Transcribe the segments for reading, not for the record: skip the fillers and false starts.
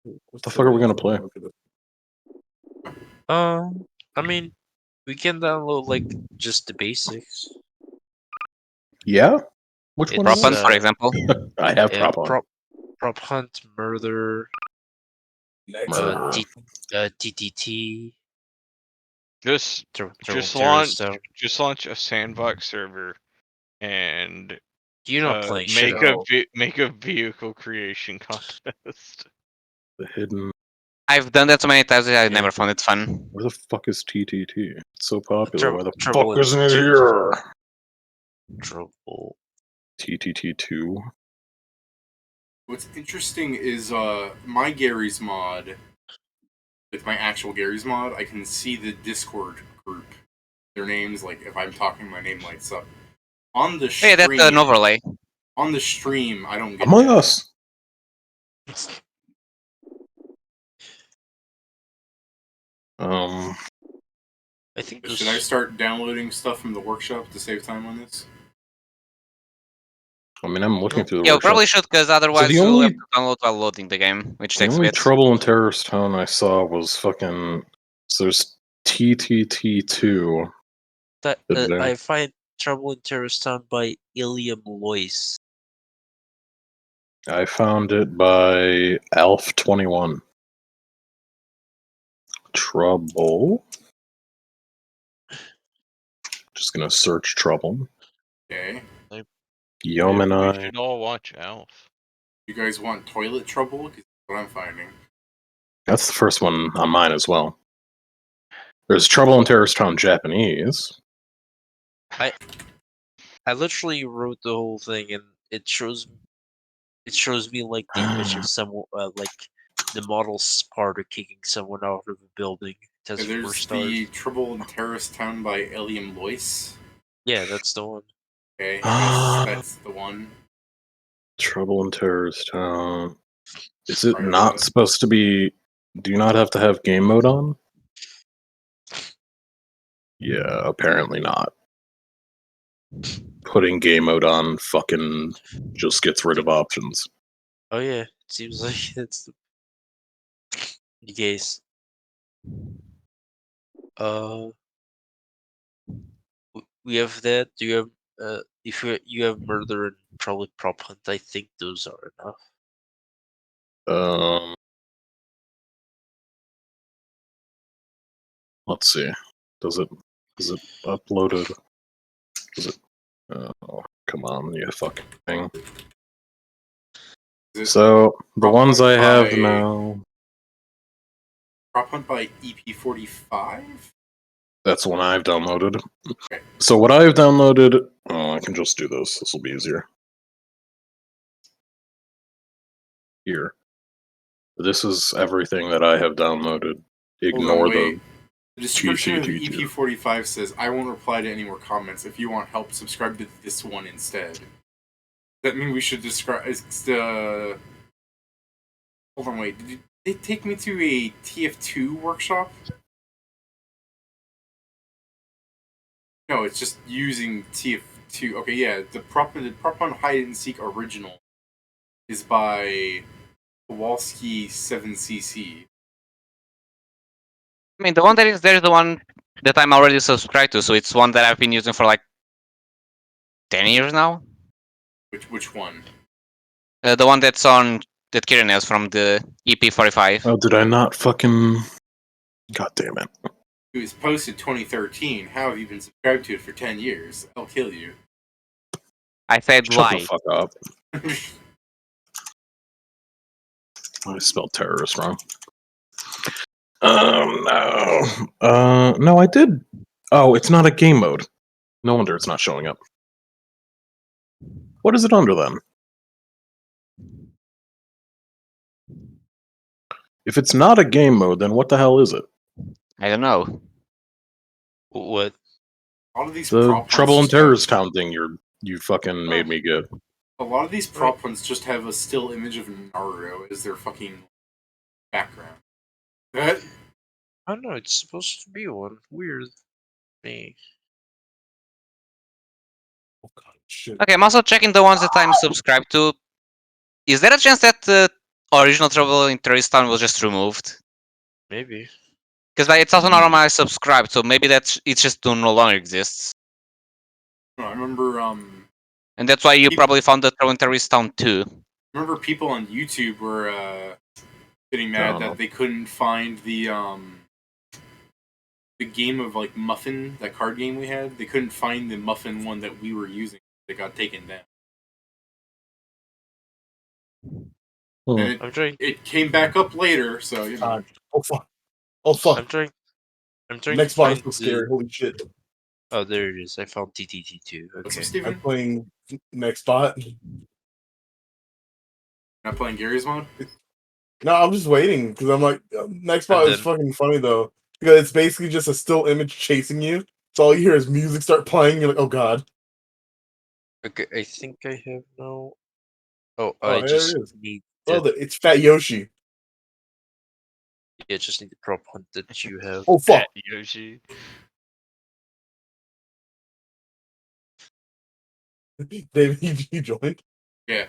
What the fuck are we gonna play? I mean, we can download like just the basics. Yeah? Which one Prop is hunt, it? for example. I have Yeah, prop on. prop hunt, murder, Murder. TTT. Just Terrorist launch a sandbox server and You're not playing make shit. make a vehicle creation contest. The hidden. I've done that so many times that I never found it fun. Where the fuck is TTT? It's so popular. Why the Trouble fuck isn't it here? Trouble. TTT2. What's interesting is my Garry's mod, with my actual Garry's mod, I can see the Discord group. Their names, like if I'm talking, my name lights up. On the stream, Hey, that's an overlay. On the stream, I don't get Among that. Us. I think. Should I start downloading stuff from the workshop to save time on this? I mean, I'm looking through the Yeah, workshop. probably should, because otherwise the you'll only- have to download while loading the game, which The takes a only bit. Trouble in Terrorist Town I saw was fucking. So there's TTT2. I find Trouble in Terrorist Town by Iliam Lois. I found it by Alf21. Trouble. Just gonna search Trouble. Okay. Yeoman We Eye. should all watch Alf. You guys want toilet trouble? 'Cause that's what I'm finding. That's the first one on mine as well. There's Trouble in Terrorist Town Japanese. I literally wrote the whole thing, and it shows me like the image of someone, like the model Sparta kicking someone out of a building. And there's the Trouble in Terrorist Town by Iliam Lois. Yeah, that's the one. Okay, that's the one. Trouble in Terrorist Town. Is it not supposed to be? Do you not have to have game mode on? Yeah, apparently not. Putting game mode on fucking just gets rid of options. Oh yeah, it seems like that's the case. We have that. Do you have if you have murder and probably prop hunt, I think those are enough. Let's see. Is it uploaded? Is it? Oh, come on, you fucking thing. So the ones I have now. Prop hunt by EP45. That's the one I've downloaded. Okay. So what I've downloaded, I can just do this. This will be easier. Here. This is everything that I have downloaded. Ignore the description of EP45 says, I won't reply to any more comments. If you want help, subscribe to this one instead. That means we should describe the. Hold on, wait. Did they take me to a TF2 workshop? No, it's just using TF2. Okay, yeah, the prop on Hide and Seek original is by Kowalski 7cc. I mean, the one that is there is the one that I'm already subscribed to, so it's one that I've been using for like 10 years now. Which one? The one that's on that Kieran has from the EP45. Oh, did I not fucking? God damn it! It was posted 2013. How have you been subscribed to it for 10 years? I'll kill you. I said Shut lie. the fuck up. I spelled terrorist wrong. No. No, I did. Oh, it's not a game mode. No wonder it's not showing up. What is it under then? If it's not a game mode, then what the hell is it? I don't know. What? All of these the Trouble in Terrorist Town thing you fucking made me get. A lot of these prop ones just have a still image of Naruto as their fucking background. I don't know, it's supposed to be one. Weird. Me. Oh god, shit. Okay, I'm also checking the ones that I'm subscribed to. Is there a chance that original Trouble in Terrorist Town was just removed. Maybe. Because like, it's also not on my subscribe, so maybe that's it just no longer exists. No, I remember And that's why you Peop- probably found the Trouble in Terrorist Town too. remember people on YouTube were getting mad that they couldn't find the game of like Muffin, that card game we had. They couldn't find the Muffin one that we were using. It got taken down. And I'm trying. it came back up later, so you know. God. Oh fuck. Oh fuck. I'm trying to Next spot is find so scary. Holy shit. Oh, there it is. I found TTT2. What's up, Okay. I'm Steven? playing next spot. Not playing Gary's mod? No, I'm just waiting because I'm like, next spot is then- fucking funny though. Because it's basically just a still image chasing you. So all you hear is music start playing. You're like, oh god. Okay, I think I have no. Oh, Oh, I there just it is. need. Oh, The, it's Fat Yoshi. yeah, just need the prop hunt that you have. Oh fuck. Yoshi. David, you joined? Yeah.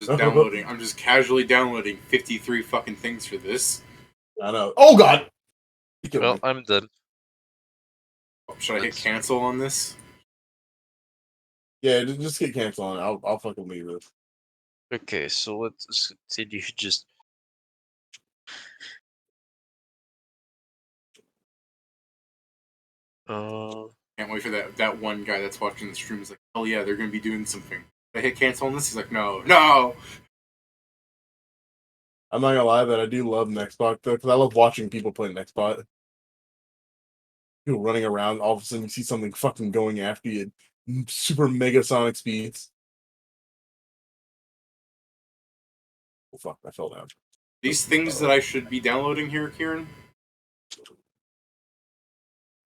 Just downloading. I'm just casually downloading 53 fucking things for this. I know. Oh god. You killed Well, me. I'm done. Should I hit That's- cancel on this? Yeah, just hit cancel on it. I'll fucking leave this. Okay, so let's continue. Just Can't wait for that one guy that's watching the stream. Is like, oh yeah, they're gonna be doing something. I hit cancel on this. He's like, no. I'm not gonna lie that I do love Nextbot though, because I love watching people play Nextbot. People running around, all of a sudden you see something fucking going after you at super mega sonic speeds. Oh fuck, I fell down. These things that I should be downloading here, Kieran.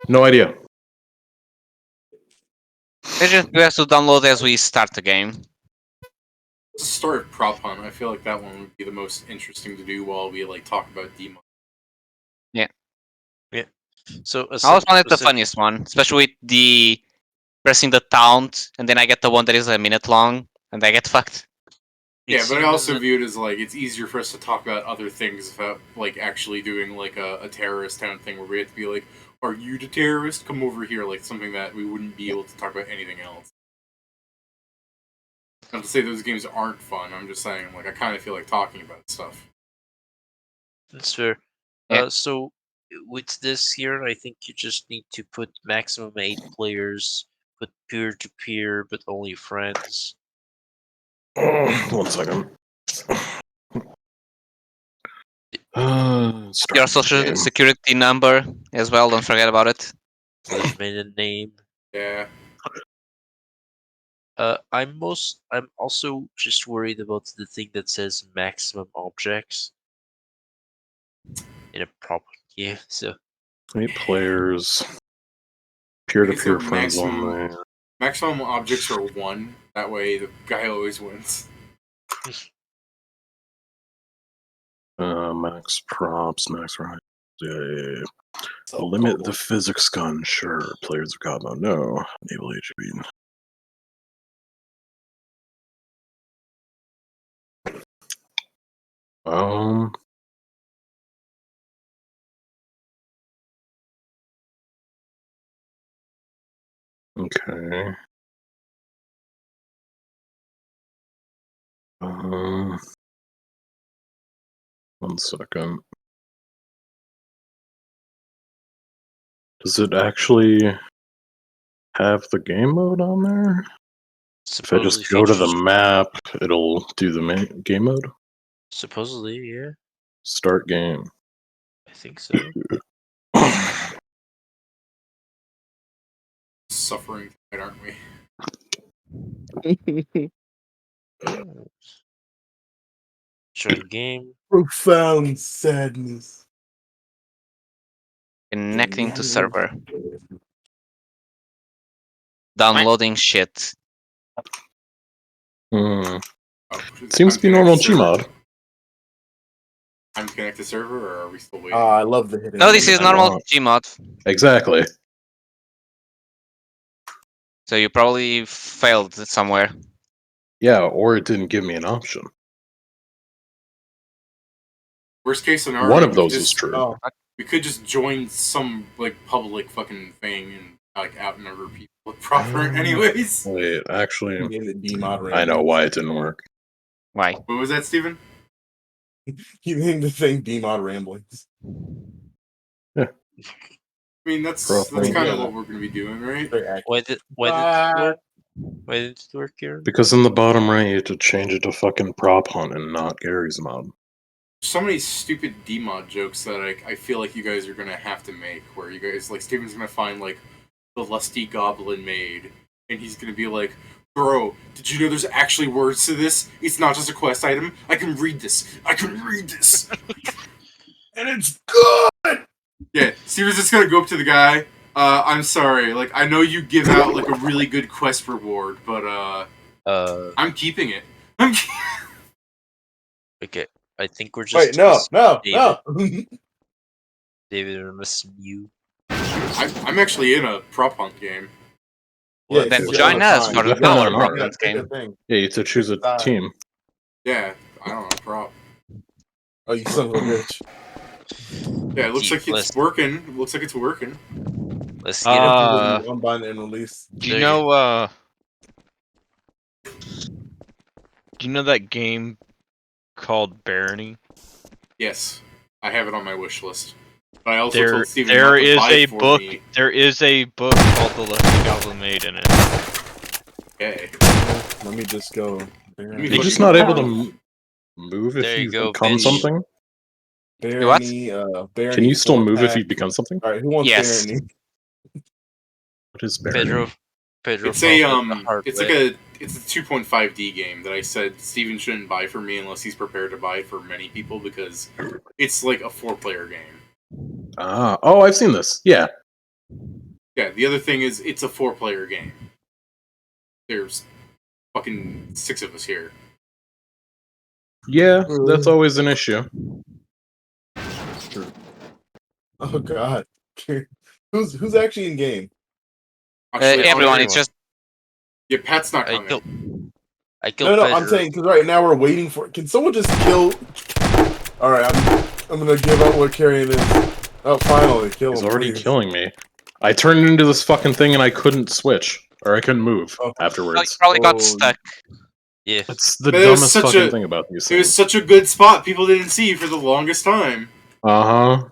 No idea. It's just we have to download as we start the game. It's a story of prop hunt. I feel like that one would be the most interesting to do while we like talk about demo. so. I always found it the funniest one, especially with the pressing the taunt, and then I get the one that is a minute long, and I get fucked. Yeah, but I also view it as like it's easier for us to talk about other things without like actually doing like a terrorist town thing where we have to be like, "Are you the terrorist? Come over here!" Like something that we wouldn't be able to talk about anything else. Not to say those games aren't fun. I'm just saying like I kind of feel like talking about stuff. That's fair. Yeah. So with this here, I think you just need to put maximum 8 players, put peer to peer, but only friends. 1 second. Your Start social game. security number as well, don't forget about it. Live maiden name. Yeah. I'm also just worried about the thing that says maximum objects in a proper game. So 8 players. Peer-to-peer It's a friends maximum- only. Maximum objects are 1. That way the guy always wins. Max props, max right. Yeah. So Limit the physics gun, sure. Players of combo, no. Enable HB. Um. Okay. 1 second. Does it actually have the game mode on there? If I just go to the map, it'll do the game mode? supposedly, yeah, Start game. I think so. Suffering tonight, aren't we? Join game. Profound sadness. Connecting to server. Downloading shit. Hmm. Oh, Seems to be normal Gmod. I'm connected server, or are we still waiting? I love the hidden. No, this is I normal want- Gmod. Exactly. So you probably failed somewhere. Yeah, or it didn't give me an option. Worst case scenario, One of we those just, is true. Oh, We could just join some like public fucking thing and like outnumber people with proper anyways. Wait, actually, he named it D-Mod I know Ramblings. why it didn't work. Why? What was that, Steven? He named the thing D-Mod Ramblings. I mean, that's Roughly. kind of Yeah. what we're gonna be doing, right? Very accurate. Why did it work? Why did it work, Karen? Because in the bottom right, you have to change it to fucking prop hunt and not Gary's mod. So many stupid D-mod jokes that I feel like you guys are gonna have to make. Where you guys like Steven's gonna find like the lusty goblin maid, and he's gonna be like, "Bro, did you know there's actually words to this? It's not just a quest item. I can read this. I can read this." And it's good! Yeah, Steven's just gonna go up to the guy. I'm sorry. Like, I know you give out like a really good quest reward, but I'm keeping it. Okay. I think we're just Wait, no, David. no! David, we're missing you. I'm actually in a prop hunt game. Yeah, Then it's join us time. for the Yeah, power no, prop Yeah, hunt pick a game. thing. Yeah, you have to choose a team. Yeah, I don't know, prop. Oh, you son of a bitch. Yeah, it looks like List. it's working. It looks like it's working. Let's get it. Unbind and release. Do you know that game called Barony? Yes, I have it on my wish list. But I also There told Steven there not to is buy a for book me. there is a book called The Lusty Goblin Maid in it. Okay. Let me just go. You're just not able to move if There you you go, become bitch. something? Barony, Barony Can you still move if 4-pack. you become something? Alright, who wants Yes. Barony? What is Barony? Pedro It's a found it the hard it's way. like it's a 2.5D game that I said Steven shouldn't buy for me unless he's prepared to buy it for many people because it's like a 4-player game. Ah, oh, I've seen this. Yeah. Yeah, the other thing is it's a 4-player game. There's fucking 6 of us here. Yeah, that's always an issue. Oh god. Who's actually in game? Actually, Everyone, it's just Yeah, Pat's not I coming. killed. I killed. No, Pedro. I'm saying because right now we're waiting for. Can someone just kill? All right, I'm gonna give up what carrying is. Oh, finally, kill He's him, already please. killing me. I turned into this fucking thing and I couldn't switch. Or I couldn't move Oh. afterwards. probably got Oh, stuck. Yeah. It's the But it was dumbest such fucking a- thing about these It was things. such a good spot people didn't see for the longest time. Uh-huh.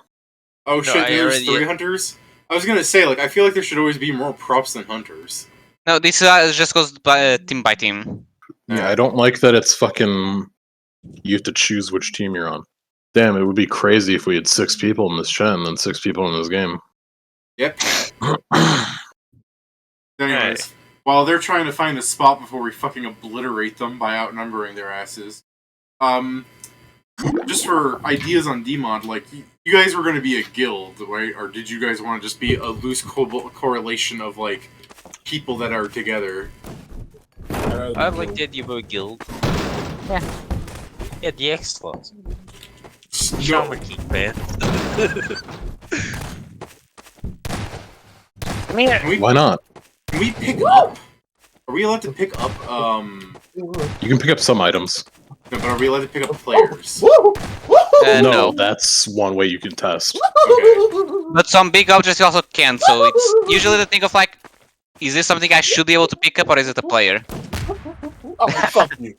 Oh shit, I there's already- 3 hunters? I was gonna say, like, I feel like there should always be more props than hunters. No, this just goes by team by team. Yeah, I don't like that it's fucking... You have to choose which team you're on. Damn, it would be crazy if we had 6 people in this chat and then 6 people in this game. Yep. Anyways, while they're trying to find a spot before we fucking obliterate them by outnumbering their asses, just for ideas on DMod, like, you guys were going to be a guild, right? Or did you guys want to just be a loose correlation of, like, people that are together? I like the idea of a guild. Yeah. Yeah, the X-Claws. No. Shaman King, man. Why not? Can we pick up? Are we allowed to pick up, You can pick up some items. No, but are we allowed to pick up players? No, No. that's one way you can test. Okay. But some big objects you also can, so it's usually the thing of like, is this something I should be able to pick up or is it a player? Oh, fuck you.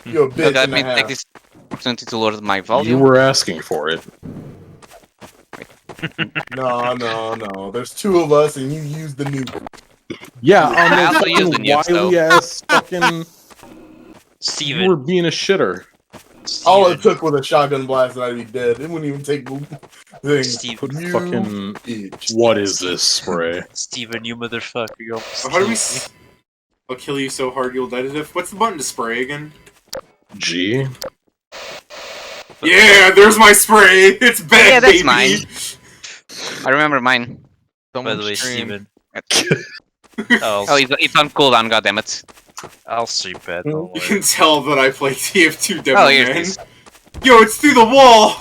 You're a bitch So let and a me half. take this opportunity to lower my You volume. were asking for it. No. There's 2 of us and you use the nuke. Yeah, I on also the use the nukes, though. wily ass fucking... Steven. You were being a shitter. All it took was a shotgun blast and I'd be dead. It wouldn't even take thing. Steve. Put You fucking... bitch. What is this spray? Steven, you motherfucker. You almost So how do we... killed me. I'll kill you so hard you'll die to death. What's the button to spray again? G? Yeah, there's my spray! It's bad, Yeah, that's baby! mine. I remember mine. By the way, Stream. Steven. Oh, it's on cooldown, goddammit. I'll stream bad, don't You worry. can tell that I play TF2 Devil Oh, here's Man. this. Yo, it's through the wall!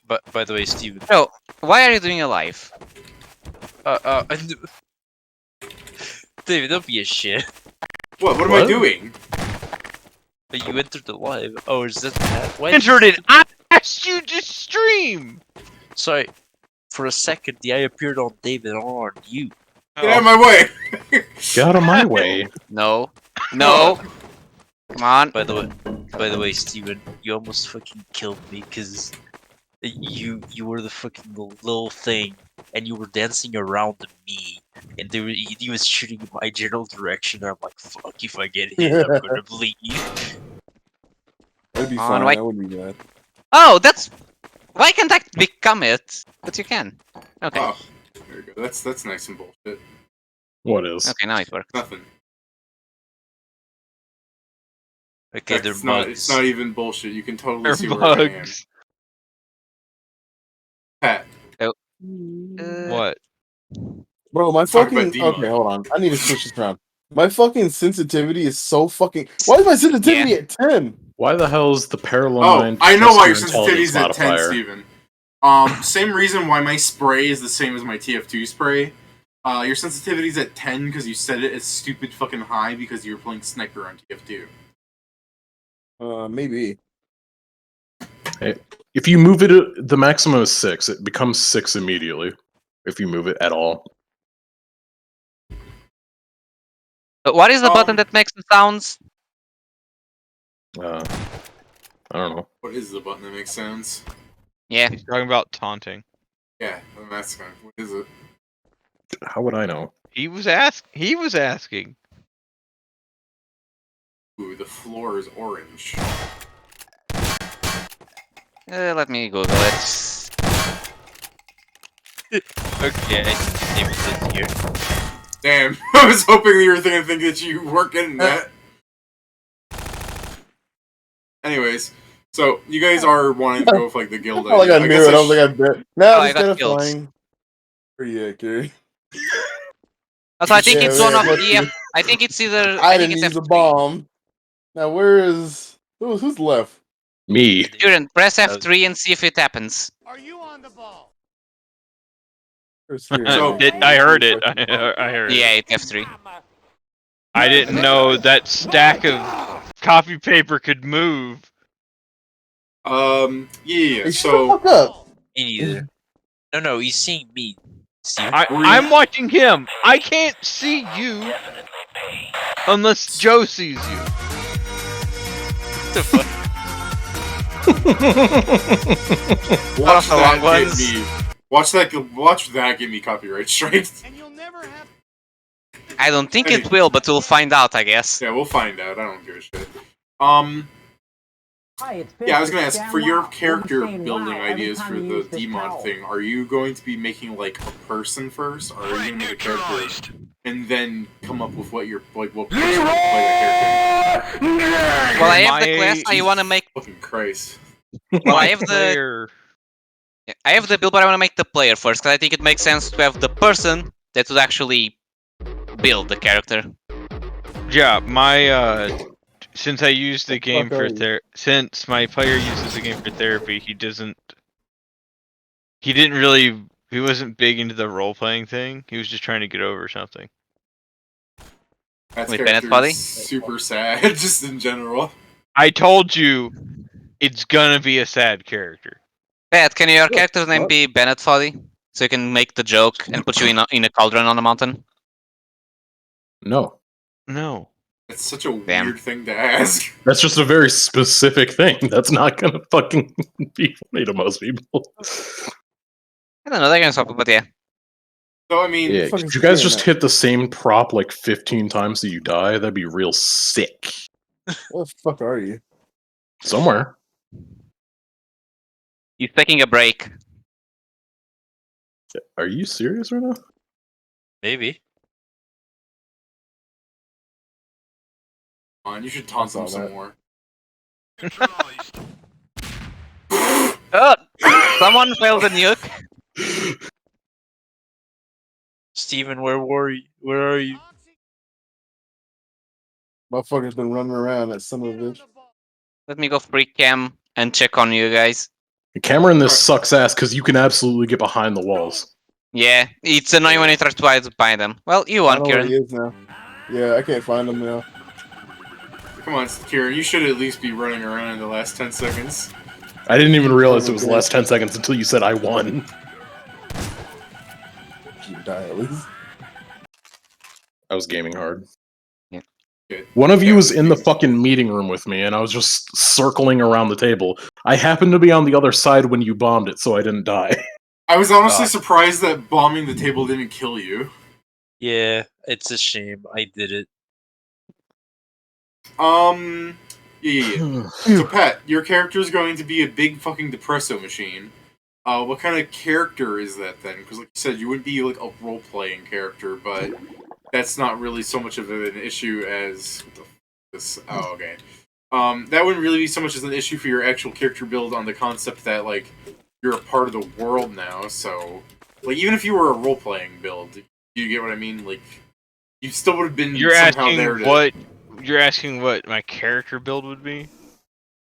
But by the way, Steven. Bro, why are you doing a live? David, don't be a shit. What am What? I doing? You entered the live. Oh, is that Pat? Why Entered it. I asked you to stream. Sorry. For a second, the eye appeared on David, on you. Get out of my way! Get out of my way. No. No. Come on. By the way, Steven, you almost fucking killed me because you were the fucking little thing, and you were dancing around me, and he was shooting in my general direction. And I'm like, fuck, if I get hit, I'm gonna bleed. That'd be On, fine. wait. I wouldn't be bad. Oh, that's. Why can't I become it? But you can. Okay. Oh, there you go. That's nice and bullshit. What is? Okay, now it works. Nothing. Okay, they're It's bugs. not even bullshit. You can totally They're see where I am. bugs. Pat, What? Bro, my Let's talk about fucking. demon. Okay, hold on. I need to switch this around. My fucking sensitivity is so fucking. Why is my sensitivity at 10? Why the hell is the parallel oh, line? I know why your just sensitivity is at 10, modifier? Steven. Same reason why my spray is the same as my TF2 spray. Your sensitivity is at 10 because you set it as stupid fucking high because you were playing Sniper on TF2. Maybe. If you move it, the maximum is 6. It becomes 6 immediately. If you move it at all. But what is the button that makes the sounds? I don't know. What is the button that makes sounds? Yeah. He's talking about taunting. Yeah, that's fine. What is it? How would I know? He was asking. Ooh, the floor is orange. Let me Google it. Okay, I think David's in here. Damn, I was hoping you were gonna think that you weren't getting that. Anyways, so you guys are wanting to go with like the guild Oh, I got idea. mirrored. I was like, I bet. No, Oh, I it's got kind of killed. fine. Where you at, Garry? Also, I think Yeah, it's yeah, one of let's the. see. I think it's either. I think didn't it's use a F3. bomb. Now, where is. Who's left? Me. Student, press F3 and see if it happens. Are you on the ball? Where's here? So- I heard it. I heard Yeah, it. it's F3. I didn't know that stack of copy paper could move. Yeah. Hey, shut the So fuck up. Me neither. No, he's seeing me. Steven. I'm watching him. I can't see you unless Joe sees you. What the fuck? watch the long that ones. give me. Watch that give me copyright strikes. And you'll never have. I don't think it will, but we'll find out, I guess. Yeah, we'll find out. I don't give a shit. Hi, it's Yeah, I was gonna ask, for your character building ideas for the demod thing, are you going to be making like a person first, or are you gonna make a character and then come up with what what person would play that character? Well, I have the class I want to make. Fucking Christ. Well, I have the. Player. I have the build, but I want to make the player first, because I think it makes sense to have the person that would actually build the character. Yeah, my since I use the game fuck for are you? since my player uses the game for therapy, he didn't really, he wasn't big into the role playing thing. He was just trying to get over something. That Wait, Bennett character Buddy? is super sad, just in general. I told you, it's gonna be a sad character. Pat, can your character's name What? be Bennett Foddy? So you can make the joke and put you in a cauldron on a mountain? No. No. It's such a Damn. weird thing to ask. That's just a very specific thing. That's not gonna fucking be funny to most people. I don't know, they're gonna swap it, but yeah. So I mean, Yeah, fucking if you guys saying just that? hit the same prop like 15 times that you die, that'd be real sick. What the fuck are you? Somewhere. He's taking a break. Are you serious right now? Maybe. come on, you should taunt saw them some that. more. Oh! Someone failed the nuke. Steven, where were you? Where are you? Motherfucker's been running around that son of a bitch. Let me go free cam and check on you guys. The camera in this sucks ass because you can absolutely get behind the walls. Yeah, it's annoying when you try to hide behind them. Well, you I won, don't know where he Kieran. is now. Yeah, I can't find him now. Come on, Kieran, you should at least be running around in the last 10 seconds. I didn't even realize it was the last 10 seconds until you said I won. You die at least. I was gaming hard. Yeah. Good. One of you was in the fucking meeting room with me, and I was just circling around the table. I happened to be on the other side when you bombed it, so I didn't die. I was honestly surprised that bombing the table didn't kill you. Yeah, it's a shame. I did it. Yeah. So, Pat, your character is going to be a big fucking depresso machine. What kind of character is that then? Because, like you said, you wouldn't be like a role-playing character, but that's not really so much of an issue as this. Oh, okay. That wouldn't really be so much as an issue for your actual character build on the concept that like you're a part of the world now. So, like, even if you were a role-playing build, do you get what I mean? Like, you still would have been You're somehow asking there to... what? You're asking what my character build would be?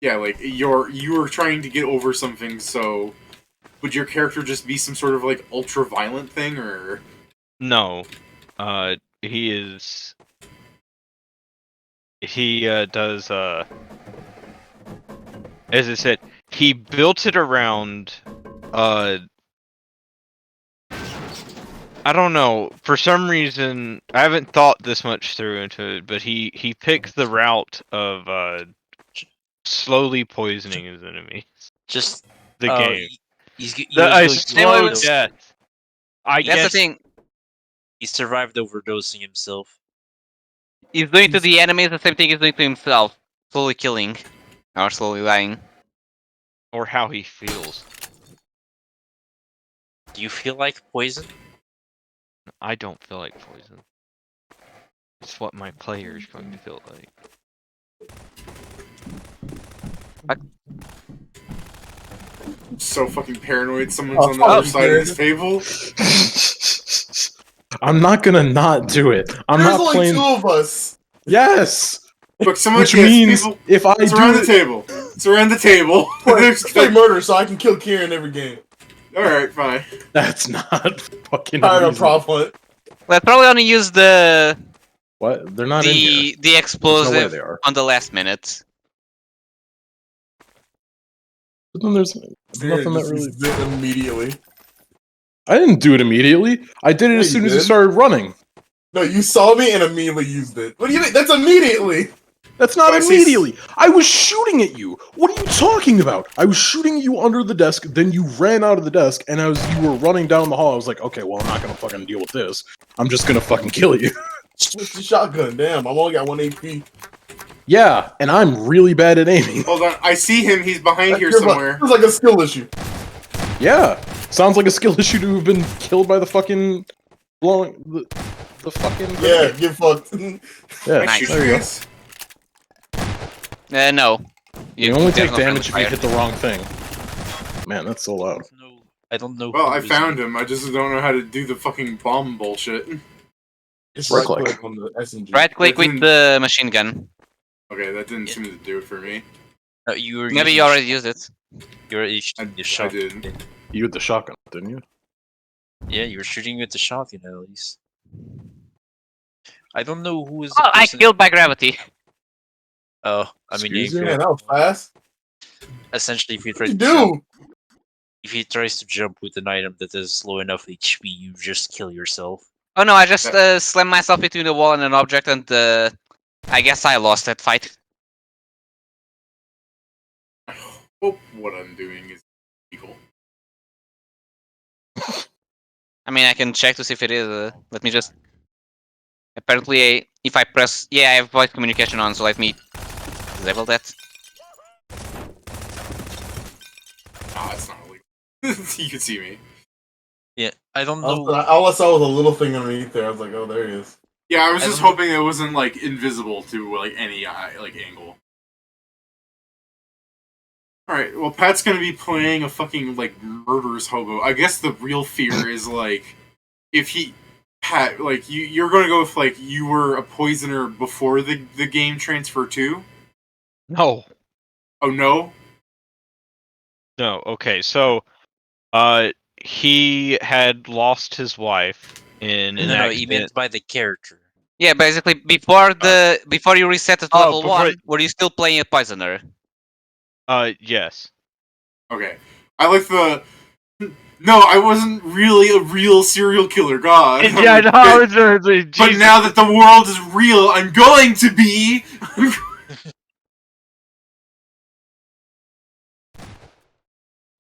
Yeah, like you were trying to get over something, so would your character just be some sort of like ultra violent thing, or No, he is. He does as I said, he built it around I don't know. For some reason, I haven't thought this much through into it, but he picked the route of slowly poisoning his enemies. Just The game. He's A going slow to death. I That's the guess thing. He survived overdosing himself. He's doing to the enemies the same thing he's doing to himself. Slowly killing. Or slowly dying. or how he feels. Do you feel like poison? I don't feel like poison. It's what my player is going to feel like. so fucking paranoid someone's on the other side of this table? I'm not gonna not do it. I'm There's not only playing. 2 of us. Yes, Look, someone which means people, if I it's do around the it, table. It's around the table. Let's play murder so I can kill Kieran every game. Alright, fine. that's not fucking. Tired of reasonable. prop hunt. Let's probably only use the What? They're not in here. the explosive they are. on the last minute. But then there's Kieran nothing that just really. used it immediately. I didn't do it immediately. I did it Yeah, as soon you as you did. started running. No, you saw me and immediately used it. What do you mean? That's immediately! That's not I see- immediately. I was shooting at you. What are you talking about? I was shooting at you under the desk, then you ran out of the desk, and as you were running down the hall, I was like, okay, well, I'm not gonna fucking deal with this. I'm just gonna fucking kill you. Switch the shotgun. Damn, I've only got 1 HP. Yeah, and I'm really bad at aiming. Hold on, I see him, he's behind here Feels somewhere. like a skill issue. Yeah, sounds like a skill issue to have been killed by the fucking blowing the fucking. Yeah, get fucked. Yeah, I shoot Nice. there you you go. guys? No. You only take there's no damage if friendly you hit the wrong thing. Man, that's so loud. No, I don't know. Well, who I is found him, I just don't know how to do the fucking bomb bullshit. Just Right right click. click on the SMG. Right click That's with in- the machine gun. Okay, that didn't seem to do it for me. You were Maybe using you already used it. You were shooting the shot. did. You with the shotgun, didn't you? Yeah, you were shooting with the shotgun at least. I don't know who is the Oh, I person. killed by gravity. Oh, I mean, yeah, Excuse if you? you're- Man, that was fast. essentially, if you try What to you jump, do? if he tries to jump with an item that has low enough HP, you just kill yourself. Oh no, I just slammed myself between the wall and an object, and I guess I lost that fight. I hope what I'm doing is legal. I mean, I can check to see if it is. Let me just. Apparently, if I press, yeah, I have voice communication on, so let me disable that. Ah, it's not illegal. You can see me. Yeah, I don't know. All I saw was a little thing underneath there. I was like, oh, there he is. Yeah, I was I just don't know- hoping it wasn't like invisible to like any like angle. Alright, well Pat's gonna be playing a fucking like murderous hobo. I guess the real fear is like if he Pat, like you're gonna go with like you were a poisoner before the game transfer too? No. Oh no? No, okay, so he had lost his wife in an No, he accident. meant by the character. Yeah, basically before you reset it to Oh, level before- 1, were you still playing a poisoner? Yes. Okay. I like the. No, I wasn't really a real serial killer. God. Yeah, no, But now that the world is real, I'm going to be.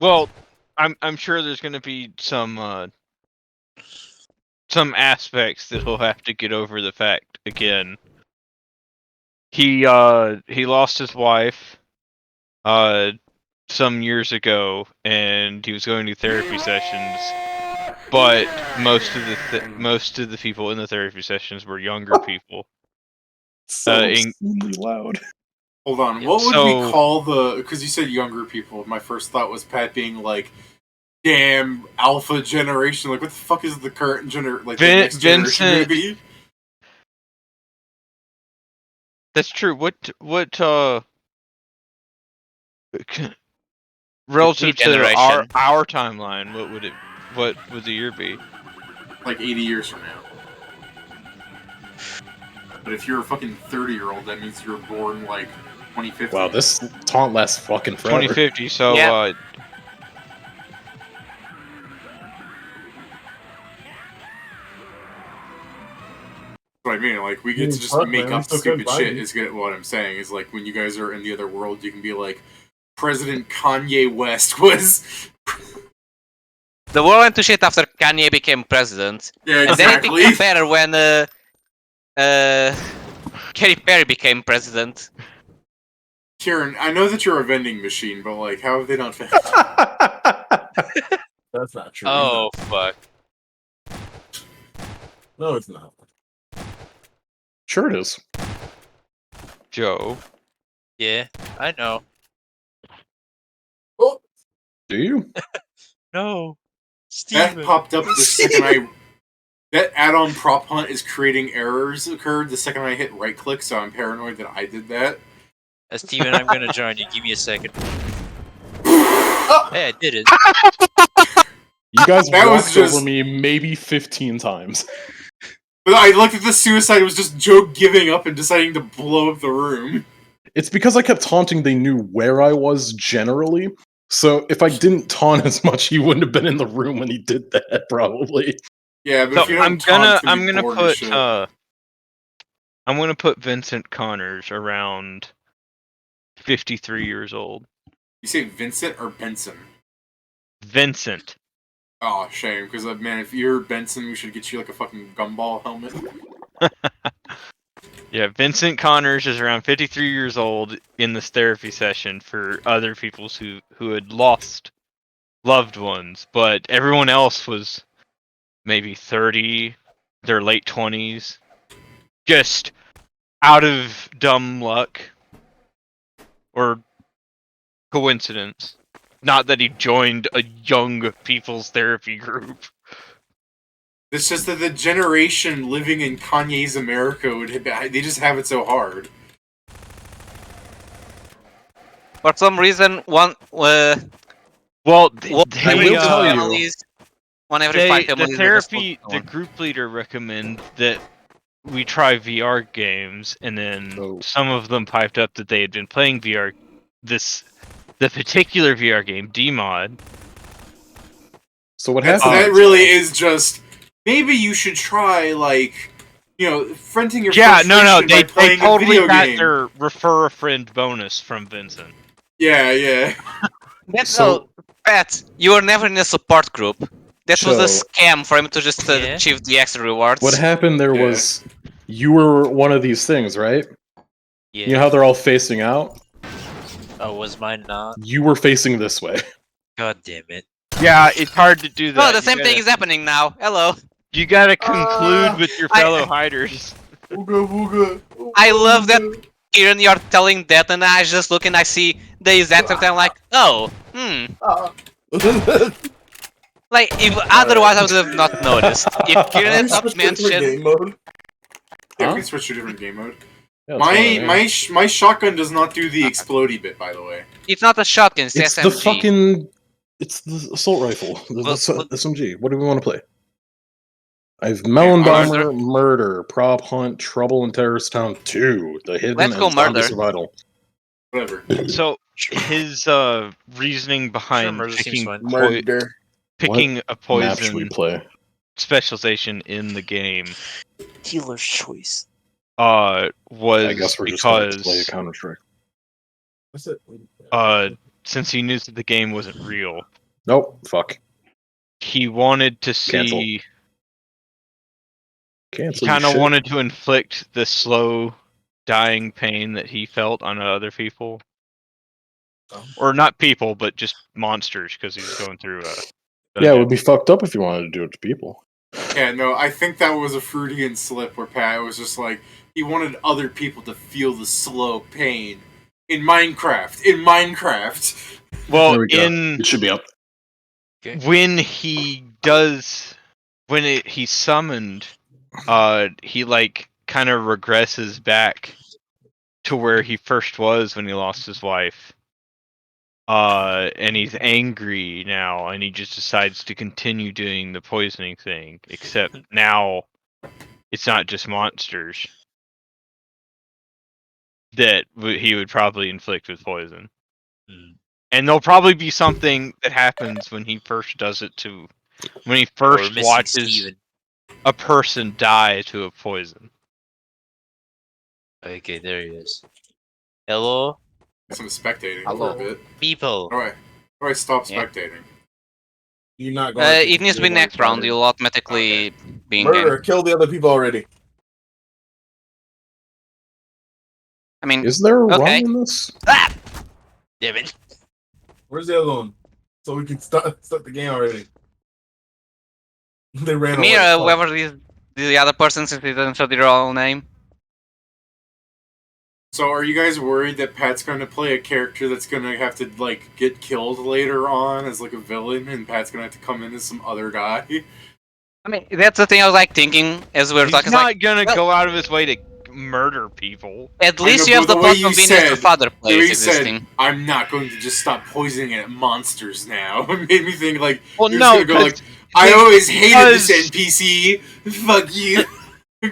Well, I'm sure there's gonna be some aspects that he'll have to get over the fact again. He lost his wife some years ago, and he was going to therapy sessions. But most of the people in the therapy sessions were younger people. So in- obscenely loud. Hold on. Yeah, What would so- we call the? Because you said younger people. My first thought was Pat being like, "Damn, alpha generation." Like, what the fuck is the current the next generation going to be? That's true. What relative to generation. our timeline? What would the year be? Like 80 years from now. But if you're a fucking 30-year-old, that means you were born like 2050. Wow, this taunt lasts fucking forever. 2050. So Yeah. What I mean, like, we get to just Fuck, make man, we up still stupid couldn't shit. find you. Is good. What I'm saying is, like, when you guys are in the other world, you can be like, President Kanye West was. The world went to shit after Kanye became president. Yeah, And then it exactly. became better when Katy Perry became president. Kieran, I know that you're a vending machine, but like, how have they not found? That's not true. Oh fuck. No, it's not. Sure it is. Joe. Yeah, I know. Do you? No. That Steven. popped up the second I. That add-on prop hunt is creating errors occurred the second I hit right click, so I'm paranoid that I did that. Steven, I'm gonna join you. Give me a second. Hey, I did it. You guys That was walked just- over me maybe 15 times. But I looked at the suicide, it was just Joe giving up and deciding to blow up the room. It's because I kept taunting they knew where I was generally. So if I didn't taunt as much, he wouldn't have been in the room when he did that, probably. Yeah, but So if you don't I'm gonna bored as shit. I'm gonna put Vincent Connors around 53 years old. You say Vincent or Benson? Vincent. Oh, shame, because man, if you're Benson, we should get you like a fucking gumball helmet. Yeah, Vincent Connors is around 53 years old in this therapy session for other people who had lost loved ones, but everyone else was maybe 30, their late 20s, just out of dumb luck or coincidence. Not that he joined a young people's therapy group. It's just that the generation living in Kanye's America they just have it so hard. For some reason, one Well, one I every will two tell you. families, one every five the families. therapy, the group leader recommended that we try VR games, and then Oh. some of them piped up that they had been playing VR, the particular VR game, DMod. So what That happened? really is just. Maybe you should try, like, fronting your Yeah, frustration no, by they playing a totally video got game. their refer a friend bonus from Vincent. Yeah. That's So- Pat, you were never in a support group. That was a So- scam for him to just Yeah. achieve the extra rewards. What happened there Yeah. was you were one of these things, right? Yeah. You know how they're all facing out? Oh, was mine not? You were facing this way. God damn it. Yeah, it's hard to do that. Oh, the same thing is happening now. Hello. You gotta conclude with your fellow hiders. Ooga booga. I love that. Kieran, you're telling that, and I just look and I see the exact same thing. I'm like, oh, Like, if otherwise I would have not noticed. If Kieran had not mentioned, game mode. Yeah, Huh? we can switch to a different game mode. Yeah, that's fine, yeah. My shotgun does not do the explodey bit, by the way. it's not a shotgun, it's, It's SMG. the fucking. It's the assault rifle. The Well, SMG. What do we want to play? I've Melon Murder. Bomber, Murder, Prop Hunt, Trouble in Terrorist Town 2, The Hidden, Let's go and Zombie Murder. Survival. Whatever. So his reasoning behind murder seems fine. Murder. picking a Map should we poison play? specialization in the game Dealer's choice. was I guess we're just going to play because Counter Strike. What's it? since he knew that the game wasn't real, Nope. Fuck. he wanted to Cancel. see. He Cancel. kind you of shit. wanted to inflict the slow dying pain that he felt on other people, or not people, but just monsters, because he's going through a. Yeah, it would be fucked up if you wanted to do it to people. Yeah, no, I think that was a Freudian slip where Pat was just like, he wanted other people to feel the slow pain. In Minecraft. Well, There we go. in It should be up. when he does, he's summoned, he like kind of regresses back to where he first was when he lost his wife. And he's angry now, and he just decides to continue doing the poisoning thing, except now it's not just monsters that he would probably inflict with poison. And there'll probably be something that happens when he first does it to, when he first missing watches Steven. a person die to a poison. Okay, there he is. Hello, Some spectating Hello. for a bit. people. Alright, stop Yeah. spectating. You're not going to It needs to be next round. You'll automatically be in game. Murder, kill the other people already. I mean, Is there a Okay. run in this? ah! Damn it. Where's the other one? So we can start the game already. They ran Me away. or whoever is the other person, since he doesn't show the real name. So are you guys worried that Pat's going to play a character that's going to have to, like, get killed later on as, like, a villain, and Pat's going to have to come in as some other guy? I mean, that's the thing I was like thinking as we were He's talking. not Like, gonna well- go out of his way to murder people. at I least know, you have but the the way plot you convenience said- of other The way players you said, existing. I'm not going to just stop poisoning it at monsters now. It made me think, like, Well, you're no, just gonna go, like, 'cause- I always hated this because- NPC. Fuck you.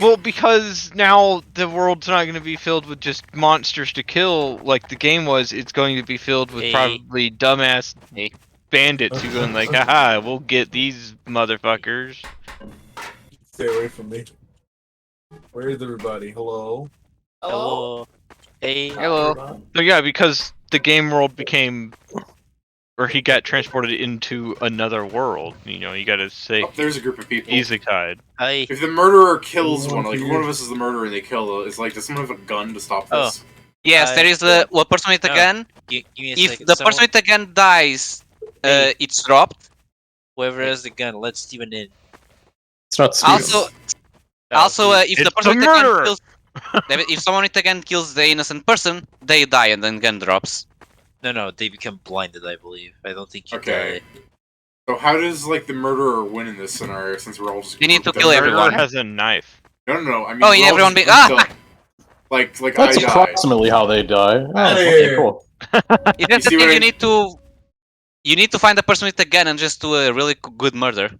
Well, because now the world's not going to be filled with just monsters to kill like the game was. It's going to be filled with Hey. probably dumbass Hey. bandits who going like, haha, we'll get these motherfuckers. Stay away from me. Where is everybody? Hello? Hello. Hey. Hello. So yeah, because the game world became, or he got transported into another world. You know, you got to say Oh, there's a group of people. Isekai. Hi. If the murderer kills Anyone one, like, if here? one of us is the murderer and they kill it, it's like, does someone have a gun to stop Oh. this? Yes, there is a one person with a No. gun. Give me a If second. the Someone- person with the gun dies, Hey. it's dropped. Whoever has the gun, let Steven in. It's not Steven. Also, Oh, also, if the It's person the with the gun murderer! kills, if someone with the gun kills the innocent person, they die and then gun drops. no, they become blinded, I believe. I don't think you Okay. die. So how does, like, the murderer win in this scenario, since we're all just... You need to grouped kill up? Murderer everyone. has a knife. No, I mean, Oh, we're yeah, all everyone just be- grouped up. Like That's I die. approximately how they die. Oh, Hey. okay, cool. If that's the see thing, what you need to find the person with the gun and just do a really good murder.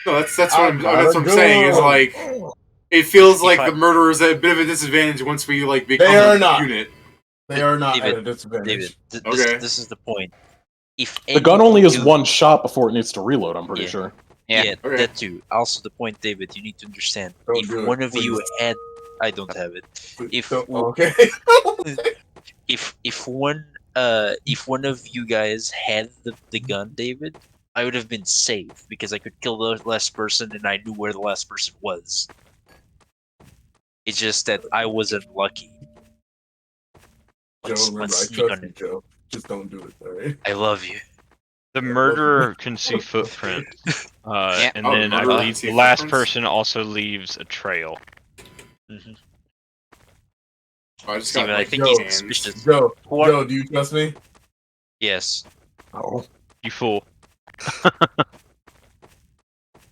No, that's what I I'm gotta saying, is, go. like, it feels like I- the murderer's at a bit of a disadvantage once we, like, become They are a not. unit. They are not David, at a disadvantage. David, Okay. this is the point. If The gun only has you- one shot before it needs to reload, I'm pretty Yeah. sure. Yeah. Okay. that too. Also, the point, David, you need to understand. Don't if do it, one of you please. had, I don't have it. If Okay. if one of you guys had the gun, David, I would have been safe because I could kill the last person and I knew where the last person was. It's just that I wasn't lucky. Joe, Let's remember, I sneak trust on you, it. Joe. Just don't do it, alright? I love you. The murderer can see footprints, Yeah. and Oh, the then I murderer believe can see the last footprints? person also leaves a trail. Mhm. I just Steven, got, I like, think he's hands. suspicious. Joe, What? Joe, do you trust me? Yes. Oh. You fool.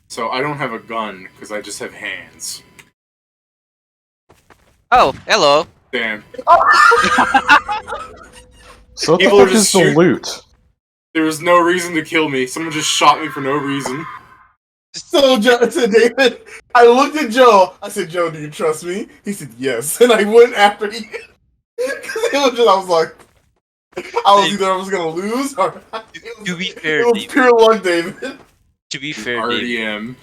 So I don't have a gun, because I just have hands. Oh, hello. Damn. So what the People are fuck is just the shoot- loot? There was no reason to kill me. Someone just shot me for no reason. So Joe, I said, David, I looked at Joe. I said, Joe, do you trust me? He said, yes. And I went after you. I was like, I was gonna lose or To be fair, it was David. pure luck, David. To be fair, David. RDM.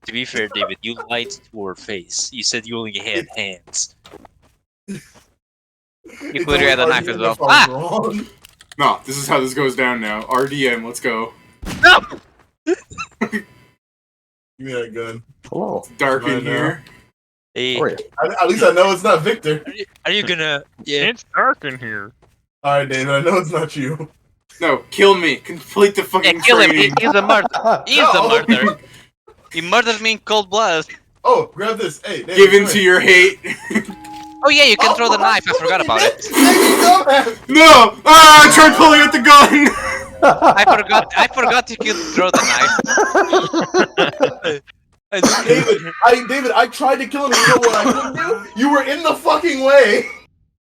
To be fair, David, you lied to our face. You said you only had hands. You could have had a knife as well. I was wrong. No, this is how this goes down now. RDM, let's go. No! Give me that gun. Hello. It's dark in Right now. here. Hey, How are you? At least I know it's not Victor. are you gonna? Yeah. It's dark in here. Alright, David, I know it's not you. No, kill me. Complete the Yeah, fucking kill him. training. He's a murderer. He's No. a murderer. He murdered me in cold blood. Oh, grab this. Hey, David, Give in come to here. your hate. Oh yeah, you can Oh, throw the knife. I forgot about it. David, dumbass. No! Ah, I tried pulling out the gun! I forgot you could throw the knife. David, I tried to kill him. You know what I couldn't do? You were in the fucking way.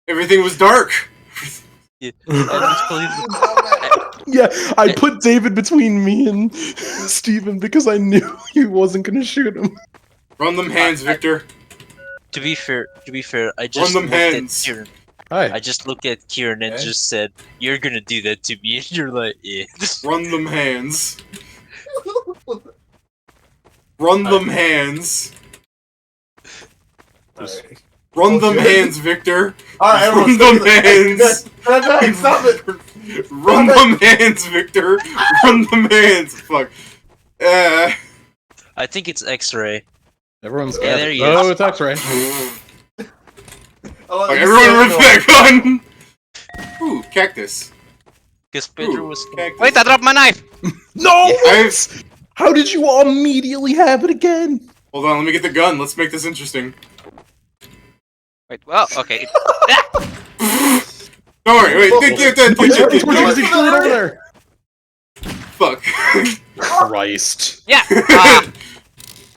Everything was dark. Yeah. I Yeah, I put David between me and Steven because I knew he wasn't gonna shoot him. Run them hands, Victor. to be fair, I just them looked at hands. Kieran. Hi. I just looked at Kieran and Okay. just said, "You're gonna do that to me," and you're like, "Yeah." Run them hands. Run them hands. Alright, Run them shit. hands, Victor. everyone, Run them stop it. hands. Hey, stop it. Run them hands, Victor. Run them hands. Fuck. I think it's X-ray. Everyone's Yeah, there he Oh, is. it's X-ray. Like, everyone rip that gun! Ooh, cactus. Because Pedro Ooh, was. cactus. Wait, I dropped my knife. No! I've... How did you all immediately have it again? Hold on, let me get the gun. Let's make this interesting. Wait, well, okay. Don't worry, wait. Get that. It's he threw it over there. Fuck. Christ. Yeah.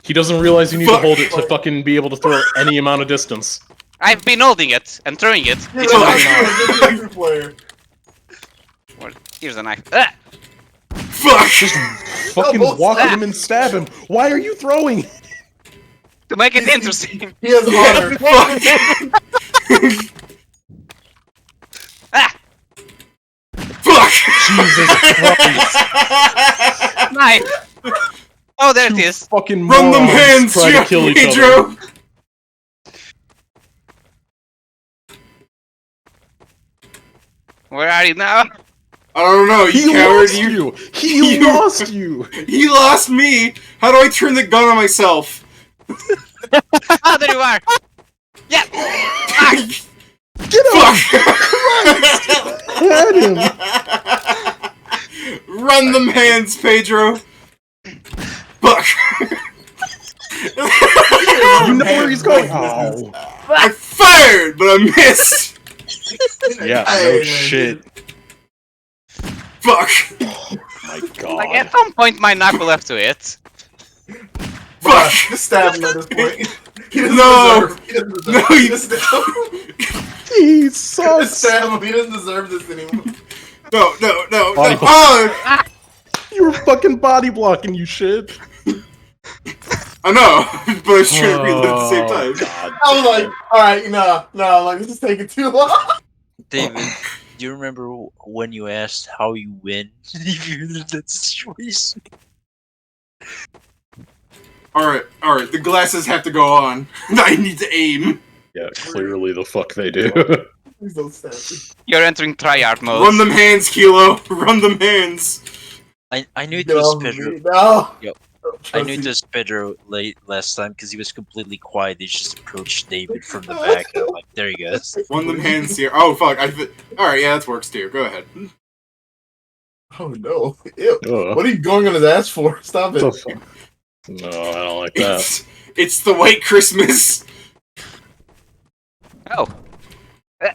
He doesn't realize you need to Fuck. hold it to fucking be able to throw it any amount of distance. I've been holding it and throwing it. You're It's not fine. a player. Here's a knife. Fuck. Just fucking both walk at stab. him and stab him. Why are you throwing? To make it interesting. He has honor. Fuck. Ah! Fuck. Jesus Christ. Knife! Oh, there it Two is. fucking Run them morons hands, try to kill each other. Pedro. Where are you now? I don't know, you He coward. lost you. He you- lost you. He lost me. How do I turn the gun on myself? Ah, there you are. Yeah. Ah, Get him. Fuck. Had him. Run them hands, Pedro. Fuck. You know where he's going. Oh. I fired, but I missed. Yeah, Hey, no man. shit. Fuck. My like, God. at some point, my knife will have to hit. Bruh, Fuck. just stab him at this point. He doesn't No. deserve. He doesn't deserve. No, you- Just He just sucks. stab him. He doesn't deserve this anymore. No. Body No. block. Oh, You were fucking body blocking, you shit. I know, but I was trying to reload at the same time. God. I was like, alright, no, like, this is taking too long. David, do you remember when you asked how you win if you're in that situation? Alright, the glasses have to go on. I need to aim. Yeah, clearly the fuck they do. Please don't stab me. You're entering tryhard mode. Run them hands, Kilo. Run them hands. I knew it Get was off of Pedro. me. No. Yep. Don't I trust knew you. it was Pedro last time because he was completely quiet. He just approached David from the back. And I'm like, there he goes. Run them hands here. Oh, fuck. Alright, yeah, that works too. Go ahead. Oh no. Ew. Ugh. What are you going on his ass for? Stop it. What the fuck? No, I don't like that. It's the white Christmas. Oh.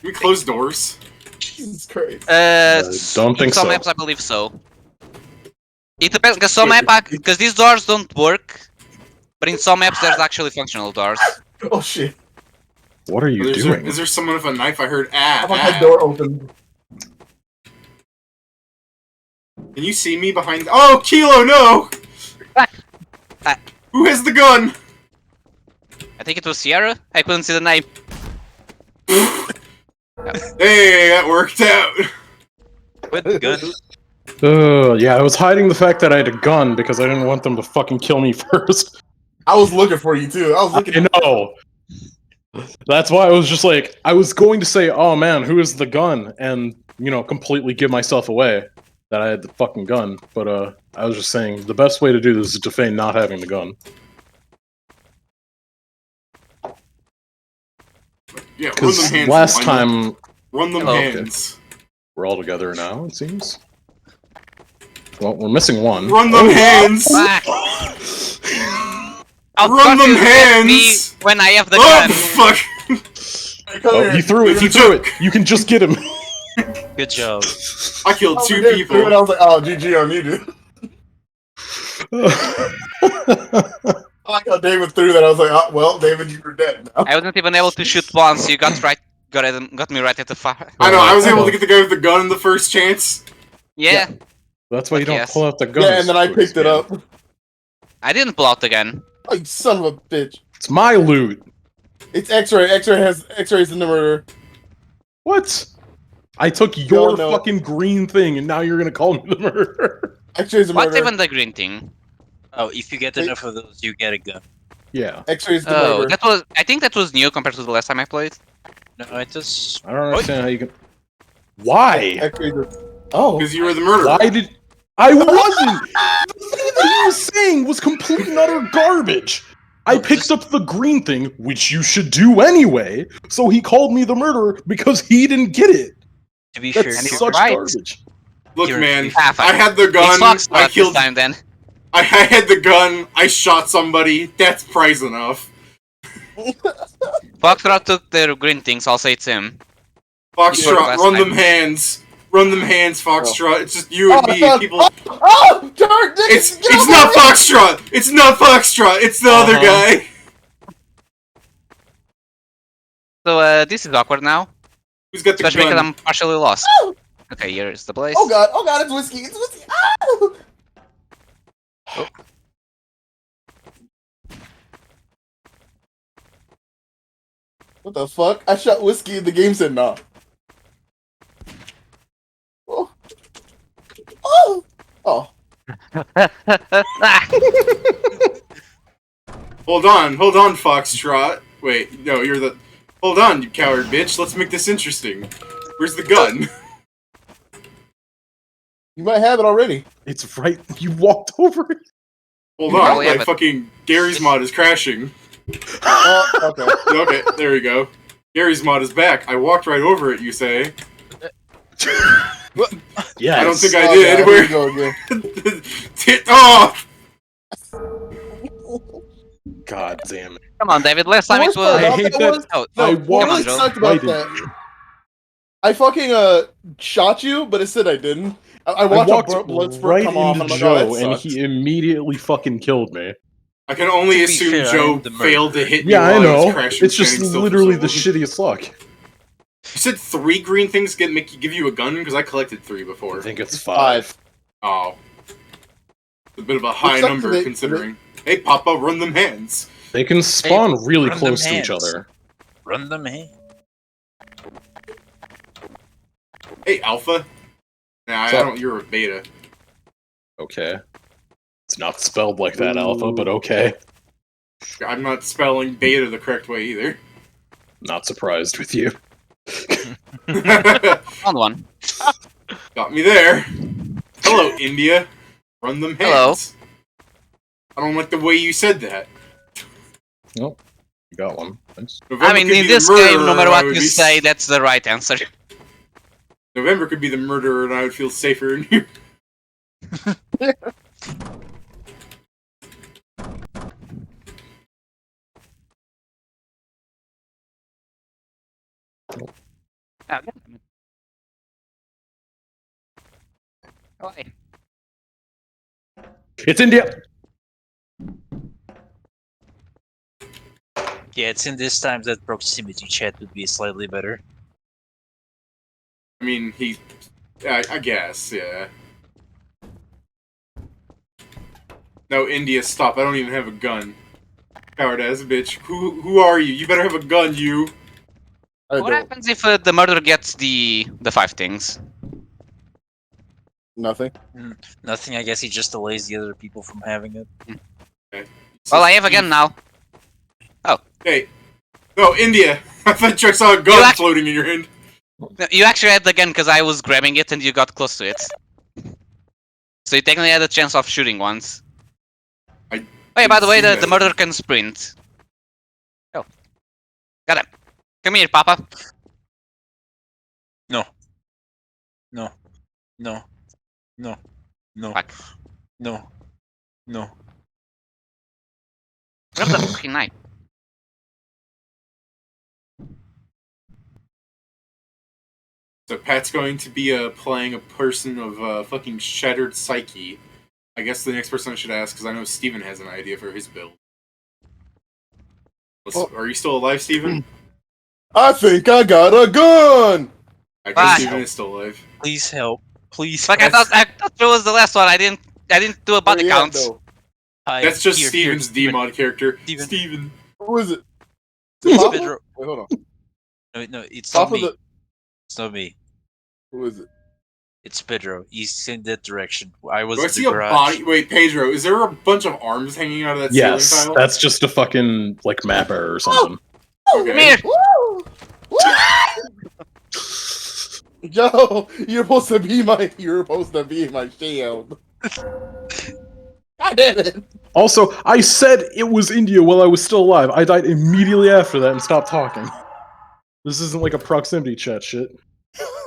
We close doors. Jesus Christ. Don't think in some so. maps, I believe so. It depends, because some because these doors don't work, but in some maps there's actually functional doors. Oh shit. What are you doing? Is there someone with a knife? I heard I want that door open. Can you see me behind? Oh, Kilo, no! Who has the gun? I think it was Sierra. I couldn't see the name. Hey, that worked out. With the gun. Yeah, I was hiding the fact that I had a gun because I didn't want them to fucking kill me first. I was looking for you too. I was looking. I know. That's why I was just like, I was going to say, oh man, who is the gun? And, you know, completely give myself away that I had the fucking gun. But, I was just saying, the best way to do this is to feign not having the gun. Yeah, run them Because hands. last Why not? time, Run them Hello. hands. we're all together now, it seems. Well, we're missing one. Run them hands. Fuck! Run them hands! When I have the Oh gun. fuck! Oh, he threw it, he threw it! You can just get him! Good job. I killed two And I people. was like, oh, GG on you, dude. I like how David threw that. I was like, oh, well, David, you're dead now. I wasn't even able to shoot once. You got me right at the fire. I know, I was able to get the guy with the gun in the first chance. Yeah. That's why you don't Yes. pull out the gun. Yeah, and then I picked it up. I didn't pull out the gun. Oh, you son of a bitch. It's my loot! It's X-ray. X-ray's in the murder. What? I took your no. fucking green thing, and now you're gonna call me the murderer. X-ray's the What's murder. even the green thing? Oh, if you get enough of those, you get a gun. Yeah, X-ray's the Oh, murder. that was. I think that was new compared to the last time I played. No, it is. I don't understand how you can. Why? X-ray's the... Oh. Because you were the murderer. Why did I wasn't? The thing that he was saying was complete and utter garbage. I picked up the green thing, which you should do anyway. So he called me the murderer because he didn't get it. To be fair, That's you're such right. garbage. Look, You're- man, Half I had the It's gun. Fox I this killed. time then. I had the gun. I shot somebody. That's prize enough. Foxtrot took the green thing, so I'll say it's him. Foxtrot, last run time. them hands. Run them hands, Foxtrot. It's just you and me. God. People. Oh! Dark! It's not Foxtrot. It's not Foxtrot. It's the other guy. So this is awkward now, Who's got the especially because gun? I'm partially lost. Oh! Okay, here's the place. Oh god! Oh god! It's whiskey! It's whiskey! Oh! What the fuck? I shot whiskey and the game said no. Oh. Oh! Oh. Hold on, Foxtrot. Wait, no, you're the. Hold on, you coward bitch. Let's make this interesting. Where's the gun? You might have it already. It's right. You walked over it. Hold You on, probably my have it. fucking Gary's mod is crashing. Oh, okay. Okay, there we go. Gary's mod is back. I walked right over it, you say? Yes. I don't think I Oh, did. God, Where? here we go again. Oh! God damn it. Come on, David. Last time The it worst part was. I about hate that that. was- Oh, No, I what walked really Joe. sucked about right that, into you. I fucking shot you, but it said I didn't. I I watched walked a blood spurt right come off, into and I'm like, Joe, oh, that and sucks. he immediately fucking killed me. I can only To be assume fair, I Joe am the failed to hit me Yeah, while I was know. crashing, It's just standing still for literally so the long. shittiest luck. You said 3 green things give you a gun? Because I collected 3 before. I think it's Five. 5. Oh. A bit of a high What's up number, to the- considering. Hey, Papa, run them hands. They can spawn really run them close to each hands. other. Run them in. Hey, Alpha. Nah, I What's up? don't. You're a beta. Okay. It's not spelled like that, Alpha, but okay. I'm not spelling beta the correct way either. Not surprised with you. on one. Got me there. Hello, India. Run them Hello. hands. I don't like the way you said that. Nope. You got one. Thanks. I November mean, could in be the this game, no murderer, matter I what would you be say, that's the right answer. November could be the murderer, and I would feel safer in here. Why? It's India! Yeah, it's in this time that proximity chat would be slightly better. I mean, I guess, yeah. No, India, stop. I don't even have a gun. Coward ass bitch. Who are you? You better have a gun, you. I What don't. happens if the murderer gets the 5 things? Nothing. Nothing. I guess he just delays the other people from having it. Well, I have a gun now. Hey. No, India. I thought I saw a gun act- floating in your hand. No, you actually had the gun because I was grabbing it and you got close to it. So you technically had a chance of shooting once. I Oh yeah, by the way, didn't see the that. murderer can sprint. Oh. Got him. Come here, Papa. No. No. No. No. No. Fuck. No. No. Grab the fucking knife. So Pat's going to be playing a person of fucking shattered psyche. I guess the next person I should ask, because I know Steven has an idea for his build. Are you still alive, Steven? I think I got a gun. I Ah. guess Steven is still alive. Please help. Please. Fuck, I thought it was the last one. I didn't do a body Where you at, count. though? That's just Here, Steven's Steven. D-mod character. Steven. Steven. Who is it? It's Papa? Pedro. Wait, hold on. No, it's Top not of me. the. It's not me. Who is it? It's Pedro. He's in that direction. I was Do I in see the a garage. body? Wait, Pedro, is there a bunch of arms hanging out of that Yes, ceiling tile? that's just a fucking like map error or something. Okay. Come here. Yo, you're supposed to be my. You're supposed to be my shield. I did it. Also, I said it was India while I was still alive. I died immediately after that and stopped talking. This isn't like a proximity chat shit.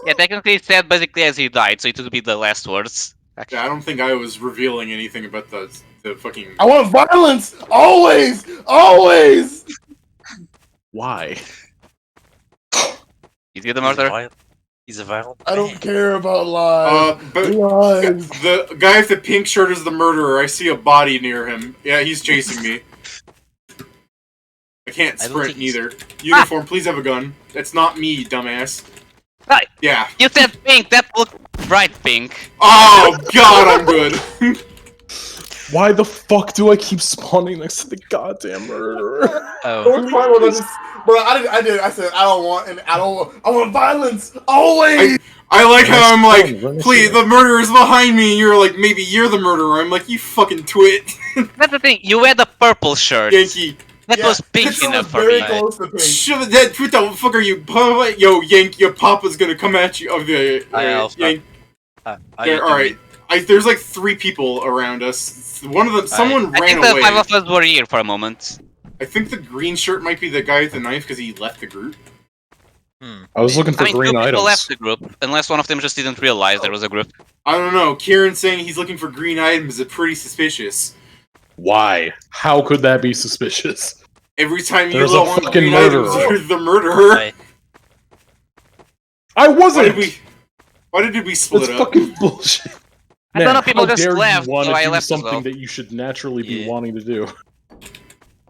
Yeah, technically it said basically as he died, so it would be the last words. Actually. Yeah, I don't think I was revealing anything about the fucking. I want violence. Always, always. Why? He's the He's a murderer. violent- He's a violent I don't man. care about lies. But Lies. the guy with the pink shirt is the murderer. I see a body near him. Yeah, he's chasing me. I can't I don't sprint think he's- neither. Uniform, please have a gun. That's not me, dumbass. Right. Yeah. You said pink. That looked bright pink. Oh god, I'm good. Why the fuck do I keep spawning next to the goddamn murderer? Oh, Which part was this? Bro, I said I don't want, and I want violence. Always. I like how I'm like, Let me please, see the murderer's behind me, and you're like, maybe you're the murderer. I'm like, you fucking twit. That's the thing. You had the purple shirt. Yankee. That Yeah, was pink this enough was for very me. close to pink. Shove it, that, what the fuck are you? Yo, Yank, your papa's gonna come at you. Oh, the Yank. Alright. There's like 3 people around us. One of them, someone I ran think the away. 5 of us were here for a moment. I think the green shirt might be the guy with the knife because he left the group. I was looking for I mean, 2 green people items. left the group, unless one of them just didn't realize there was a group. I don't know. Kieran saying he's looking for green items is pretty suspicious. Why? How could that be suspicious? Every time you There's a look on fucking green murderer. items, you're the murderer. I- I Why wasn't! did we split That's up? fucking bullshit. I don't know, Man, people how just dare left, you want so to I do left as something well. that you should naturally be Yeah. wanting to do.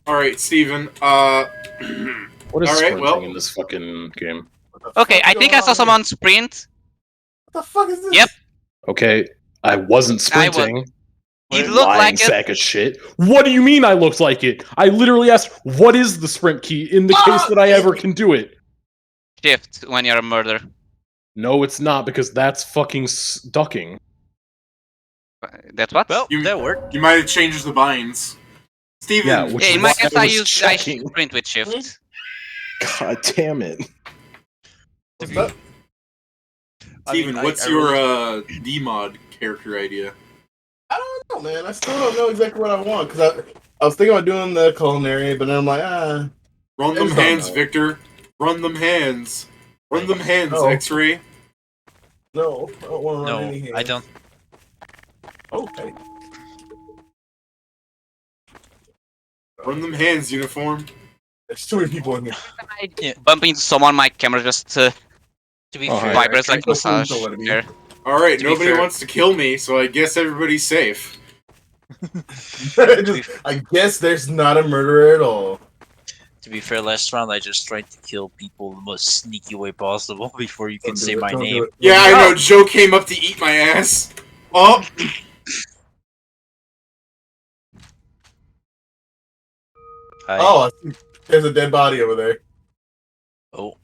Alright, Steven. What is Alright, sprinting well- in this fucking game? Okay, I think I saw someone sprint. What the fuck is this? Yep. Okay, I wasn't I was- sprinting. It You looked lying like it. sack of shit. What do you mean I looked like it? I literally asked, what is the sprint key in the case that I ever can do it? Shift when you're a murderer. No, it's not, because that's fucking ducking. That's what? Well, You- that worked. You might have changed the binds. Steven. Yeah, which Yeah, is in my why case I I was used checking. sprint with shift. God damn it. What's that? Steven, what's your D-mod character idea? I don't know, man. I still don't know exactly what I want because I was thinking about doing the culinary, but then I'm like, Run them There's hands, no- Victor. Run them hands. Run them hands, Oh. X-Ray. no, I don't want to run No, any hands. I don't. Okay. Run them hands, uniform. There's too many people in here. Yeah. Bump into someone, my camera just To be Oh, fair, hi. vibrates like Don't massage. let it be. There. Alright, To be nobody fair. wants to kill me, so I guess everybody's safe. I guess there's not a murderer at all. to be fair, last round I just tried to kill people the most sneaky way possible before you can Don't do say it, my don't do name. it. Yeah, I know, Joe came up to eat my ass. Oh! Oh, I see. There's a dead body over there. Oh.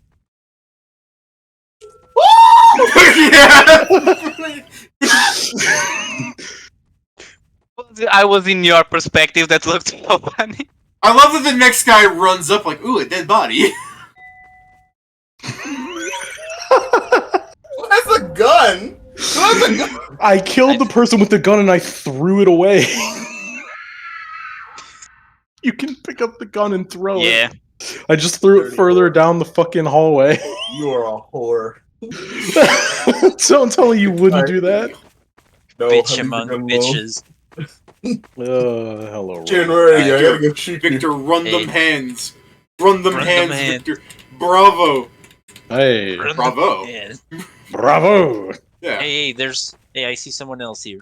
I was in your perspective. That looked so funny. I love that the next guy runs up like, ooh, a dead body. That's a gun. That's a gun. I killed the person with the gun and I threw it away. You can pick up the gun and throw Yeah. it. I just threw it further down the fucking hallway. You are a whore. So I'm telling you, wouldn't do that. No, Bitch I leave the among gun alone. bitches. Hello. Sharon, where are you? I Victor, gotta go shoot you. Victor, run Hey. them hands. Run them Run them hands, hands. Victor. Bravo. Hey, Bravo. Yeah. bravo. Yeah. Hey, I see someone else here.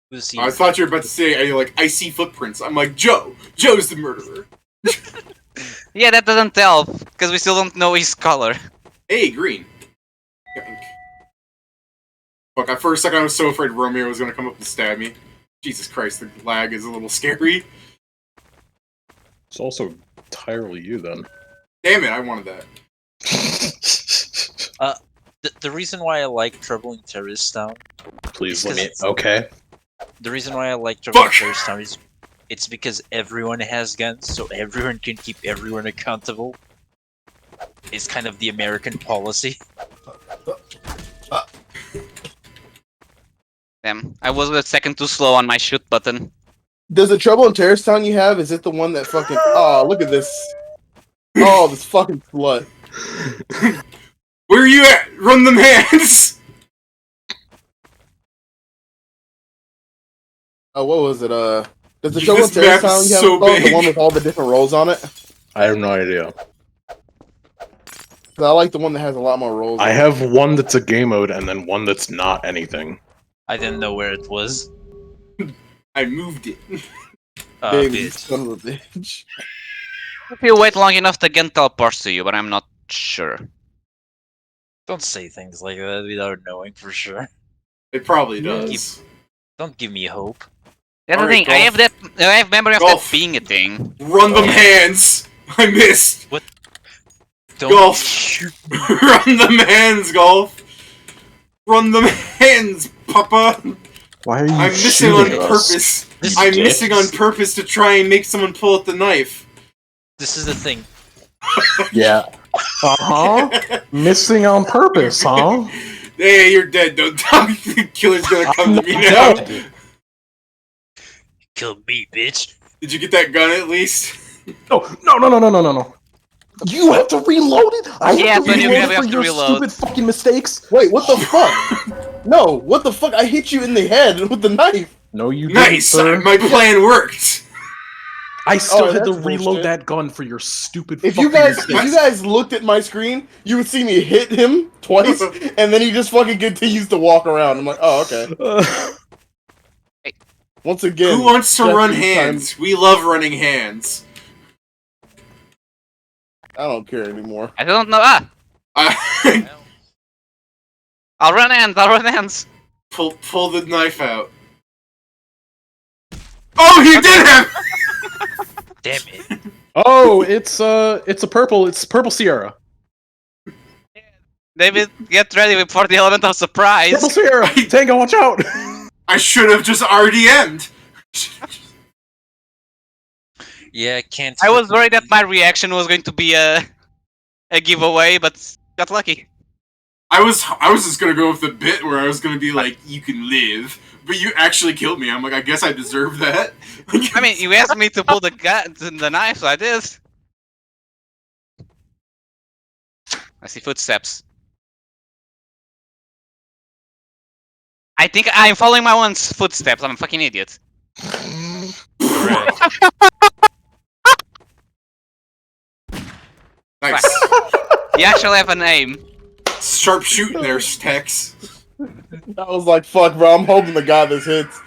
Who's here? I thought you were about to say, I see footprints. I'm like, Joe. Joe's the murderer. Yeah, that doesn't tell because we still don't know his color. Hey, green. Fuck, for a second I was so afraid Romeo was gonna come up and stab me. Jesus Christ, the lag is a little scary. It's also entirely you then. Damn it, I wanted that. The reason why I like Trouble in Terrorist Town. Please Because let me. it's- Okay. The reason why I like Trouble in Fuck! Terrorist Town is it's because everyone has guns, so everyone can keep everyone accountable. It's kind of the American policy. Damn, I was a second too slow on my shoot button. Does the Trouble in Terrorist Town you have, is it the one that fucking... Oh, look at this. Oh, this fucking slut. Where are you at? Run them hands! Oh, what was it? Does the This Trouble in Terrorist map is Town you have so the big. one with all the different roles on it? I have no idea. 'Cause I like the one that has a lot more roles. I on have one that's a game mode and then one that's not anything. I didn't know where it was. I moved it. Dave, you Bitch. son of a bitch. If you wait long enough, the gun teleports to you, but I'm not sure. Don't say things like that without knowing for sure. It probably Yeah. does. Don't give me hope. That's the Alright, thing. I have golf. that. I have memory of Golf. that being a thing. Run them hands! I missed! Don't Golf. shoot. Run them hands, Golf! Run them hands, Papa! Why are you I'm missing on shooting us? purpose. This I'm dick. missing on purpose to try and make someone pull out the knife. This is the thing. Yeah. Uh-huh. Missing on purpose, huh? Hey, you're dead. Don't talk. The killer's gonna come to me now. Kill me, bitch. Did you get that gun at least? No. You have to reload it. I Yeah, have to when you reload grab, it you for have to your reload. stupid fucking mistakes. Wait, what the fuck? No, what the fuck? I hit you in the head with the knife. No, you Nice. didn't, sir. My plan worked. I still Oh, had to that's reload bullshit. that gun for your stupid. If you guys looked at my screen, you would see me hit him twice, and then he just fucking continues to walk around. I'm like, oh, okay. Once again, Who wants to just run this hands? We love running hands. I don't care anymore. I don't know. Ah, I'll run hands. I'll run hands. pull the knife out. Oh, he did have. Damn it. Oh, it's a purple. It's purple Sierra. David, get ready for the element of surprise. Purple Sierra. Tango, watch out. I should have just RDM'd. Yeah, I can't. I was worried that my reaction was going to be a giveaway, but got lucky. I was just gonna go with the bit where I was gonna be like, "You can live," but you actually killed me. I'm like, I guess I deserve that. I mean, you asked me to pull the knife, so I did. I see footsteps. I think I'm following my own footsteps. I'm a fucking idiot. Nice, You actually have an aim. sharp shooting there, Tex. I was like, fuck, bro. I'm hoping the guy this hits.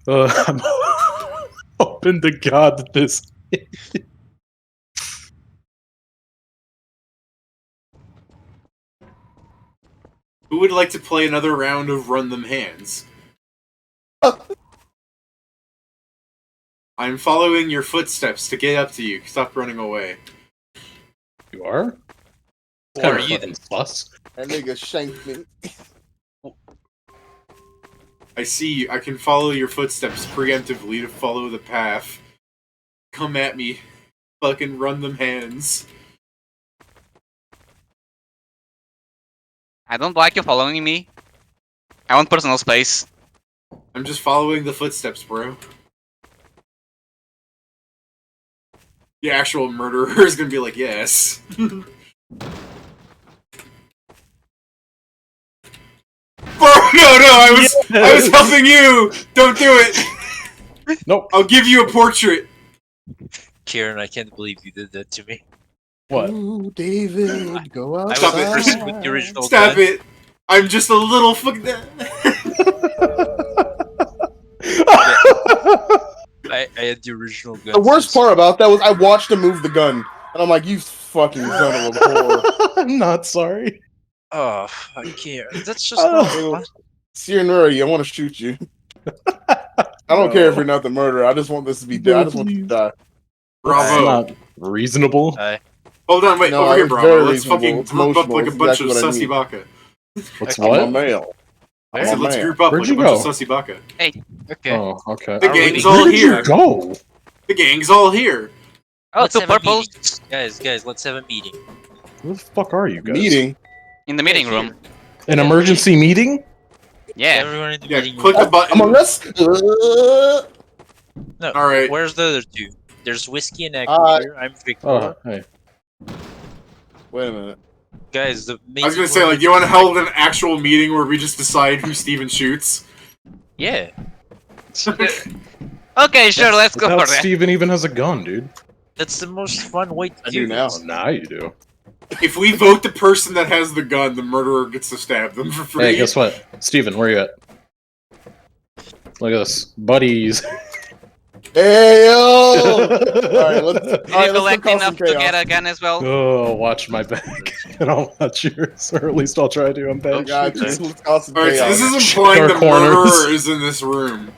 I'm hoping to God that this. Who would like to play another round of Run Them Hands? I'm following your footsteps to get up to you. Stop running away. You are? Who Kinda are you fucking then? sus. That nigga shanked me. I see you. I can follow your footsteps preemptively to follow the path. Come at me. Fucking run them hands. I don't like you following me. I want personal space. I'm just following the footsteps, bro. The actual murderer is gonna be like, yes. Bro, no, I was helping you! Don't do it! Nope. I'll give you a portrait! Kieran, I can't believe you did that to me. What? Ooh, David, go I was Stop outside. it. cursing with the original Stop gun. it! I'm just a little fucking... I had the original gun. The worst since- part about that was I watched him move the gun, and I'm like, you fucking son of a whore. I'm not sorry. Oh, I can't. That's just Oh. not fun. Cyanuri, I want to shoot you. I don't care if you're not the murderer. I just want this to be dead. I just want you to die. That's Bravo. not reasonable. Hold on, wait, No, over here, it's Bravo. very Let's reasonable. fucking It's group up emotional. like a It's bunch exactly of what I sussy need. baka. What's I'm a what? male. I said, let's Where? group up Where'd like a you bunch of go? sussy baka. Okay. Oh, okay. The Are we gang's meeting? all Where did here. you go? The gang's all here. Oh, Let's two have a purples meeting. Guys, let's have a meeting. Where the fuck are you guys? Meeting. in the meeting room. An emergency meeting? Yeah. Everyone in the Yeah, meeting click room. the button. Among Us? No, Alright. where's the other two? There's Whiskey and Echo Uh, here. I'm Victor. Oh, hey. Wait a minute. Guys, the I was gonna say, like, you want to hold an actual meeting where we just decide who Steven shoots? Yeah. Okay, sure, let's go Without for that. Steven even has a gun, dude. That's the most fun way to I do do now. this. Oh, now you do. If we vote the person that has the gun, the murderer gets to stab them for free. Hey, guess what? Steven, where you at? Look at this. Buddies. Hey yo! Alright, let's Did you let's collect cause enough some to chaos. get a gun as well? Oh, watch my back. And I'll watch yours. Or at least I'll try to. I'm I bad. got you. Let's cause some Alright, so chaos. this is Check implying our the corners. murderer is in this room.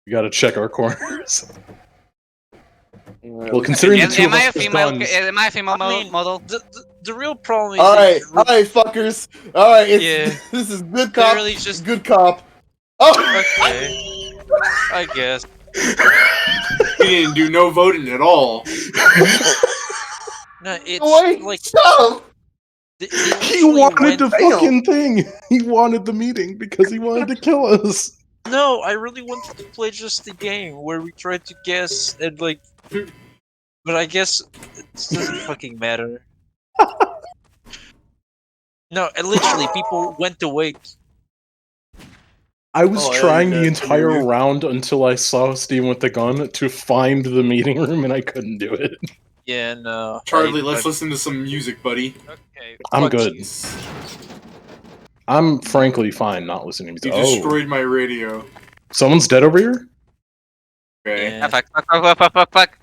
You gotta check our corners. Alright, Well, let's- considering the Am, two am of I us a with female? guns, Am I a female I mean, model? The real problem is Alright, that alright, fuckers. Alright, Yeah. this is good cop. really just Good cop. Oh! okay. I guess. He didn't do no voting at all. No, it's Wait, like stop! they he literally wanted the went- Damn. fucking thing. He wanted the meeting because he wanted to kill us. No, I really wanted to play just the game where we tried to guess and like. But I guess it doesn't fucking matter. No, and literally, people went away. I was Oh, yeah, trying you the did. entire You- round until I saw Steven with the gun to find the meeting room, and I couldn't do it. Yeah, no. Charlie, let's listen to some music, buddy. Okay. I'm fuck good. you. I'm frankly fine not listening to You music. Oh, destroyed my radio. someone's dead over here? Okay. Yeah. Ah, fuck.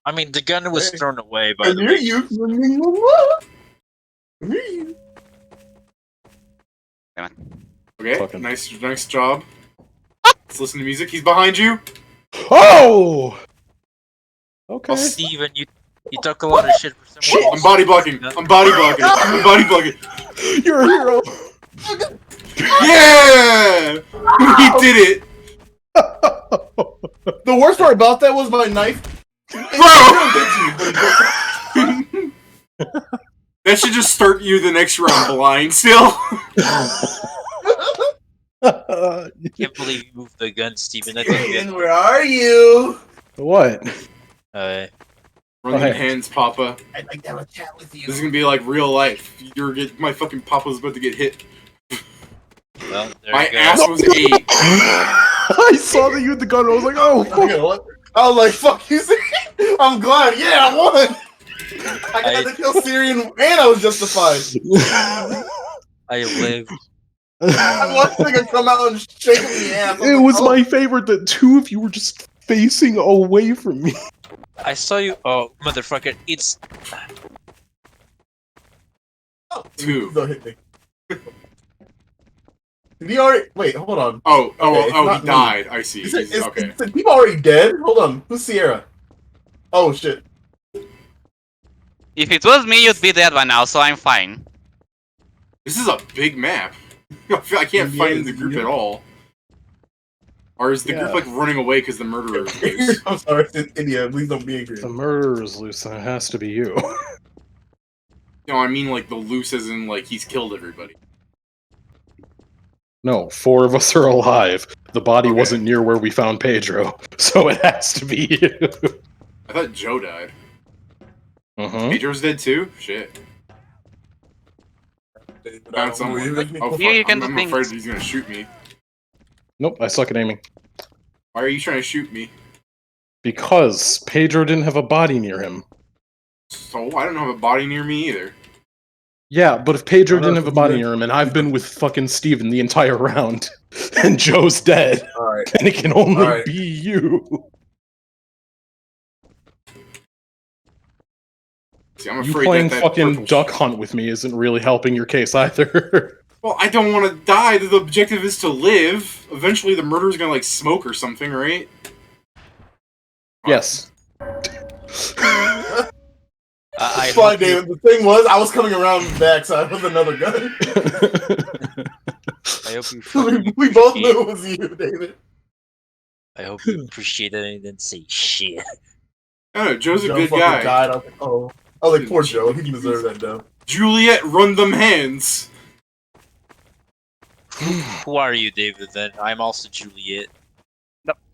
I mean, the gun was Hey. thrown away, I by the hear way. you. I hear you. Okay, Fucking- nice job. Let's listen to music. He's behind you. Oh! Okay. Steven, you talk a lot of shit for someone I'm else. body blocking. I'm body blocking. I'm body blocking. You're a hero! Yeah! He did it! The worst part about that was my knife. That should just start you the next round blind still. Can't believe you moved the gun, Steven. I think And where are you? What? uh, Run them Okay. hands, Papa. I'd like to have a chat with you. This is gonna be like real life. My fucking Papa's about to get hit. well, there My you go. ass was 8. I saw that you had the gun, I was like, oh, fuck. You know what? I was like, fuck you. I'm glad. Yeah, I won. I got to kill Syrian, and I was justified. I lived. I watched the nigga come out and shake him in the ass. I It like, was oh. my favorite that two of you were just facing away from me. I saw you. Oh, motherfucker! It's 2. Don't hit me. Did he already? Wait, hold on. Oh, Okay, it's he not me. died. I see. Is Okay. the team already dead? Hold on. Who's Sierra? Oh shit. If it was me, you'd be dead by now, so I'm fine. This is a big map. I feel I can't find the group at all. Or is the group like running away because the murderer is loose? I'm sorry, it's India. Please don't be angry. The murderer is loose, and it has to be you. No, I mean like the loose as in like he's killed everybody. No, 4 of us are alive. The body Okay. wasn't near where we found Pedro, so it has to be you. I thought Joe died. Uh-huh. Pedro's dead too? Shit. Found someone. Oh fuck, Here you can I'm think- afraid he's gonna shoot me. Nope, I suck at aiming. Why are you trying to shoot me? Because Pedro didn't have a body near him. So, I don't have a body near me either. Yeah, but if Pedro I don't didn't know have a if body you- near him, and I've been with fucking Steven the entire round, and Joe's dead, Alright. then it can only Alright. be you. See, I'm You afraid playing that fucking purple duck hunt with me isn't really helping your case either. Well, I don't want to die. The objective is to live. Eventually, the murderer's gonna like smoke or something, right? Yes. I It's fine, hope you- David. The thing was, I was coming around the backside with another gun. I hope you fucking we both appreciate- knew it was you, David. I hope you appreciate it and didn't say shit. I don't know. Joe's a Joe good fucking guy. died. I was like, oh. I was like, poor Joe. He didn't deserve that, though. Juliet, run them hands. Who are you, David? Then I'm also Juliet.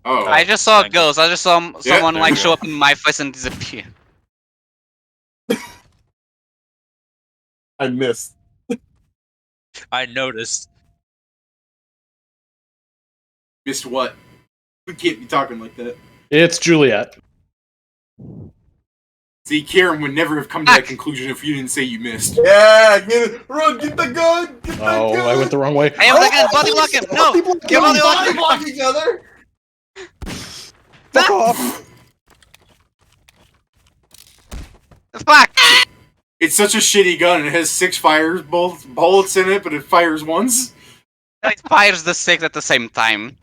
Oh, I just saw a Thank you. ghost. I just saw someone there like you show go. up in my face and disappear. I missed. I noticed. missed what? We can't be talking like that. It's Juliet. See, Kieran would never have come to that conclusion if you didn't say you missed. Yeah, get it. Run, get the gun. Get the Oh, gun. I went the wrong way. I have the gun. Body block him. No. Get body block Body him. block each other. Fuck off! Fuck. It's such a shitty gun. It has 6 bullets in it, but it fires once. It fires the 6 at the same time.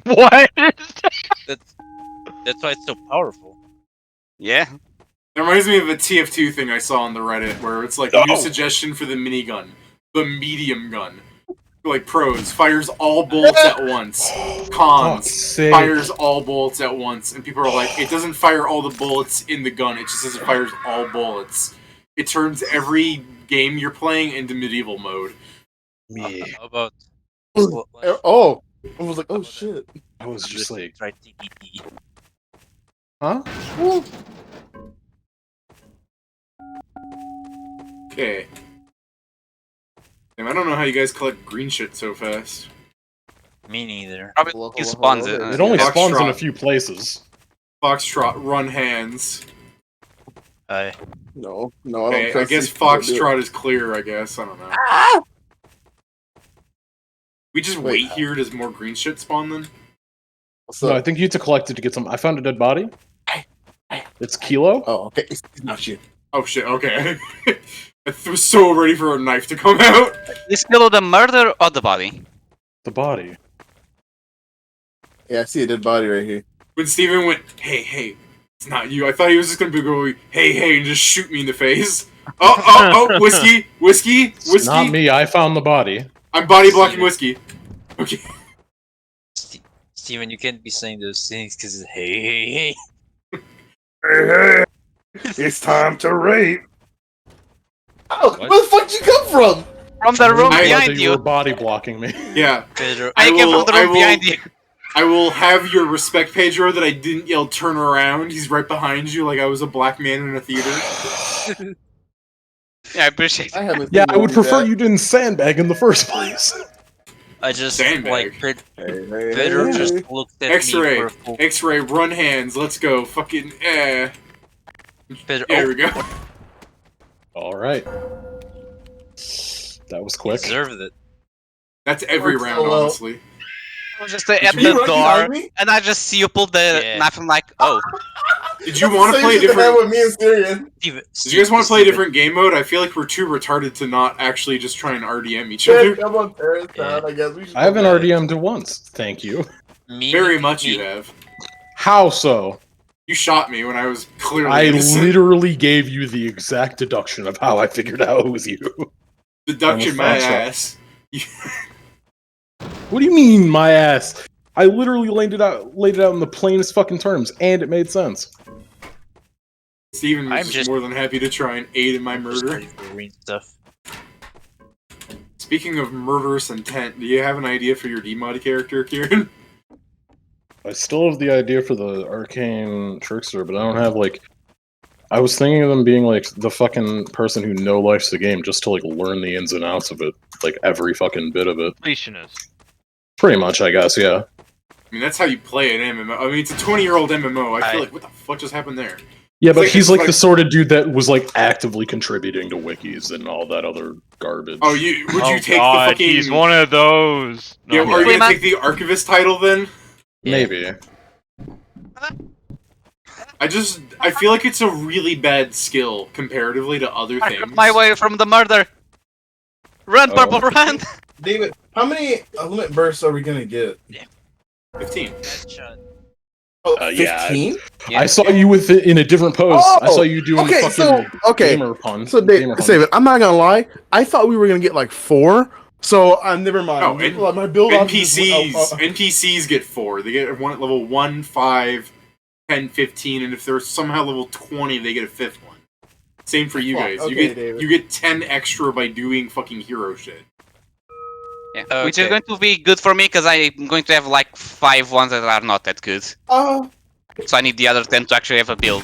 What? That's why it's so powerful. Yeah. It reminds me of a TF2 thing I saw on the Reddit, where it's like a new suggestion for the minigun. The medium gun. Like pros, fires all bullets at once. Cons, Fuck's sake. fires all bullets at once. And people are like, it doesn't fire all the bullets in the gun, it just says it fires all bullets. It turns every game you're playing into medieval mode. Me. How about Oh. I was like, oh shit. I was just like, try TDD. huh? Okay. Damn, I don't know how you guys collect green shit so fast. Me neither. Probably he spawns it. It only Foxtrot. spawns in a few places. Foxtrot, run hands. No, I don't Okay, I trust guess these people to do it. Foxtrot is clear, I guess. I don't know. We just Wait, wait here, does more green shit spawn then? What's No, I up? think you need to collect it to get some. I found a dead body. It's Kilo. Oh, okay. It's not you. Oh shit, okay. I was so ready for a knife to come out. Is Kilo the murder or the body? The body. Yeah, I see a dead body right here. When Steven went, hey, it's not you. I thought he was just gonna be going, hey, and just shoot me in the face. Oh, whiskey. It's not me. I found the body. I'm body blocking whiskey. Okay. Steven, you can't be saying those things because it's hey. Hey, it's time to rape. Oh, What? where the fuck did you come from? From the room I- behind You were you. body blocking me. Yeah. Pedro, I came from the I room will- behind you. I will have your respect, Pedro, that I didn't yell turn around. He's right behind you like I was a black man in a theater. Yeah, I appreciate it. I haven't Yeah, seen I would do prefer that. you didn't sandbag in the first place. I just Sandbag. like Hey, hey, Pedro hey. just looked at X-ray. me for a full. X-ray, run hands. Let's go. Fucking Pedro, There we go. All right. That was quick. deserved it. That's every Works so round, well. honestly. I was just at Did you the run door, behind me? and I just see you pull the Yeah. knife. I'm like, oh. Did you want to play a Same shit that happened different? with me and Syrian. Did you guys want to play a different game mode? I feel like we're too retarded to not actually just try and RDM each other. I'm on Terrace Yeah. Town, I guess we should. I haven't do that. RDM'd once. Thank you. Very much you have. How so? You shot me when I was clearly I innocent. literally gave you the exact deduction of how I figured out it was you. Deduction my Almost ass. What do you mean, my ass? I literally laid it out in the plainest fucking terms, and it made sense. Steven was I'm just just- more than happy to try and aid in my Just murder. reading the green stuff. Speaking of murderous intent, do you have an idea for your DMod character, Kieran? I still have the idea for the arcane trickster, but I don't have, like... I was thinking of them being, like, the fucking person who no-lifes the game just to, like, learn the ins and outs of it. Like, every fucking bit of it. Completionist. Pretty much, I guess, yeah. I mean, that's how you play an MMO. I mean, it's a 20-year-old MMO. I feel I- like, what the fuck just happened there? Yeah, but like- he's it's like like- the sort of dude that was, like, actively contributing to wikis and all that other garbage. Oh, would you take God, the fucking... he's one of those. No, Yeah, I'm are you kidding. gonna take the Archivist title, then? Maybe. I feel like it's a really bad skill, comparatively to other I things. got my way from the murder. Run, Oh. purple, run! David, how many limit bursts are we gonna get? 15. Headshot. Oh, yeah, 15? I saw you with it in a different pose. I saw you doing okay, the fucking okay. gamer pun. So, gamer hunt. David, I'm not gonna lie. I thought we were gonna get like 4. So, never mind. No, My build options NPCs NPCs get 4. They get one at level 1, 5, 10, 15, and if they're somehow level 20, they get a 5th one. Same for you Fuck, guys. okay, David. You get 10 extra by doing fucking hero shit. Yeah. Which is Okay. going to be good for me because I'm going to have like 5 ones that are not that good. So I need the other 10 to actually have a build.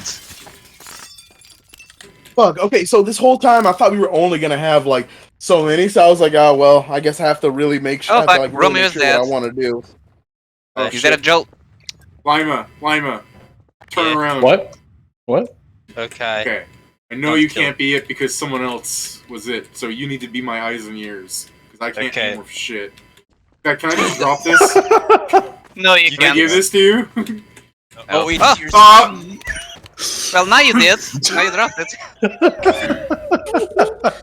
Fuck. Okay, so this whole time I thought we were only gonna have like so many. So I was like, oh well, I guess I have to really make sure. Oh, I have to, fuck, like, really Romeo make is sure dead. what I want to do. Oh, Is that a shit. jolt? Lima, turn Yeah. around. What? What? Okay. Okay. I know Don't you kill can't be it because someone else was it, so you need to be my eyes and ears. Because I can't Okay. do more shit. In fact, can I just drop this? No, you Can I can't. give this to you? Oh, wait, Oh. you're Well, now you did. Now you dropped it.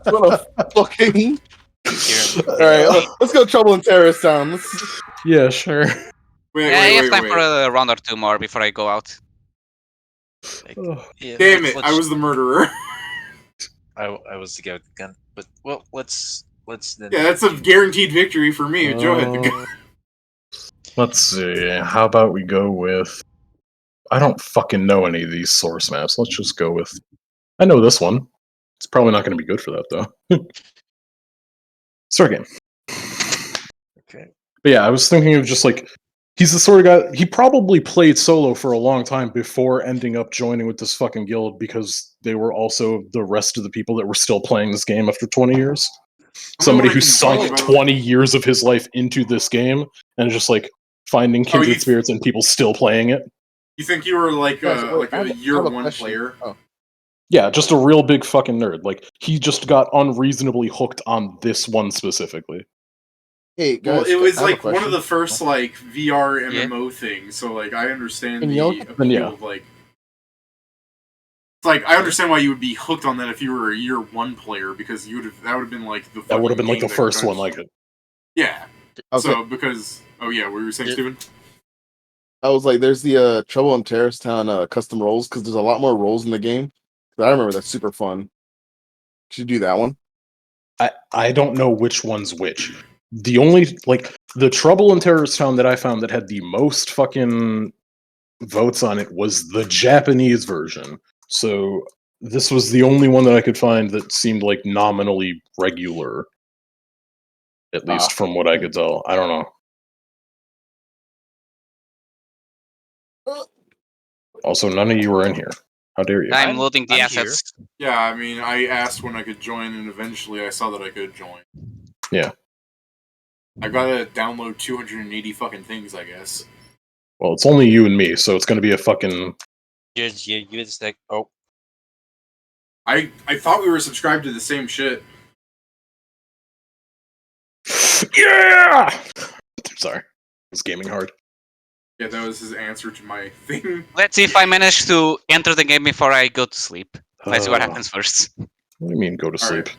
What a fucking. Kieran. All right, let's go Trouble in Terrorist Town. Let's... Yeah, sure. Wait, Yeah, you have wait, time wait. for a round or 2 more before I go out. Yeah, Damn let's- it, I was the murderer. I was the guy with the gun, but well, let's then. Yeah, that's a guaranteed victory for me. Joe had the gun. Let's see. How about we go with... I don't fucking know any of these source maps. Let's just go with... I know this one. It's probably not going to be good for that, though. Start game. Okay. But yeah, I was thinking of just like... He's the sort of guy... He probably played solo for a long time before ending up joining with this fucking guild because they were also the rest of the people that were still playing this game after 20 years. Somebody who sunk 20 years of his life into this game and just like finding kindred you- spirits and people still playing it. You think you were like Guys, wait, I a have year I have a one question. player? Oh. Yeah, just a real big fucking nerd. Like, he just got unreasonably hooked on this one specifically. Hey guys, Well, it was I have a like one of question. the first like VR Yeah. MMO things, so like I understand And the you know- appeal yeah. of like. It's like I understand why you would be hooked on that if you were a year one player because you would have that would have been like the That would have fucking been like the game that first one touched- like it. Yeah. Okay. So because what were you saying, Yeah. Steven? I was like, there's the Trouble in Terrorist Town custom roles because there's a lot more roles in the game. But I remember that's super fun. Should you do that one? I don't know which one's which. The only, like, the Trouble in Terrorist Town that I found that had the most fucking votes on it was the Japanese version. So this was the only one that I could find that seemed like nominally regular. At least from what I could tell. I don't know. Also, none of you were in here. How dare you? I'm loading the I'm assets. Yeah, I mean I asked when I could join and eventually I saw that I could join. Yeah. I gotta download 280 fucking things, I guess. Well, it's only you and me, so it's gonna be a fucking... You just like, oh, I thought we were subscribed to the same shit. Yeah! Sorry. I was gaming hard. Yeah, that was his answer to my thing. Let's see if I manage to enter the game before I go to sleep. Let's see what Uh, happens first. What do you mean go to sleep? Alright.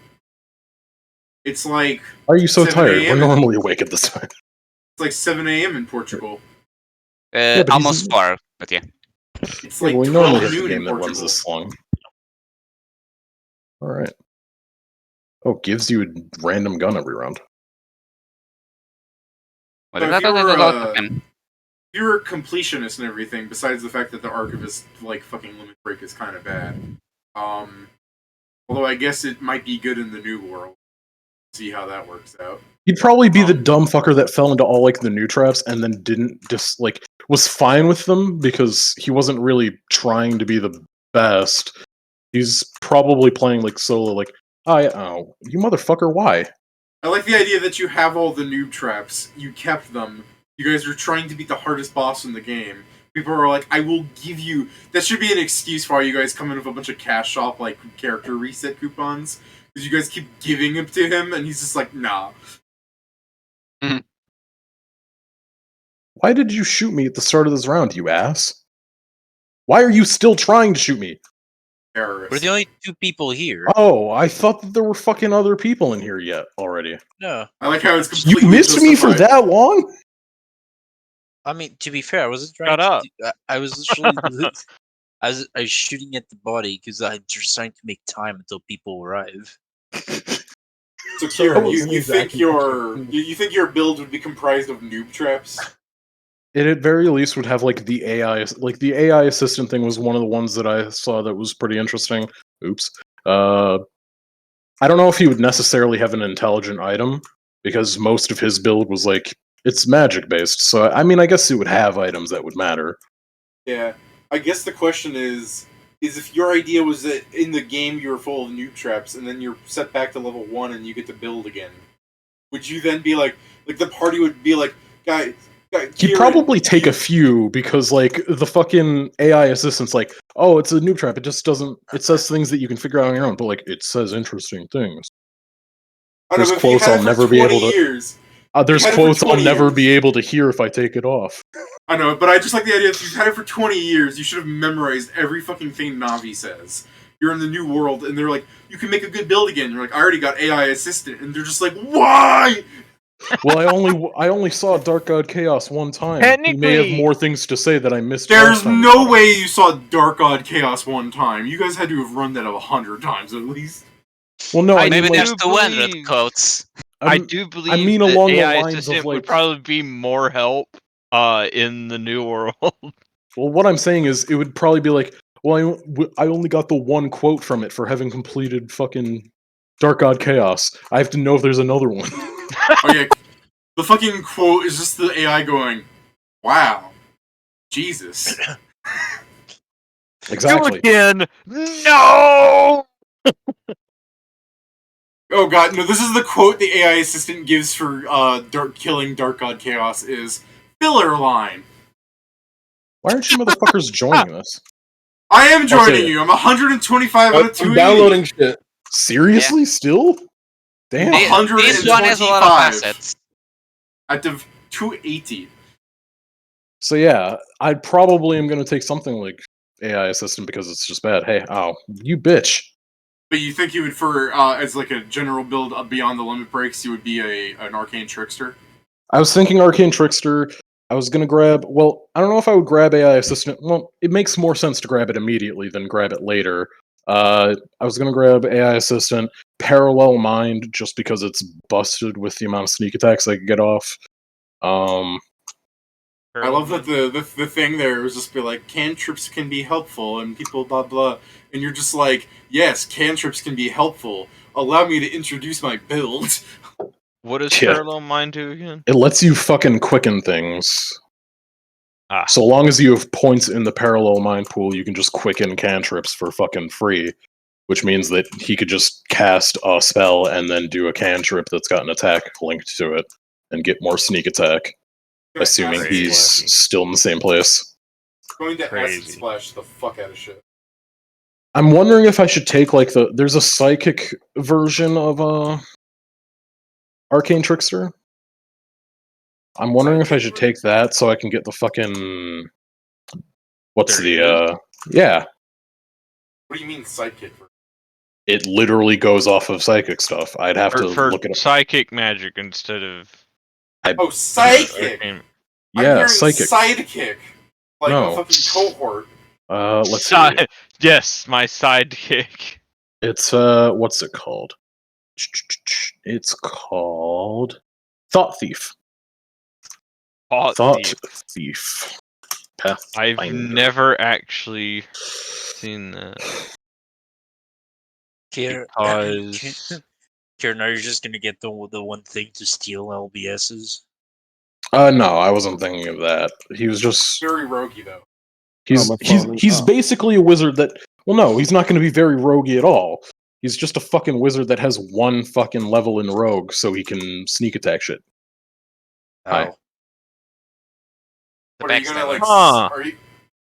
It's like Why are you so 7 tired? We're a.m. normally awake at this time. It's like 7 a.m. in Portugal. but Almost he's- 4, but yeah. It's Yeah, like but we normally 12 have a noon in game that runs Portugal. this long. Alright. Oh, gives you a random gun every round. What So is if that? you were, Okay. You're a completionist and everything, besides the fact that the Archivist, like, fucking Limit Break is kind of bad. Although I guess it might be good in the new world. See how that works out. He'd probably be the dumb fucker that fell into all like the new traps and then didn't just like was fine with them because he wasn't really trying to be the best. He's probably playing like solo, like, oh, you motherfucker, why? I like the idea that you have all the noob traps, you kept them, you guys are trying to beat the hardest boss in the game. People are like, I will give you... That should be an excuse for all you guys come in with a bunch of cash shop, like, character reset coupons. Because you guys keep giving them to him, and he's just like, nah. Why did you shoot me at the start of this round, you ass? Why are you still trying to shoot me? Terrorist. We're the only 2 people here. Oh, I thought that there were fucking other people in here yet already. No. I like how it's You completely missed me for justified. that long? I mean, to be fair, I wasn't trying Shut up. I was literally... I was shooting at the body because I'm just trying to make time until people arrive. So, Kieran, that you wasn't think exactly- you think your build would be comprised of noob traps? It at very least would have like the AI assistant thing was one of the ones that I saw that was pretty interesting. Oops. I don't know if he would necessarily have an intelligent item because most of his build was like it's magic based. So I mean, I guess it would have items that would matter. Yeah. I guess the question is if your idea was that in the game you were full of noob traps and then you're set back to level 1 and you get to build again, would you then be like the party would be like, guys, He'd Kieran, probably take a few because like the fucking AI assistant's like, oh, it's a noob trap. It just doesn't. It says things that you can figure out on your own, but like it says interesting things. I don't know, There's if you quotes had it I'll for never be 20 able to. years. There's had it for quotes I'll 20 never years. be able to hear if I take it off. I know, but I just like the idea that if you've had it for 20 years, you should have memorized every fucking thing Navi says. You're in the new world, and they're like, you can make a good build again. You're like, I already got AI assistant, and they're just like, why? Well, I only saw Dark God Chaos one time. He may have Technically- more things to say that I missed. There's last time. no way you saw Dark God Chaos one time. You guys had to have run that 100 times at least. Well, no, I I mean, Maybe like, there's do 200 believe- quotes. I I'm- do believe mean that along the AI lines of, assistant like- would probably be more help in the new world. Well, what I'm saying is, it would probably be like, well, I only got the one quote from it for having completed fucking Dark God Chaos. I have to know if there's another one. Oh yeah, the fucking quote is just the AI going, wow, Jesus. Exactly. Again, no. Oh god, no, this is the quote the AI assistant gives for killing Dark God Chaos is, filler line. Why aren't you motherfuckers joining us? I am say joining it. you, I'm 125 out of I'm 280. downloading shit. Seriously, still? Damn. This one has a lot of 125. assets. Out of 280. So yeah, I probably am going to take something like AI assistant because it's just bad. Hey, ow, you bitch. But you think you would, for as like a general build beyond the limit breaks, you would be an arcane trickster? I was thinking Arcane Trickster. I was going to grab, well, I don't know if I would grab AI Assistant. Well, it makes more sense to grab it immediately than grab it later. I was going to grab AI Assistant, Parallel Mind, just because it's busted with the amount of sneak attacks I could get off. I love that the thing there was just be like, cantrips can be helpful, and people blah blah, and you're just like, yes, cantrips can be helpful. Allow me to introduce my build. What does Yeah. Parallel Mind do again? It lets you fucking quicken things. Ah. So long as you have points in the Parallel Mind pool, you can just quicken cantrips for fucking free. Which means that he could just cast a spell and then do a cantrip that's got an attack linked to it, and get more sneak attack. Assuming Acid he's Splash. still in the same place. Going to Crazy. acid splash the fuck out of shit. I'm wondering if I should take like there's a psychic version of Arcane Trickster. I'm wondering if I should take that so I can get the fucking. What's There the yeah? What do you mean psychic? It literally goes off of psychic stuff. I'd have to For look it up. psychic magic instead of Oh, psychic! arcane- I'm Yeah, hearing psychic. sidekick. Like No. a fucking cohort. Let's see. Side- yes, my sidekick. It's what's it called? It's called Thought Thief. Thought Thought thief. Thief. I've Pathfinder. never actually seen that Kieran, because Kieran, are you just gonna get the one thing to steal LBSs? No, I wasn't thinking of that. He was just Very roguey though. he's my he's phone is he's up. basically a wizard that well no, he's not gonna be very roguey at all. He's just a fucking wizard that has one fucking level in rogue so he can sneak attack shit. Hi. Oh, The What are you gonna backstabber. like? Huh.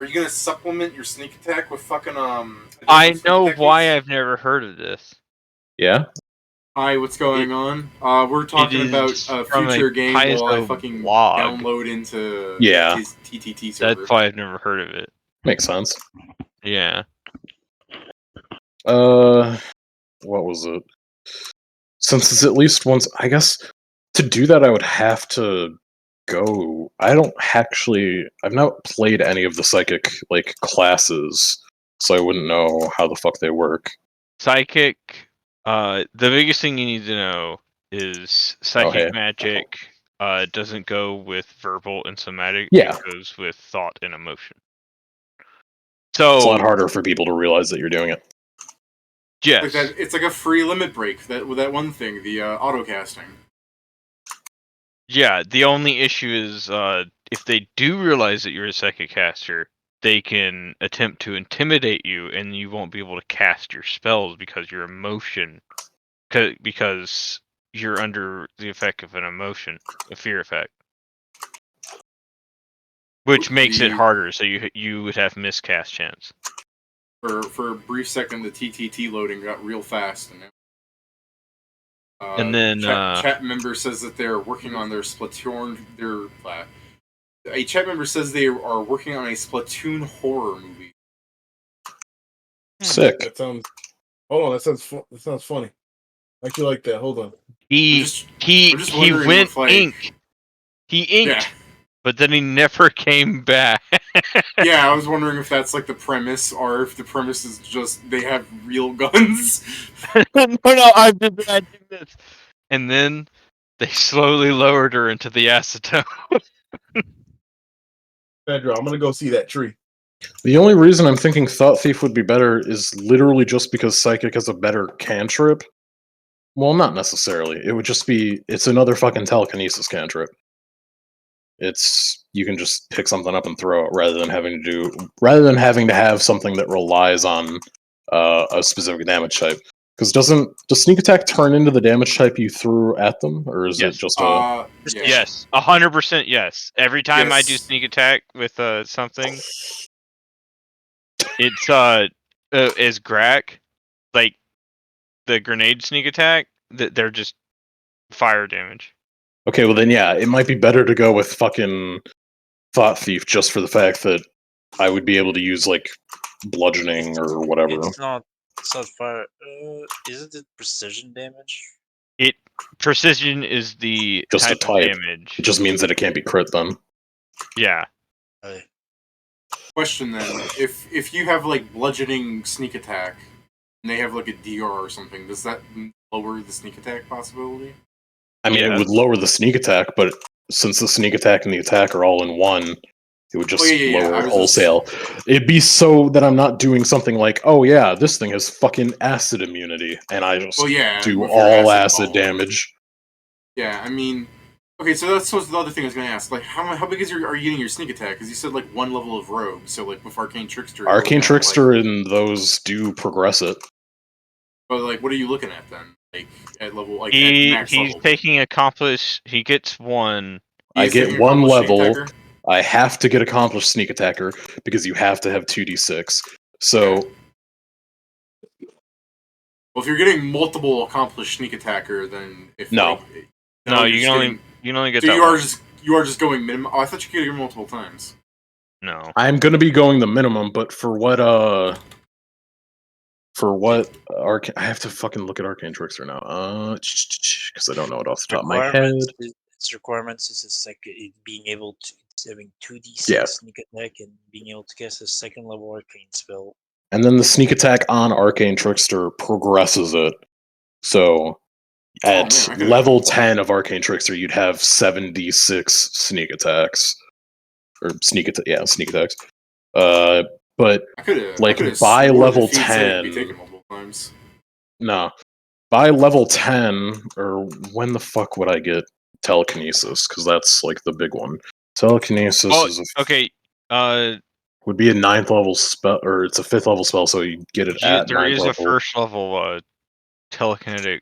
Are you gonna supplement your sneak attack with fucking I additional sneak know attack why feats? I've never heard of this. Yeah? Hi, what's going on? We're talking about is a from a future game while I Paizo fucking blog. download into Yeah. his TTT server. That's why I've never heard of it. Makes sense. Yeah. What was it? Since it's at least once, I guess to do that, I would have to go. I don't actually. I've not played any of the psychic like classes, so I wouldn't know how the fuck they work. Psychic. The biggest thing you need to know is psychic hey. magic doesn't go with verbal and somatic. Yeah. It goes with thought and emotion. It's a lot So harder for people to realize that you're doing it. yes, Like that, it's like a free limit break. That with that one thing, the auto casting. yeah. The only issue is if they do realize that you're a psychic caster, they can attempt to intimidate you, and you won't be able to cast your spells because your emotion, because you're under the effect of an emotion, a fear effect, which makes it The- harder. So you would have miscast chance. For a brief second, the TTT loading got real fast, And then, chat member says that they're working on their Splatoon. A chat member says they are working on a Splatoon horror movie. Sick. That sounds. Hold on, that sounds funny. I actually like that. Hold on. He I'm just wondering went if, like- ink. He inked, Yeah, but then he never came back. yeah. I was wondering if that's like the premise, or if the premise is just they have real guns. no, I've been doing this. And then they slowly lowered her into the acetone. Pedro, I'm gonna go see that tree. The only reason I'm thinking Thought Thief would be better is literally just because Psychic has a better cantrip. Well, not necessarily. It would just be it's another fucking telekinesis cantrip. It's you can just pick something up and throw it rather than having to have something that relies on a specific damage type. Because does sneak attack turn into the damage type you threw at them, or is Yes. it just a? Yeah. Yes, 100% yes. Every time I do Yes. sneak attack with something, it's as Grak, like the grenade sneak attack, they're just fire damage. Okay, well then yeah, it might be better to go with fucking Thought Thief just for the fact that I would be able to use like bludgeoning or whatever. it's not fire. Is it the precision damage? Precision is the Just a type of type. damage. It just means that it can't be crit then. Yeah. Uh, Question then: if you have like bludgeoning sneak attack, and they have like a DR or something, does that lower the sneak attack possibility? I mean, Yeah. it would lower the sneak attack, but since the sneak attack and the attack are all in one, it would just yeah. I lower was just- wholesale. It'd be so that I'm not doing something like, oh yeah, this thing has fucking acid immunity, and I just Well, yeah, do with your all acid acid ball. damage. Yeah, I mean, okay, so that's the other thing I was gonna ask. Like, how big are you getting your sneak attack? Because you said like one level of rogue. So like with Arcane Trickster. it goes Arcane down to, Trickster and those do progress it. But like, what are you looking at then? Like at level, like at He's max level. taking accomplish. He gets one. I He's get taking one accomplished sneak level. attacker? I have to get accomplished sneak attacker because you have to have 2d6. So Well, if you're getting multiple accomplished sneak attacker, then if No. like, No, you're you just can only getting- you can only get So that you are one. just you are just going minimum. Oh, I thought you could go multiple times. No. I'm gonna be going the minimum, but for what I have to fucking look at Arcane Trickster now. Because I don't know it off the top of my head. Its requirements is being able to having 2d6 Yeah. sneak attack and being able to cast a second level arcane spell. And then the sneak attack on Arcane Trickster progresses it. So at man, I could've level done 10 of Arcane Trickster, you'd have 7d6 sneak attacks. Or sneak attacks. But I could like have by level 10, be taken multiple times. no. By level 10, or when the fuck would I get telekinesis? Because that's like the big one. Telekinesis Oh, is okay. would be a 9th level spell, or it's a 5th level spell, so you get it at There 9th is level. a first level telekinetic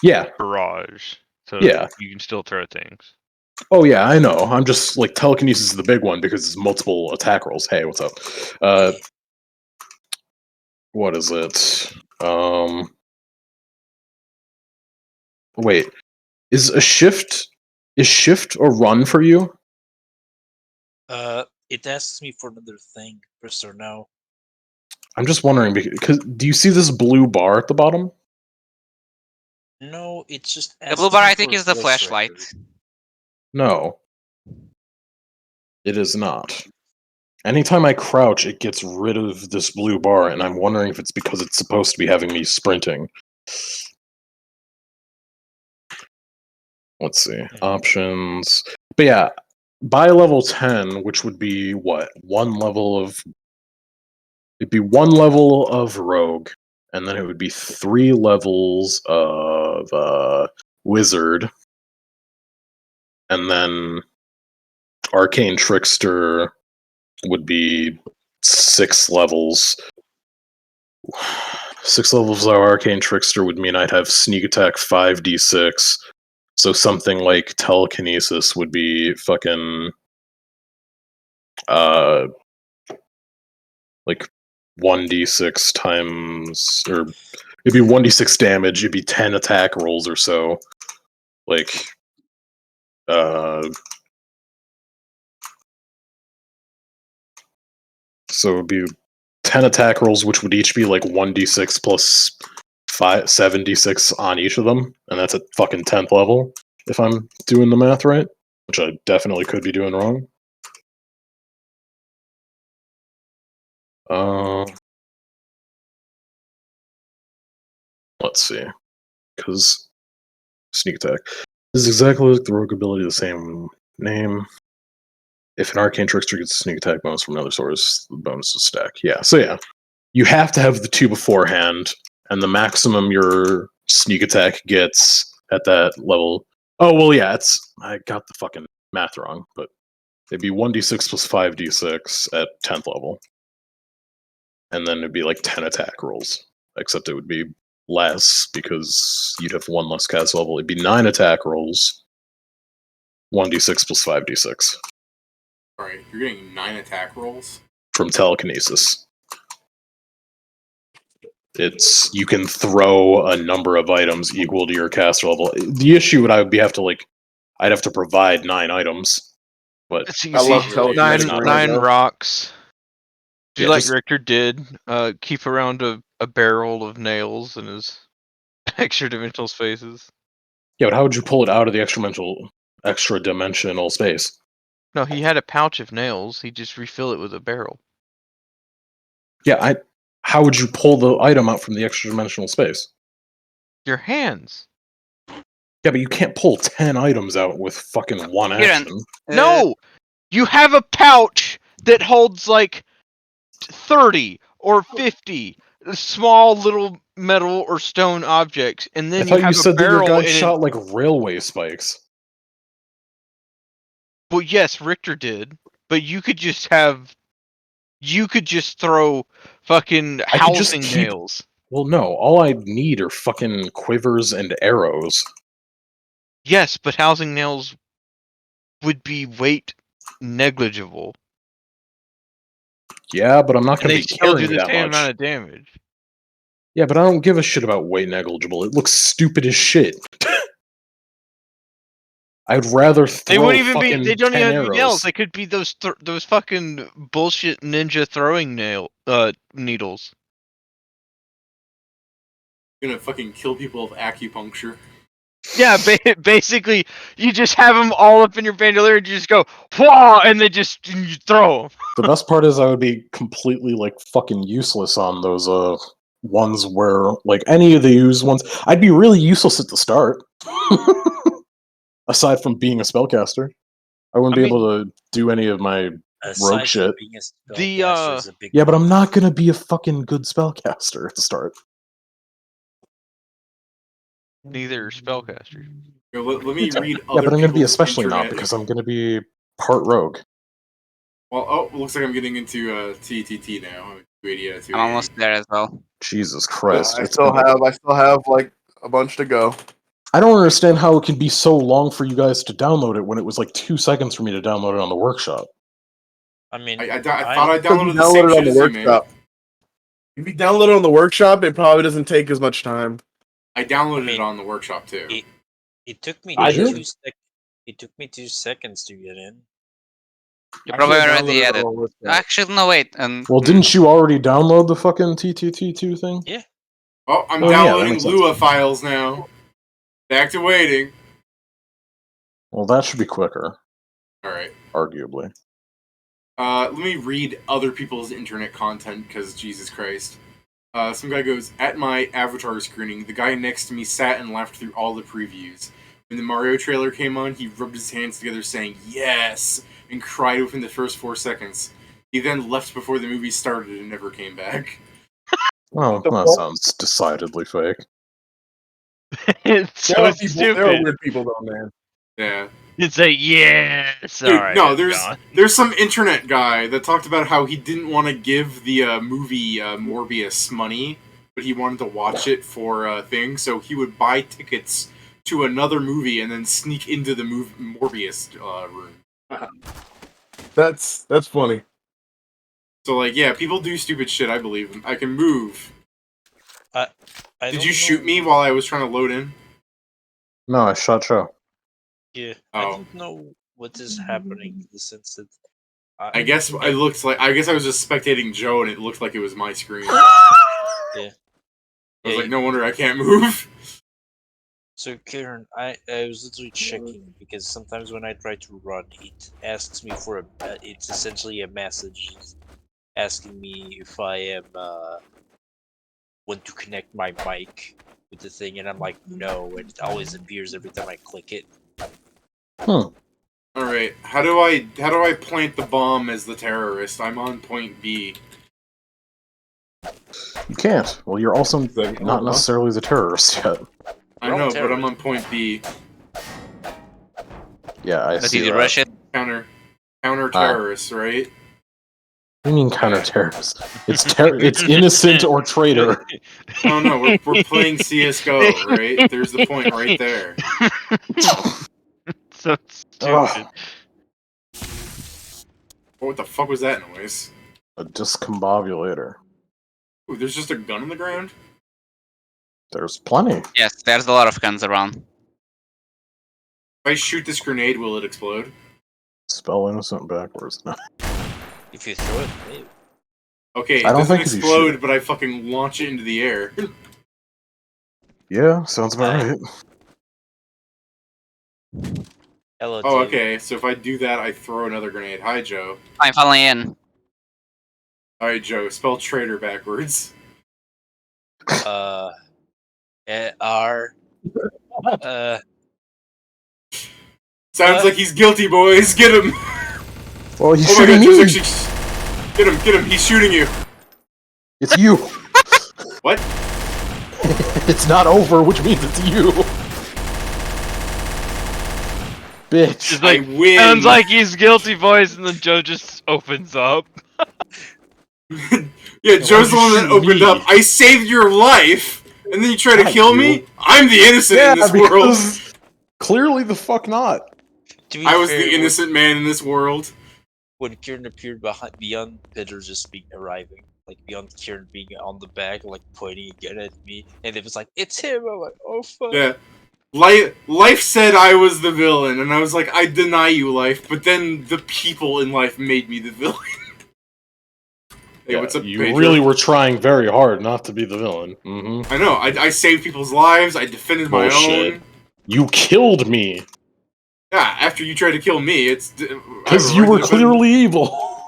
Yeah, barrage, so Yeah. you can still throw things. oh yeah, I know. I'm just like telekinesis is the big one because it's multiple attack rolls. Hey, what's up? What is it? Wait, is shift a run for you? It asks me for another thing, yes or no. I'm just wondering because do you see this blue bar at the bottom? No, it's just The blue bar, I think, is the voice flashlight. record. No, it is not. Anytime I crouch, it gets rid of this blue bar, and I'm wondering if it's because it's supposed to be having me sprinting. Let's see. Options. But yeah, by level 10, which would be what? It'd be 1 level of rogue, and then it would be 3 levels of wizard, and then arcane trickster would be 6 levels. 6 levels of arcane trickster would mean I'd have sneak attack 5d6. So something like telekinesis would be fucking like 1d6 times, or it'd be 1d6 damage, it'd be 10 attack rolls or so. Like so it'd be 10 attack rolls, which would each be like 1d6 plus 7d6 on each of them, and that's at fucking 10th level, if I'm doing the math right, which I definitely could be doing wrong. Let's see, because sneak attack is exactly like the rogue ability, the same name. If an arcane trickster gets a sneak attack bonus from another source, the bonus is stack. Yeah, so yeah, you have to have the 2 beforehand, and the maximum your sneak attack gets at that level. Oh well, yeah, I got the fucking math wrong, but it'd be 1d6 plus 5d6 at 10th level, and then it'd be like 10 attack rolls. Except it would be less because you'd have 1 less cast level. It'd be 9 attack rolls, 1d6 plus 5d6 Alright, you're getting 9 attack rolls? from telekinesis. It's you can throw a number of items equal to your caster level. The issue would I'd have to provide 9 items, but It's I love easy. telekinetic Nine rogue. rocks. Do you Yeah, like just- Richter did? Keep around a barrel of nails in his extra dimensional spaces. yeah, but how would you pull it out of the extra dimensional space? No, he had a pouch of nails. He just refill it with a barrel. Yeah, how would you pull the item out from the extra dimensional space? Your hands. Yeah, but you can't pull 10 items out with fucking 1 Kieran, action. No, you have a pouch that holds like 30 or 50 small little metal or stone objects, and I then thought have you said a that your barrel guy in shot it. like railway spikes. Well, yes, Richter did, but you could just throw fucking I could just housing keep- nails. Well, no, all I need are fucking quivers and arrows. Yes, but housing nails would be weight negligible. Yeah, but I'm not And going to they be still do carrying the that same much. amount of damage. Yeah, but I don't give a shit about weight negligible. It looks stupid as shit. I'd rather They throw wouldn't even be. fucking They don't 10 even arrows. be nails. They could be those fucking bullshit ninja throwing needles. Gonna fucking kill people with acupuncture. Yeah, basically, you just have them all up in your bandolier, and you just go, "Whoa!" and they just you throw them. The best part is I would be completely like fucking useless on those ones where like any of the used ones. I'd be really useless at the start. Aside from being a spellcaster, I wouldn't I be mean- able to do any of my Aside from shit. being a The, spellcaster is a big Yeah, but I'm one. not gonna be a fucking good spellcaster at the start. Neither spellcaster. Here, let me read Yeah, other but I'm gonna be people's especially not internet. because I'm gonna be part rogue. Well, oh, looks like I'm getting into TTT now. 280, I'm almost there as well. Jesus Christ! I it's still been- have like a bunch to go. I don't understand how it can be so long for you guys to download it when it was like 2 seconds for me to download it on the workshop. I mean, I thought I downloaded the Download same it shit on the as you, man. workshop. If you download it on the workshop, it probably doesn't take as much time. I downloaded I mean, it on the workshop too. It took me I two did. It took me 2 seconds to get in. You Actually, probably I already downloaded it had it. on the workshop. Actually, no, wait. And Well, didn't you already download the fucking TTT2 thing? Yeah. Oh, I'm Oh, yeah, that downloading makes sense. Lua files now. Back to waiting. Well, that should be quicker, Alright. arguably. Let me read other people's internet content, because Jesus Christ. Some guy goes, at my Avatar screening, the guy next to me sat and laughed through all the previews. When the Mario trailer came on, he rubbed his hands together saying, yes, and cried within the first 4 seconds. He then left before the movie started and never came back. Well, The that fuck? sounds decidedly fake. It's There so are people. There are stupid. weird people though, man. Yeah. It's like, yes. Dude, Alright, no, it's there's some internet guy that talked about how he didn't want to give the movie Morbius money, but he wanted to watch it for a thing, so he would buy tickets to another movie and then sneak into the Morbius room. That's funny. So, like, yeah, people do stupid shit, I believe them. I can move. I Did don't you shoot know- me while I was trying to load in? No, I shot Joe. Yeah, I Oh. don't know what is happening in the sense that I guess I was just spectating Joe and it looked like it was my screen. Yeah. I was like, no wonder I can't move. So Kieran, I was literally checking because sometimes when I try to run, it asks me for it's essentially a message asking me if I am want to connect my mic with the thing, and I'm like no, and it always appears every time I click it. Alright, how do I plant the bomb as the terrorist? I'm on point B. You can't. Well, you're also Like, not huh? necessarily the terrorist yet. I We're all know, but I'm terrorists. on point B. Yeah, I but see did you that. rush it? Counter terrorists, right? What do you mean counter-terrorist? It's innocent or traitor. Oh no, we're playing CS:GO, right? There's the point right there. so Ugh. stupid. What the fuck was that noise? A discombobulator. Ooh, there's just a gun on the ground? There's plenty. Yes, there's a lot of guns around. If I shoot this grenade, will it explode? Spell innocent backwards. No. If you throw it, maybe. Okay, it I don't doesn't think if you shoot explode, it. but I fucking launch it into the air. Yeah, sounds about right. Hello, Oh, David. okay, so if I do that, I throw another grenade. Hi, Joe. I'm finally in. Alright, Joe, spell traitor backwards. R. Sounds like he's guilty, boys. Get him! Well, he's Oh my shooting god, Joe's me. actually... Get him, he's shooting you! It's you. What? It's not over, which means it's you. Bitch. It's like, I win! sounds like he's guilty, boys, and then Joe just opens up. Yeah, Joe's the you one that shoot opened me? up. I saved your life! And then you try to Not kill you. me? I'm the innocent in this world! because clearly the fuck not. To be I was fair, the innocent man in this world. when Kieran appeared beyond Peter just arriving, like beyond Kieran being on the back, like pointing a gun at me, and it was like, it's him. I'm like, oh fuck. Yeah. Life said I was the villain, and I was like, I deny you, Life. But then the people in Life made me the villain. Hey, Yeah, what's up, you Pedro? really were trying very hard not to be the villain. Mm-hmm. I know. I saved people's lives. I defended my Bullshit. own. You killed me Yeah, after you tried to kill me, because you were clearly evil.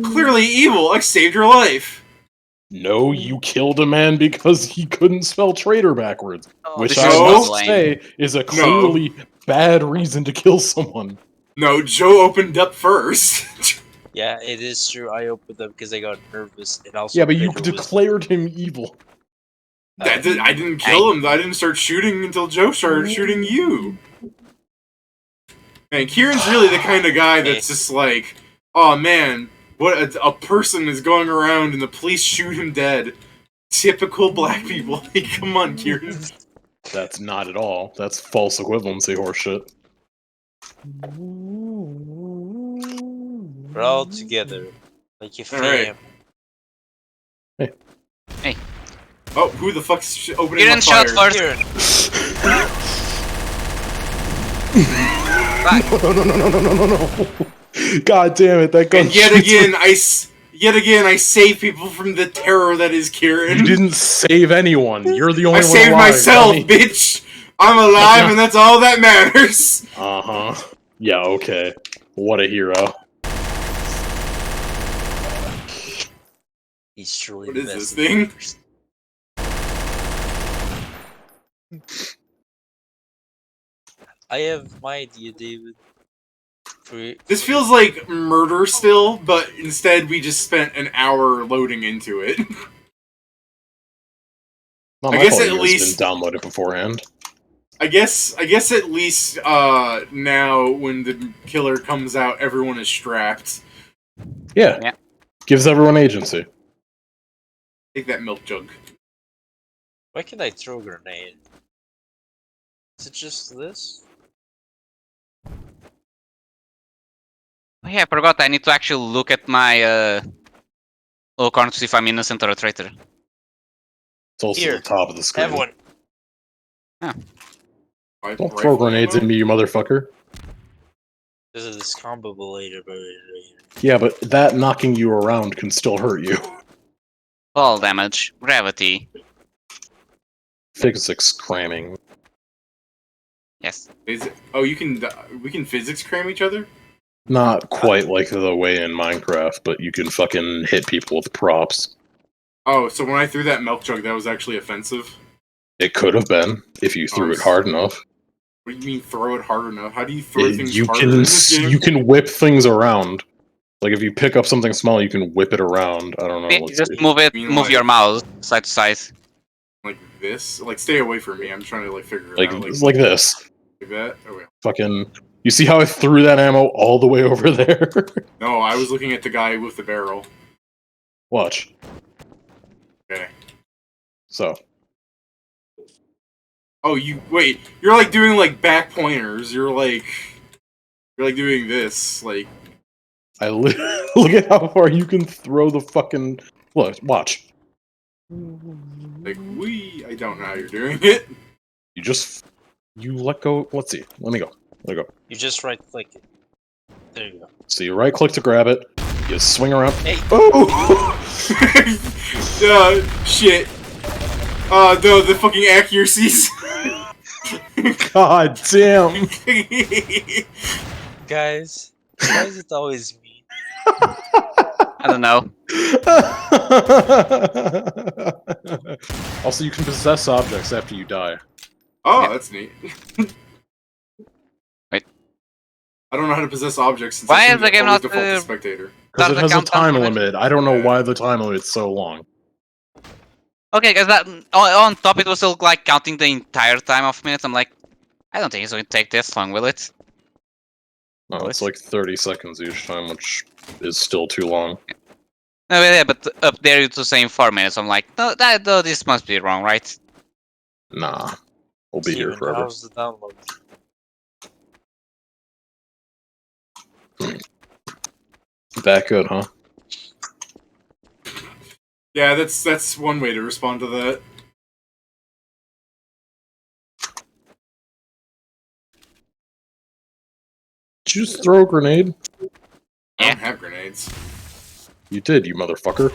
clearly evil. I saved your life. No, you killed a man because he couldn't spell traitor backwards, Oh, which this I is must lame. say is a clearly bad reason to kill someone. No, Joe opened up first. Yeah, it is true. I opened them because I got nervous, and also Yeah, but you Pedro was- declared him evil. I didn't kill him. I didn't start shooting until Joe started shooting you. Man, Kieran's really the kind of guy that's just like, oh man, what a person is going around and the police shoot him dead. Typical black people. Come on, Kieran. That's not at all. That's false equivalency horseshit. We're all together, like a Alright. fam. Oh, who the fuck's opening Kieran the shot fire? first. No. God damn it, that gun And yet shoots again, I save people from the terror that is Kieran. You didn't save anyone. You're the only I one saved alive, myself, dummy. bitch! I'm alive and that's all that matters! Uh-huh. Yeah, okay. What a hero. He's truly What the is best this in the thing? universe. I have my idea, David. This feels like murder still, but instead we just spent an hour loading into it. Not I my guess fault at you guys least- didn't download it beforehand. I guess at least now when the killer comes out, everyone is strapped. Yeah. Yeah. Gives everyone agency. Take that milk jug. Why can I throw a grenade? Is it just this? Oh, yeah, I forgot. I need to actually look at my little corner to see if I'm innocent or a traitor. It's also Here, the top of the screen. Have one. Don't throw grenades at me, you motherfucker. This is this combo later, but Yeah, but that knocking you around can still hurt you. Fall damage, gravity. Physics cramming. Yes. Is it? Oh, we can physics cram each other? Not quite like the way in Minecraft, but you can fucking hit people with props. Oh, so when I threw that milk jug, that was actually offensive? It could have been, if you threw it hard enough. What do you mean throw it hard enough? How do you throw things harder can in this game? you can whip things around. Like if you pick up something small, you can whip it around. I don't know. Yeah, Let's just see. move your mouse side to side. Like this? Like, stay away from me. I'm trying to, like, figure it Like out. like this. Like that? Oh, wait. Fucking. You see how I threw that ammo all the way over there? No, I was looking at the guy with the barrel. Watch. Okay. So. Oh, wait, you're like doing like back pointers. You're like doing this. Like, Look at how far you can throw the fucking. Look, watch. I don't know how you're doing it. You let go. Let's see. Let me go. you just right click it. There you go. So you right click to grab it. You swing around. Hey. Oh! Shit. No, the fucking accuracies. God damn. Guys, why is it always me? I don't know. Also, you can possess objects after you die. Oh, Yeah. that's neat. Wait. I don't know how to possess objects since Why I is the game always not, default to spectator. Because it Does it has a count down time from it? limit. I don't know why the time limit's so long. Okay, because that on top it was still like counting the entire time of minutes. I'm like, I don't think it's going to take this long, will it? No, What? it's like 30 seconds each time, which is still too long. No, yeah, but up there it's the same 4 minutes. I'm like, no, this must be wrong, right? Nah. We'll be here Steven, forever. how's the download? That good, huh? Yeah, that's one way to respond to that. Did you just throw a grenade? I don't have grenades. You did, you motherfucker.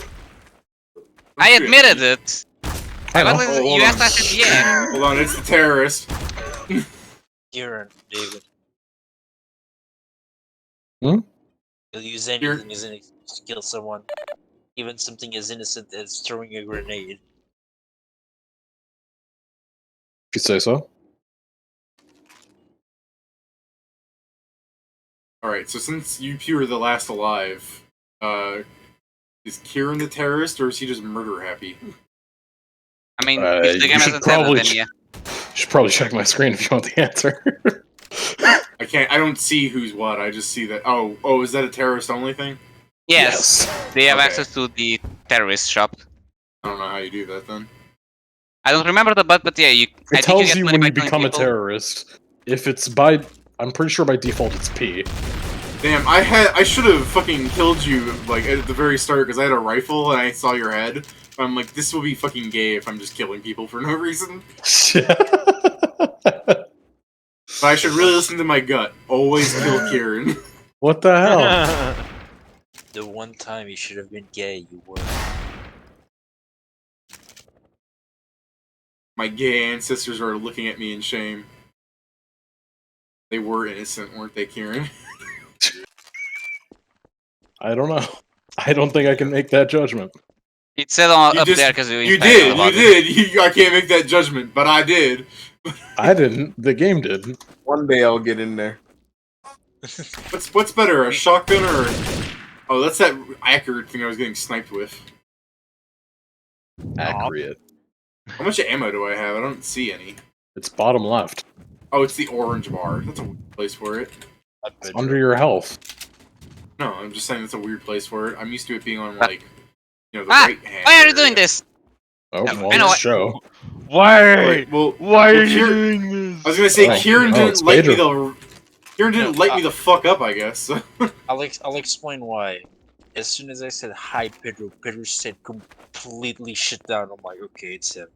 I admitted it. I know. You asked, I said yeah. Hold on, it's the terrorist. Kieran, David. Hmm? You'll use anything as an excuse to kill someone, even something as innocent as throwing a grenade. If you say so. Alright, so since you two are the last alive, is Kieran the terrorist, or is he just murder happy? I mean, if the You game should hasn't said it, probably then yeah. You should probably check my screen if you want the answer. I don't see who's what, I just see that. Oh, is that a terrorist only thing? Yes, they have Okay. access to the terrorist shop. I don't know how you do that then. I don't remember the but yeah, I It think you tells get you money when by you killing become a people. terrorist. If it's by, I'm pretty sure by default it's P. Damn, I should have fucking killed you, like, at the very start, because I had a rifle and I saw your head. I'm like, this will be fucking gay if I'm just killing people for no reason. But I should really listen to my gut. Always kill Kieran. What the hell? The one time you should have been gay, you were. My gay ancestors are looking at me in shame. They were innocent, weren't they, Kieran? I don't know. I don't think I can make that judgment. It said up there because You did. I can't make that judgment, but I did. I didn't. The game did. One day I'll get in there. What's better, a shotgun or? Oh, that's that accurate thing I was getting sniped with. Accurate. How much ammo do I have? I don't see any. It's bottom left. Oh, it's the orange bar. That's a weird place for it. It's under your health. No, I'm just saying that's a weird place for it. I'm used to it being on, like, the right hand. Why are you area. doing this? Oh, No, well, I know let's what- show. Why? Alright, well, Why well, are you Kieran- doing this? I was gonna say Oh, Kieran it's didn't light me Pedro. the fuck up, I guess. I'll explain why. As soon as I said hi, Pedro, Pedro said completely shut down. I'm like, okay, it's him.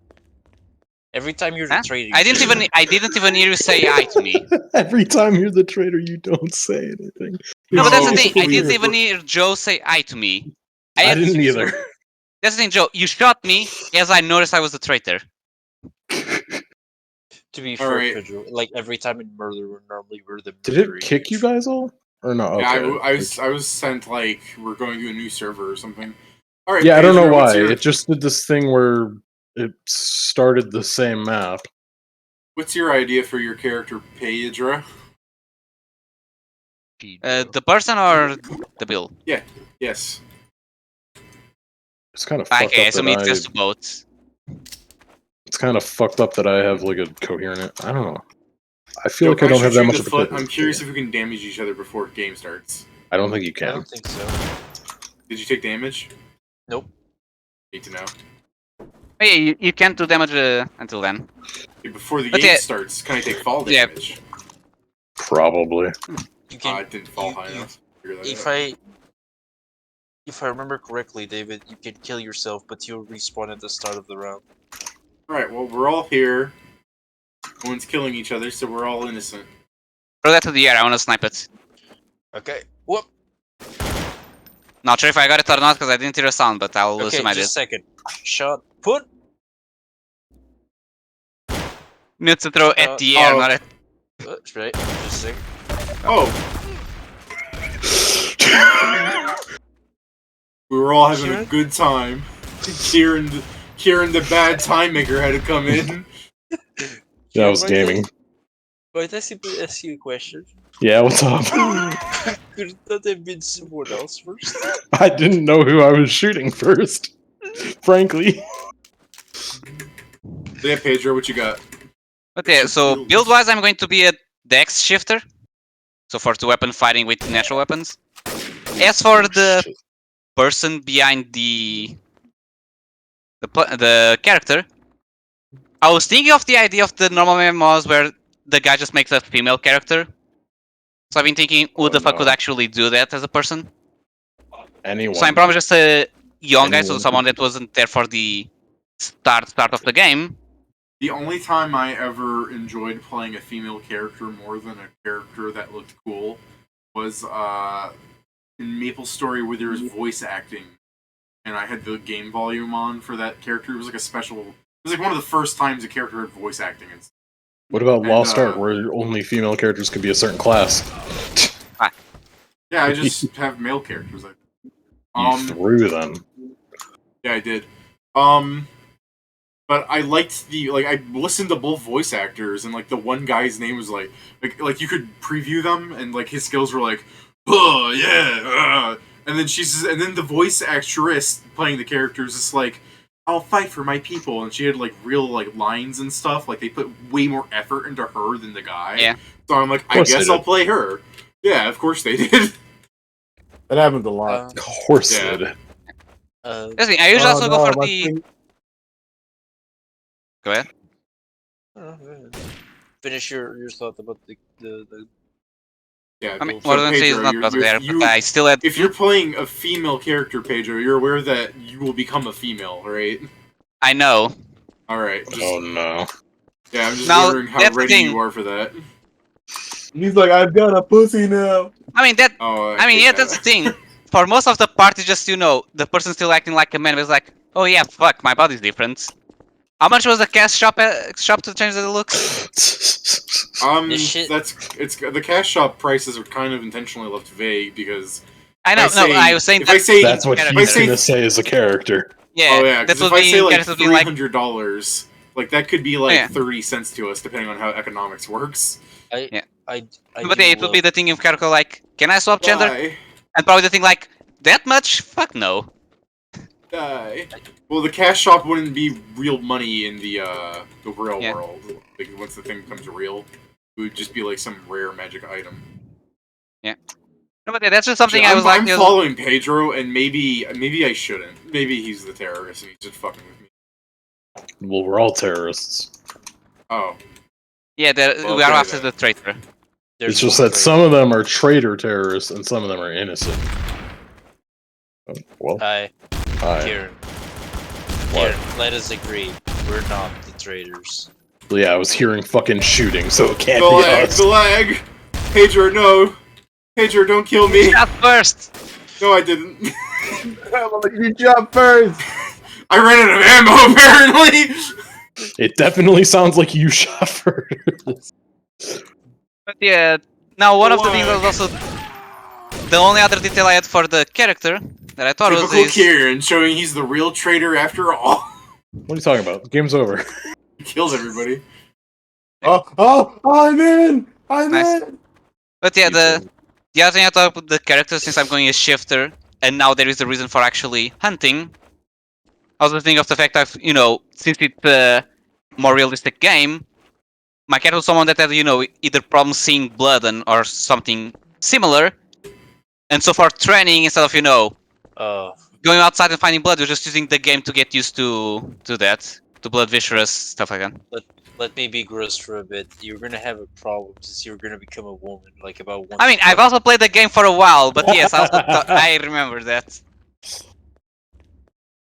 Every time you're Huh? trading, I didn't even hear you say hi to me. Every time you're the traitor, you don't say anything. No, but that's the No, thing. I weird. didn't even hear Joe say hi to me. I didn't either. That's the thing, Joe. You shot me as I noticed I was the traitor. To be fair, Alright. Pedro, like every time in murder, normally we're the Did it murderer. kick you guys all? Or no? Okay. Yeah, I was sent, like, we're going to a new server or something. Alright, Yeah, I don't know Pedro, what's why. your- It just did this thing where it started the same map. What's your idea for your character, Pedro? The person or the bill? Yes. It's kind of fucked Okay, up so that it's just both. It's kind of fucked up that I have like a coherent. I don't know. I feel Joe, like I don't shoot have you that in much the of a foot? coherent. I'm curious if we can damage each other before the game starts. I don't think you I can. don't think so. Did you take damage? Nope. Need to know. Hey, you can't do damage until then. Okay, before the But game yeah- starts, can I take fall Yeah. damage? Probably. You can. I didn't fall you- high you- enough. Figure that If out. I remember correctly, David, you can kill yourself, but you'll respawn at the start of the round. Alright, well, we're all here. No one's killing each other, so we're all innocent. Throw that to the air. I want to snipe it. Okay. Whoop. Not sure if I got it or not because I didn't hear a sound, but I'll Okay, assume I did. just a second. Shot. Put. Need to throw at the air, oh. not at. Right. Just a second. Oh! We were all having a Kieran? good time. Kieran, the bad time maker, had to come in. Yeah, I was gaming. Might I simply ask you a question? Yeah, what's up? Could that have been someone else first? I didn't know who I was shooting first. Frankly. Yeah, Pedro, what you got? Okay, so build wise, I'm going to be a dex shifter. So for two weapon fighting with natural weapons. As for the person behind the character, I was thinking of the idea of the normal MMOs where the guy just makes a female character. So I've been thinking, who the fuck no. could actually do that as a person? Anyone. So I'm probably just a young guy, so Anyone. someone that wasn't there for the start of the game. The only time I ever enjoyed playing a female character more than a character that looked cool was in Maple Story where there was voice acting, and I had the game volume on for that character. It was like a special. It was like one of the first times a character had voice acting. What about And, Lost Ark, where only female characters can be a certain class? Yeah, I just have male characters. You threw them. Yeah, I did. But I liked I listened to both voice actors, and like the one guy's name was like you could preview them, and like his skills were like, oh yeah, and then the voice actress playing the characters is like, I'll fight for my people, and she had like real like lines and stuff. Like they put way more effort into her than the guy. Yeah. So I'm like, I guess I'll play her. Yeah, of course they did. That happens a lot. Of course Yeah. it did. I usually also go for the. Go ahead. Finish your thought about the Yeah, I mean, so what I was say is Pedro, not about there, you- but I still had. if you're playing a female character, Pedro, you're aware that you will become a female, right? I know. Alright. Oh no. Yeah, I'm just Now, wondering how that's the ready thing. you are for that. He's like, I've got a pussy now. I mean that. Oh, I mean, hate yeah, that. that's the thing. For most of the party, just the person still acting like a man was like, oh yeah, fuck, my body's different. How much was the cash shop to change the looks? This shit- It's the cash shop prices are kind of intentionally left vague because I know. No, I was saying if I that. say That's what If I he's say- gonna say as a character. Yeah, oh yeah, that because would if I be say like characters being like, $300, like that could be like yeah. 30 cents to us depending on how economics works. I but do yeah, it would be love- the thing of character like, can I swap gender? Die, And probably the thing like, that much? Fuck no. die. Well, the cash shop wouldn't be real money in the real Yeah. world. Like once the thing becomes real, it would just be like some rare magic item. No, but yeah, that's just something I I'm, was like, I'm following Pedro, and maybe I shouldn't. Maybe he's the terrorist and he's just fucking with me. Well, we're all terrorists. Oh, yeah, Well, we are okay after then. the traitor. It's just that some of them are traitor terrorists and some of them are innocent. Oh, well, Hi, hi. Kieran. What? Kieran, let us agree. We're not the traitors. Yeah, I was hearing fucking shooting, so it can't the be lag, us. the lag. Pedro, no. Pedro, don't kill me. Shot first! No, I didn't. You jump first. I ran out of ammo, apparently. It definitely sounds like you shot first. But yeah, now one of the Why? things was also the only other detail I had for the character that I thought was Typical is Kieran, showing he's the real traitor after all. What are you talking about? Game's over. He kills everybody. I'm in. I'm Nice. in. But yeah, the other thing I thought about the character, since I'm going a shifter, and now there is a reason for actually hunting. I was thinking of the fact that, since it's a more realistic game, my character was someone that had, either problems seeing blood or something similar. And so for training, instead of, going outside and finding blood, you're just using the game to get used to that. To blood viscerous, stuff like that. Let me be gross for a bit. You're gonna have a problem since you're gonna become a woman, like about one. I mean, I've also played the game for a while, but yes, I remember that.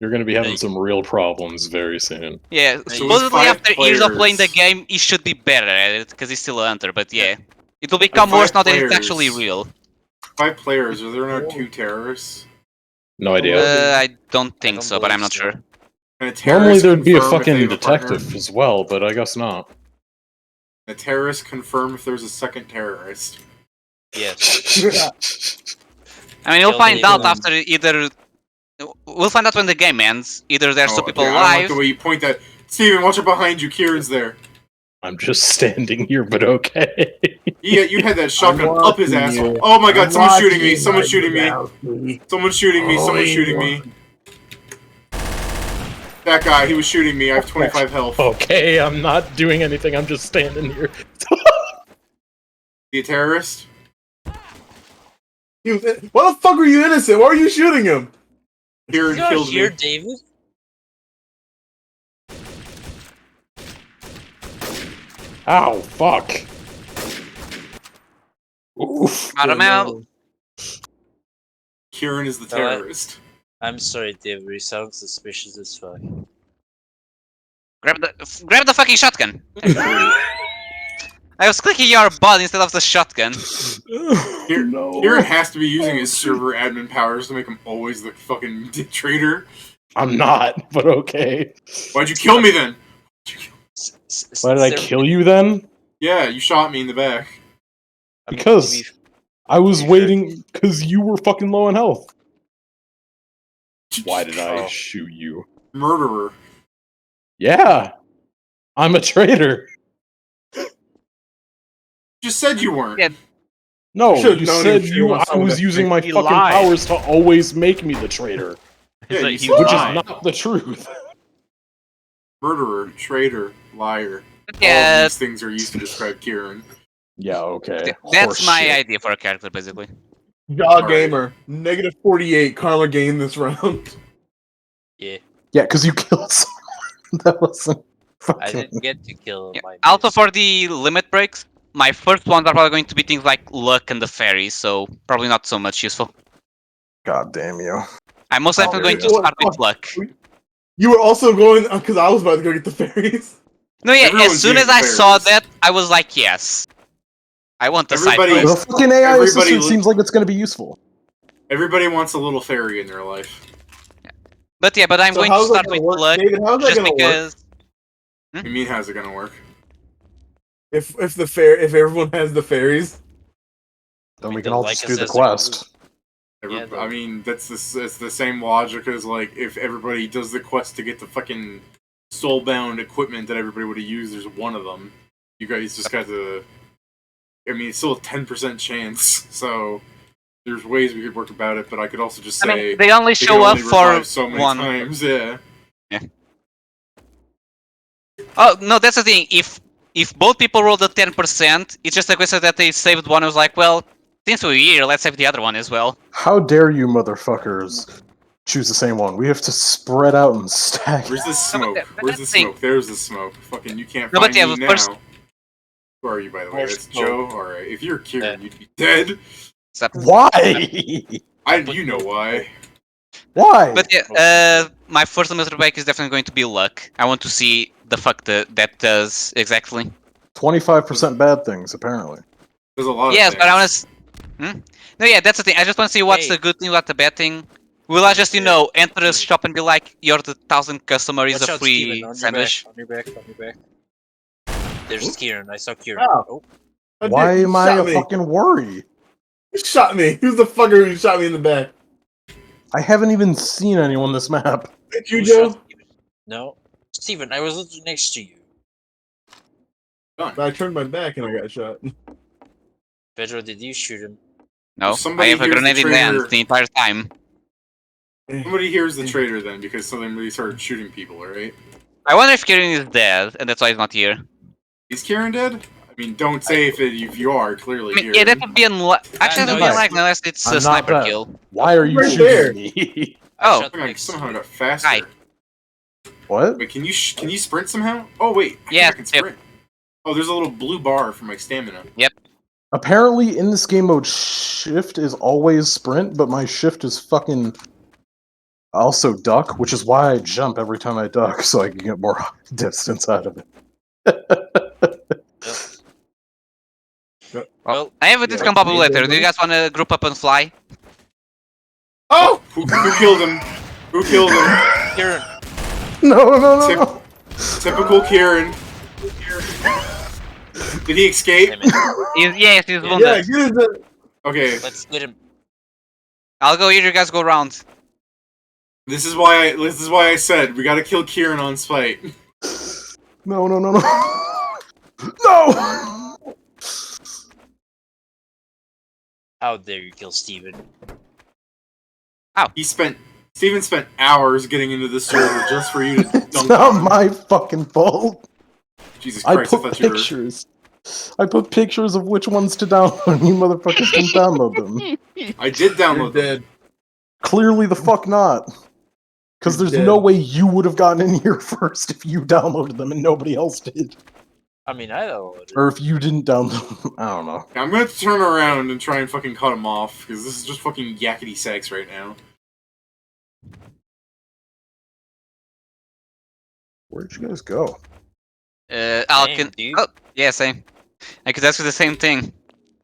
You're gonna be having some real problems very soon. Yeah, he's supposedly 5 after years of players. playing the game, he should be better at it, because he's still a hunter, but yeah. It will Like become 5 worse now that it's players. actually real. 5 players. Are there not 2 terrorists? No idea. I don't think don't so, but I'm not believe so. sure. Can a Normally terrorist there'd be a confirm if they fucking have a partner? detective as well, but I guess not. A terrorist confirm if there's a second terrorist. Yes. I mean, you'll Kill find the- out after either... We'll find out when the game ends. Either there's two people I don't like alive... the way you point that. Steven, watch it behind you. Kieran's there. I'm just standing here, but okay. Yeah, you had that shotgun I'm up his watching asshole. you. Oh my god, I'm someone's shooting me. watching Someone's you shooting me. now, see? Someone's shooting me. Someone's shooting me. That guy, he was shooting me. I have 25 health. Okay, I'm not doing anything, I'm just standing here. The terrorist? Why the fuck were you innocent? Why are you shooting him? Kieran You're not killed here, me. David. Ow, fuck. Oof. I don't know. Kieran is the No, I- terrorist. I'm sorry, David. You sound suspicious as fuck. Grab the fucking shotgun. I was clicking your button instead of the shotgun. Kieran has to be using his server admin powers to make him always the fucking traitor. I'm not, but okay. Why'd you kill me then? Why did I kill you then? Yeah, you shot me in the back. Because I was Pretty waiting because you were fucking low in health. Why did I Oh. shoot you? Murderer. Yeah, I'm a traitor. Just said you weren't. Yeah. No, Should've you known said he you. wants I someone was to using my He fucking lied. powers to always make me the traitor, Yeah, He's like, you he said which is lied. not the truth. Murderer, traitor, liar. All of Yeah, these things are used to describe Kieran. Yeah, okay. that's my Horseshit. idea for a character, basically. Jaw Alright. Gamer, negative 48 karma gain this round. Yeah, Yeah, because you killed someone. That wasn't I fucking. didn't get to kill Yeah. my. Also, miss. for the limit breaks, my first ones are probably going to be things like luck and the fairies, so probably not so much useful. God damn you. I'm most Oh, definitely going there to you go. start with luck. You were also going because I was about to go get the fairies. No, yeah, Everyone's as soon getting as I saw fairies. that, I was like, yes. I want the side Everybody- quest. The fucking AI Everybody assistant li- seems like it's going to be useful. Everybody wants a little fairy in their life. But yeah, but I'm So going to how's that start gonna with work? luck David, how's that just gonna work? because. I mean, how's it gonna work? If everyone has the fairies, Then mean, we can the all like just do the assistant will quest. Yeah, I mean, it's the same logic as like if everybody does the quest to get the fucking soulbound equipment that everybody would have used. There's one of them. You guys just got to. I mean, it's still a 10% chance. So there's ways we could work about it, but I could also just I say mean, they only they show can up only for revive so many one. times. Yeah. Oh no, that's the thing. If both people rolled a 10%, it's just a question that they saved one. I was like, well, since we're here, let's save the other one as well. How dare you, motherfuckers, choose the same one? We have to spread out and stack. Where's the smoke? but Where's the that's the thing. smoke? There's the smoke. Fucking, you can't No, but find yeah, me but now. first- Who are you, by the way? Where's That's smoke? Joe. All right. If you're Kieran, you'd be dead. Except, Why? You know why? Why? but yeah, my first limiter back is definitely going to be luck. I want to see the fuck that does exactly. 25% bad things, apparently. There's a lot of Yes, things. but I want to. No, yeah, that's the thing. I just want to see what's Hey. the good thing, what's the bad thing. Will I just, enter a shop and be like, you're the 1,000th customer is Watch a out, free Steven, on sandwich? your back, on your back. There's Kieran. I saw Kieran. Oh. Oh, Why am I a shot me? fucking worry? You shot me. Who's the fucker who shot me in the back? I haven't even seen anyone this map. Did you, who Joe? shot Steven? No, Steven. I was literally next to you. Done. But I turned my back and I got shot. Pedro, did you shoot him? No, I Somebody have a hears the grenade in traitor. hand the entire time. Somebody here's the traitor then, because somebody started shooting people, alright? I wonder if Kieran is dead, and that's why he's not here. Is Kieran dead? I mean, don't say if you are, clearly I mean, here. yeah, that would be unlikely. Actually, that would be no, unlikely unless it's I'm a not sniper dead. kill. Why are you Right shooting there. me? I Oh. shot I next to somehow you. got faster. Hi. What? Wait, can you sprint somehow? Oh wait, I think Yeah, I can sprint. Oh, there's a little blue bar for my stamina. Apparently, in this game mode, shift is always sprint, but my shift is fucking also duck, which is why I jump every time I duck, so I can get more distance out of it. Well, I have a discount Yeah. pop up later. Do you guys want to group up and fly? Oh! Who killed him? Who killed him? Kieran. No. Typical Kieran. Did he escape? Damn it. Yes, he's Yeah. wounded. Yeah, get it. Okay, Let's get him. I'll go here. You guys go around. this is why I said we gotta kill Kieran on spite. No. No! How dare you kill Steven? Steven spent hours getting into the server just for you to It's dunk not on. my fucking fault. Jesus I Christ, I put thought you were... pictures. I put pictures of which ones to download. You motherfuckers didn't download them. I did You're download them. dead. Clearly the fuck not. Because You're there's dead. no way you would have gotten in here first if you downloaded them and nobody else did. I mean, I downloaded it. Or if you didn't download them. I don't know. I'm gonna have to turn around and try and fucking cut him off, because this is just fucking yakety sax right now. Where'd you guys go? Alkin. dude. Oh, yeah, same. I could ask you the same thing.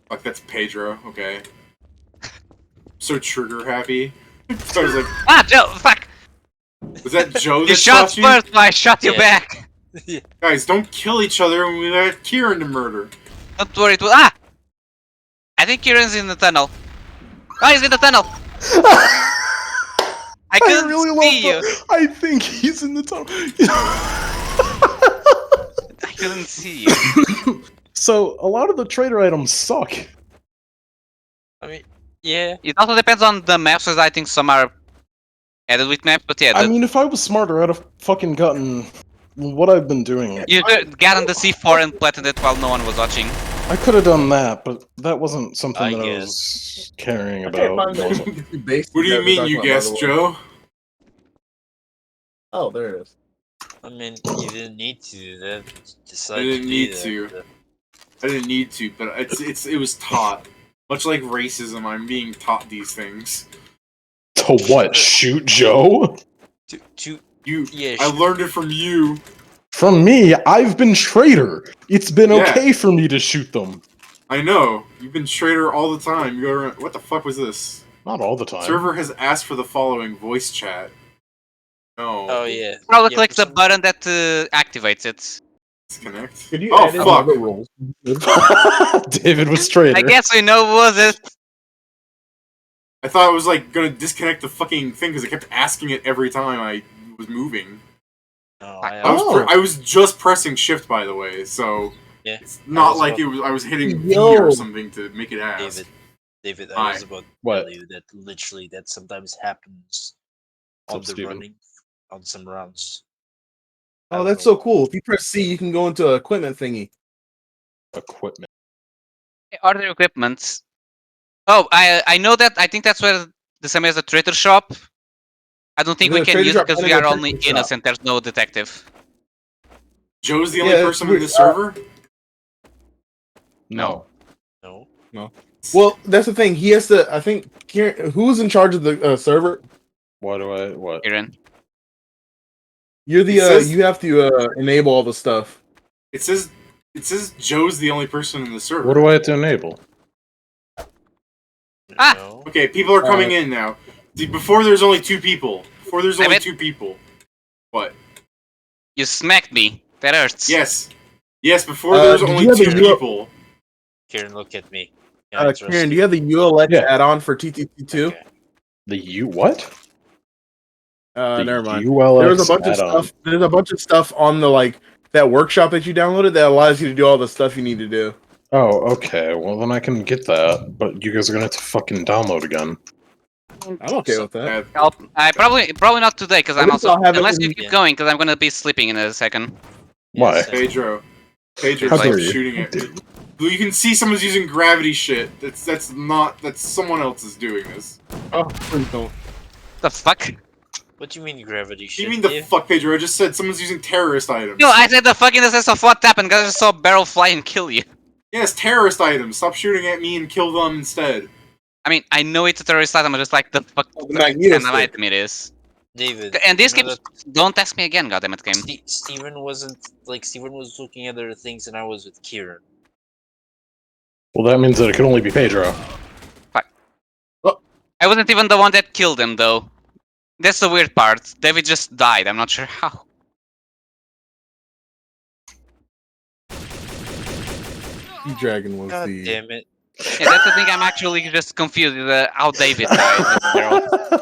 Fuck, that's Pedro. Okay. So trigger happy. So I was like, Ah, Joe, fuck! was that Joe You that shot shot you? first, but I shot you Yeah. back. Guys, don't kill each other when we got Kieran to murder. Don't worry, it will. Ah! I think Kieran's in the tunnel. Oh, he's in the tunnel! I couldn't see you. I think he's in the tunnel. I couldn't see you. So a lot of the trader items suck. I mean, yeah. It also depends on the maps, as I think some are added with maps, but yeah, I mean, if I was smarter, I'd have fucking gotten what I've been doing. you got on the C4 and planted it while no one was watching. I could have done that, but that wasn't something I that I guess. was caring Okay, about. fine, Also. What do you mean you guessed, Joe? Oh, there it is. I mean, you didn't need to do that. You I decided didn't to need do to. that. I didn't need to, but it was taught. Much like racism, I'm being taught these things. To what? Shoot Joe? You, Yeah, I learned it from you. From me, I've been traitor. It's been Yeah. okay for me to shoot them. I know. You've been traitor all the time. You go around. What the fuck was this? Not all the time. Server has asked for the following voice chat. No. Oh yeah. Probably Yeah, click for the some- button that activates it. Disconnect. Could you Oh edit fuck. the rules? David was traitor. I guess we know who was it. I thought I was like gonna disconnect the fucking thing because it kept asking it every time I was moving. No, I was just pressing shift, by the way, so Yeah. it's not was like about- it was. I was hitting V Yo. or something to make it ask. David, I Hi. was about to What? tell you that literally that sometimes happens on What's up, the Steven? running on some rounds. I Oh, don't that's know. so cool. If you press C, you can go into equipment thingy. Equipment. Order equipment. Oh, I know that. I think that's where the same as the trader shop. I don't think we The can trader use it shop because and we the are only equipment shop. innocent. There's no detective. Joe's the only Yeah, person we're- in the server. No. No. Well, that's the thing. He has to. I think. Who's in charge of the server? Why do I? What? Kieran. You're the. It says- You have to enable all the stuff. It says Joe's the only person in the server. What do I have to enable? Ah! No. Okay, people are coming in now. See, before there's only two people. Before there's I only bet- two people. What? You smacked me. That hurts. Yes. Yes, before Uh, there's did only you have two the UL people. Kieran, look at me. Can I trust Kieran, do you have the ULX Yeah. add-on for TTT2? Okay. The U what? The Never mind. ULX There's a bunch of add-on. stuff. There's a bunch of stuff on the that workshop that you downloaded that allows you to do all the stuff you need to do. Oh, okay. Well, then I can get that, but you guys are gonna have to fucking download again. I'm okay with that. I probably not today because I'm At least also I'll have it unless in- you keep Yeah. going because I'm gonna be sleeping in a second. Why? Yes, Pedro. Pedro's How like dare you? shooting at me. You can see someone's using gravity shit. That's someone else is doing this. Oh, please don't. The fuck? What do you mean gravity What do shit? you mean the Dave? fuck, Pedro? I just said someone's using terrorist items. No, I said the fuck in the sense of what happened because I just saw a barrel fly and kill you. Yes, terrorist items. Stop shooting at me and kill them instead. I mean, I know it's a terrorist item, but just like the fuck Oh, the kind Magneto of stick. item it is. David. And this you know keeps. Don't ask me again, goddammit, game. that Steven wasn't like Steven was looking at other things and I was with Kieran. Well, that means that it can only be Pedro. I wasn't even the one that killed him, though. That's the weird part. David just died. I'm not sure how. Dragon was God the. damn it. Yeah, that's the thing. I'm actually just confused with how David died.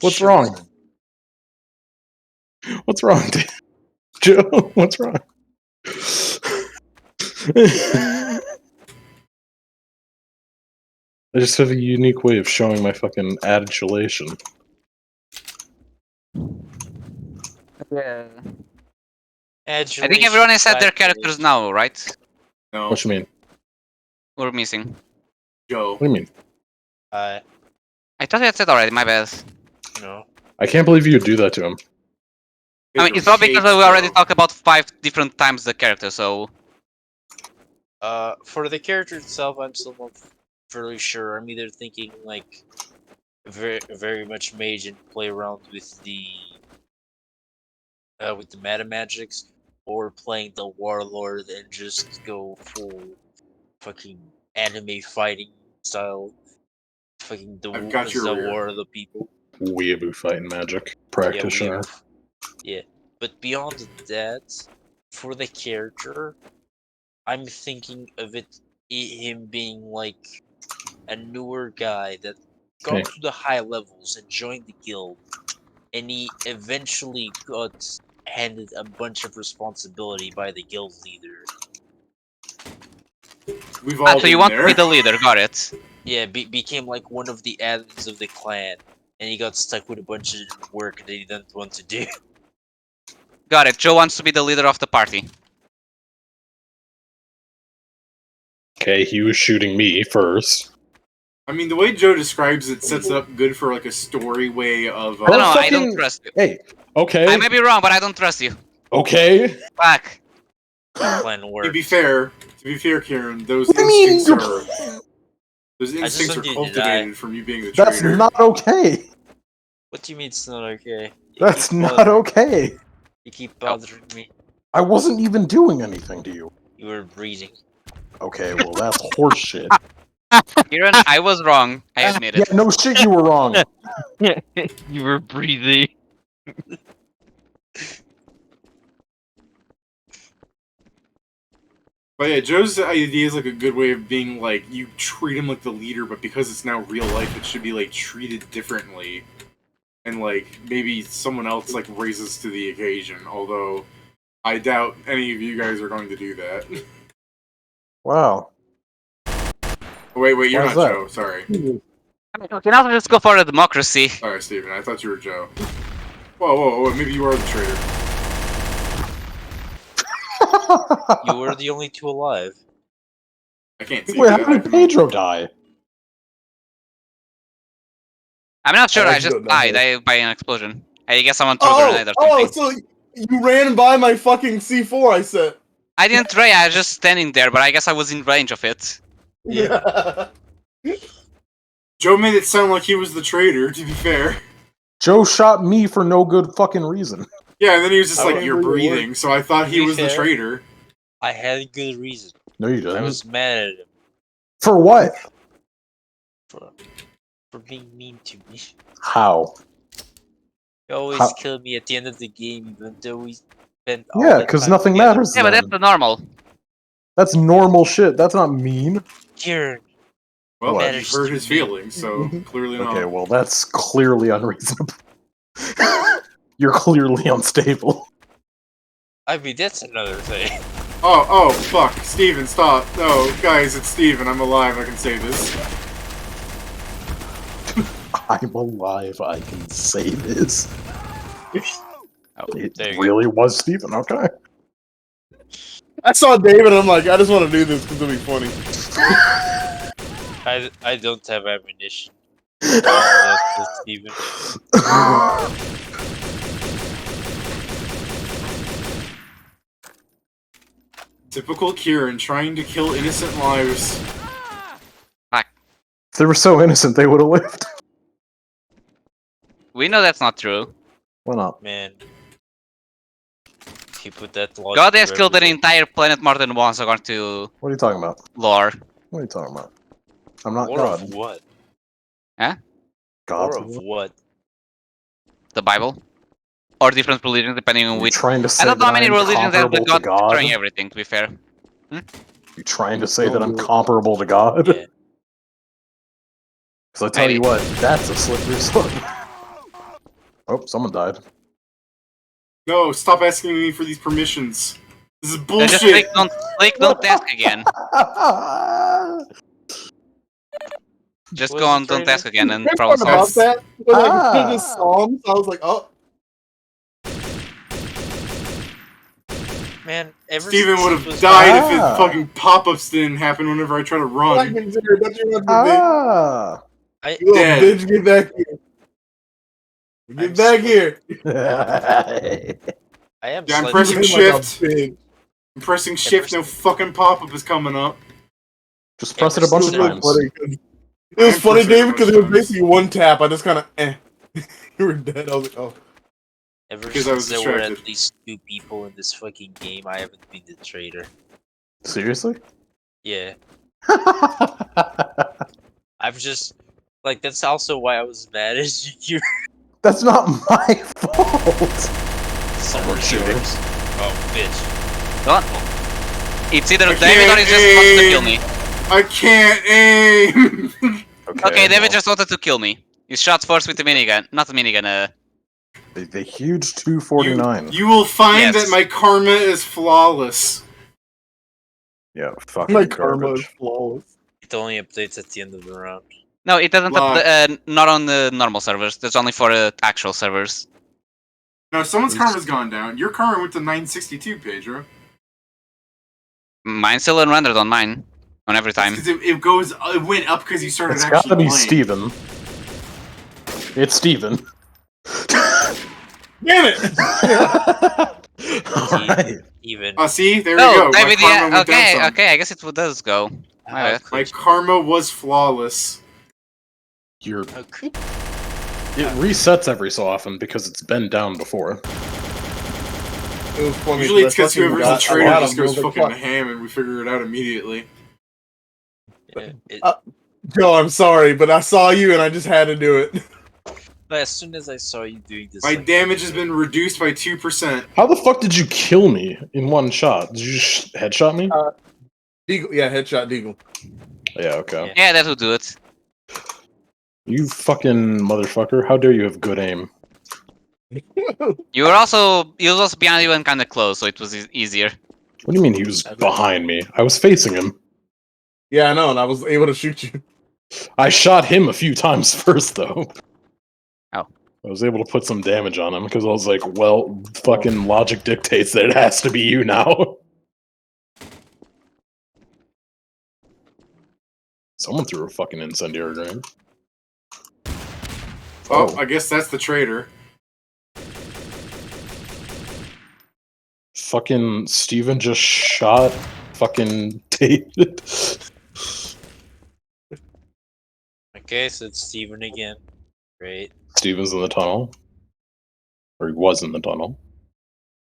What's wrong? What's wrong, Dave? Joe? What's wrong? I just have a unique way of showing my fucking adulation. Yeah. I think Adulation everyone has set their 5 characters minutes. now, right? No, What you mean? We're missing. Joe. What do you mean? I I thought I had said already. My bad. no. I can't believe you would do that to him. I mean, Pedro it's all because hates we already Joe. talked about 5 different times the character, so For the character itself, I'm still not fairly sure. I'm either thinking like very much mage and play around with the meta magics, or playing the warlord and just go full fucking anime fighting style. Fucking I've got your the rear. war of the people. Weeaboo fighting magic Yeah, practitioner. yeah. But beyond that, for the character, I'm thinking of him being like a newer guy that got Okay. to the high levels and joined the guild, and he eventually got handed a bunch of responsibility by the guild leader. We've all So you been want to be there. the leader, got it. Yeah, became like one of the admins of the clan, and he got stuck with a bunch of work that he didn't want to do. Got it. Joe wants to be the leader of the party. Okay, he was shooting me first. I mean, the way Joe describes it sets it up good for like a story way of. I don't know, I fucking- don't trust you. Hey, okay. I may be wrong, but I don't trust you. Okay. Fuck. Plan To worked. be fair, Kieran, those What do you mean? instincts are those just instincts are don't need to cultivated from you being the That's traitor. not okay. What do you mean it's not okay? That's not okay. You keep bothering me. I wasn't even doing anything to you. You were breathing. Okay, well that's horseshit. Kieran, I was wrong. I admit Yeah, it. no shit, you were wrong. You were breathing. But yeah, Joe's idea is like a good way of being like you treat him like the leader, but because it's now real life, it should be like treated differently, and like maybe someone else like raises to the occasion. Although I doubt any of you guys are going to do that. Wow. Wait, you're Why not is that? Joe. Sorry, You can also just go for a democracy. sorry, Steven. I thought you were Joe. Whoa! Maybe you are the traitor. You were the only two alive. I can't see Wait, that. how did Pedro die? I'm not sure, I I actually just don't know died that. by an explosion. I guess someone threw a grenade or something. So you ran by my fucking C4 I set. I didn't try, I was just standing there, but I guess I was in range of it. Yeah. Joe made it sound like he was the traitor. To be fair. Joe shot me for no good fucking reason. Yeah, and then he was just I like, don't "You're agree with breathing," so I thought To he be was the fair- traitor. I had a good reason. No, you I didn't. was mad at him For what? for being mean to me. How? He always How- killed me at the end of the game, even though we spent all Yeah, that because time nothing together. matters Yeah, but then. that's the normal. That's normal shit. That's not mean. Kieran, Well, What? you've matters hurt to his me. feelings, so clearly not. Okay, well that's clearly unreasonable. You're clearly unstable. I mean, that's another thing. Oh, fuck. Steven, stop. No, guys, it's Steven. I'm alive. I can say this. I'm alive. I can say this. Oh, It there you go. really was Steven. Okay. I saw David and I'm like, I just want to do this because it'll be funny. I don't have ammunition. That's Steven. Typical Kieran trying to kill innocent lives. If they were so innocent, they would have lived. We know that's not true. Why not? Man. If you put that logic God has to killed an everything- entire planet more than once, according to What are you talking about? lore. What are you talking about? I'm not More God. of what? God's More of what? The Bible. Or different religions, depending on You which. trying to say I don't know how that many I'm religions have the comparable to God God? destroying everything, to be fair. You trying to say that Don't I'm do it. comparable to God? Yeah. Because I tell Maybe. you what, that's a slippery slope. Oh, someone died. No, stop asking me for these permissions. This is Just bullshit. click, don't task again. Just Was go it on, don't traitor? task again, and The probably best part about solve. that was like Ah. through the Psalms, I was like, oh, Man, ever Steven since would it have was- died if his Ah. fucking pop-ups didn't happen whenever I try to I run. consider that's your one for Ah! I, You little Dead. bitch, get back here. Get I'm back so- here. I am Yeah, I'm slightly- pressing Like a shift. bitch. I'm pressing shift, no fucking pop-up is coming up. Just press it a bunch of It was times. funny 'cause- It was I'm funny, pressing David, because it was times. basically one tap. I just kind of, You were dead. I was like, oh. Ever Because I was since there were distracted. at least 2 people in this fucking game, I haven't been the traitor. Seriously? Yeah. I've just like that's also why I was mad at you. That's not my fault. Someone's shooting. yours. Oh, bitch. Don't. It's either I David or can't he just wants to kill aim. me. I can't aim. Okay, David well, just wanted to kill me. He shot first with the minigun. Not the minigun, the huge 249. You will find Yes. that my karma is flawless. Yeah, fucking My karma is garbage. flawless. It only updates at the end of the round. No, it doesn't. Lie. Not on the normal servers. That's only for actual servers. No, someone's karma's gone down. Your karma went to 962, Pedro. Mine's still unrendered on mine. On every time. Because it went up because you started It's actually gotta be playing. Steven. It's Steven. Damn it! Alright. Even See, there we Oh, go. David, my karma yeah. went down Okay, some. okay. I guess it does go. how Alright. My could karma was flawless. You're how could it resets every so often because it's been down before. It was funny. Usually it's because fucking whoever's the got- trader I got just him, goes I was like, fucking "Fuck." ham and we figure it out immediately. it, Joe, I'm sorry, but I saw you and I just had to do it. but as soon as I saw you doing this, My like, damage has been reduced by 2%. How the fuck did you kill me in one shot? Did you just headshot me? Deagle, yeah, headshot Deagle. Yeah, okay. Yeah. Yeah, that would do it. You fucking motherfucker. How dare you have good aim? He was also behind you and kind of close, so it was easier. What do you mean he was behind me? I was facing him. Yeah, I know, and I was able to shoot you. I shot him a few times first, though. Oh. I was able to put some damage on him because I was like, well, fucking logic dictates that it has to be you now. Someone threw a fucking incendiary grenade. Oh, I guess that's the traitor. Fucking Steven just shot fucking David. okay, so it's Steven again. Great. Steven's in the tunnel. Or he was in the tunnel.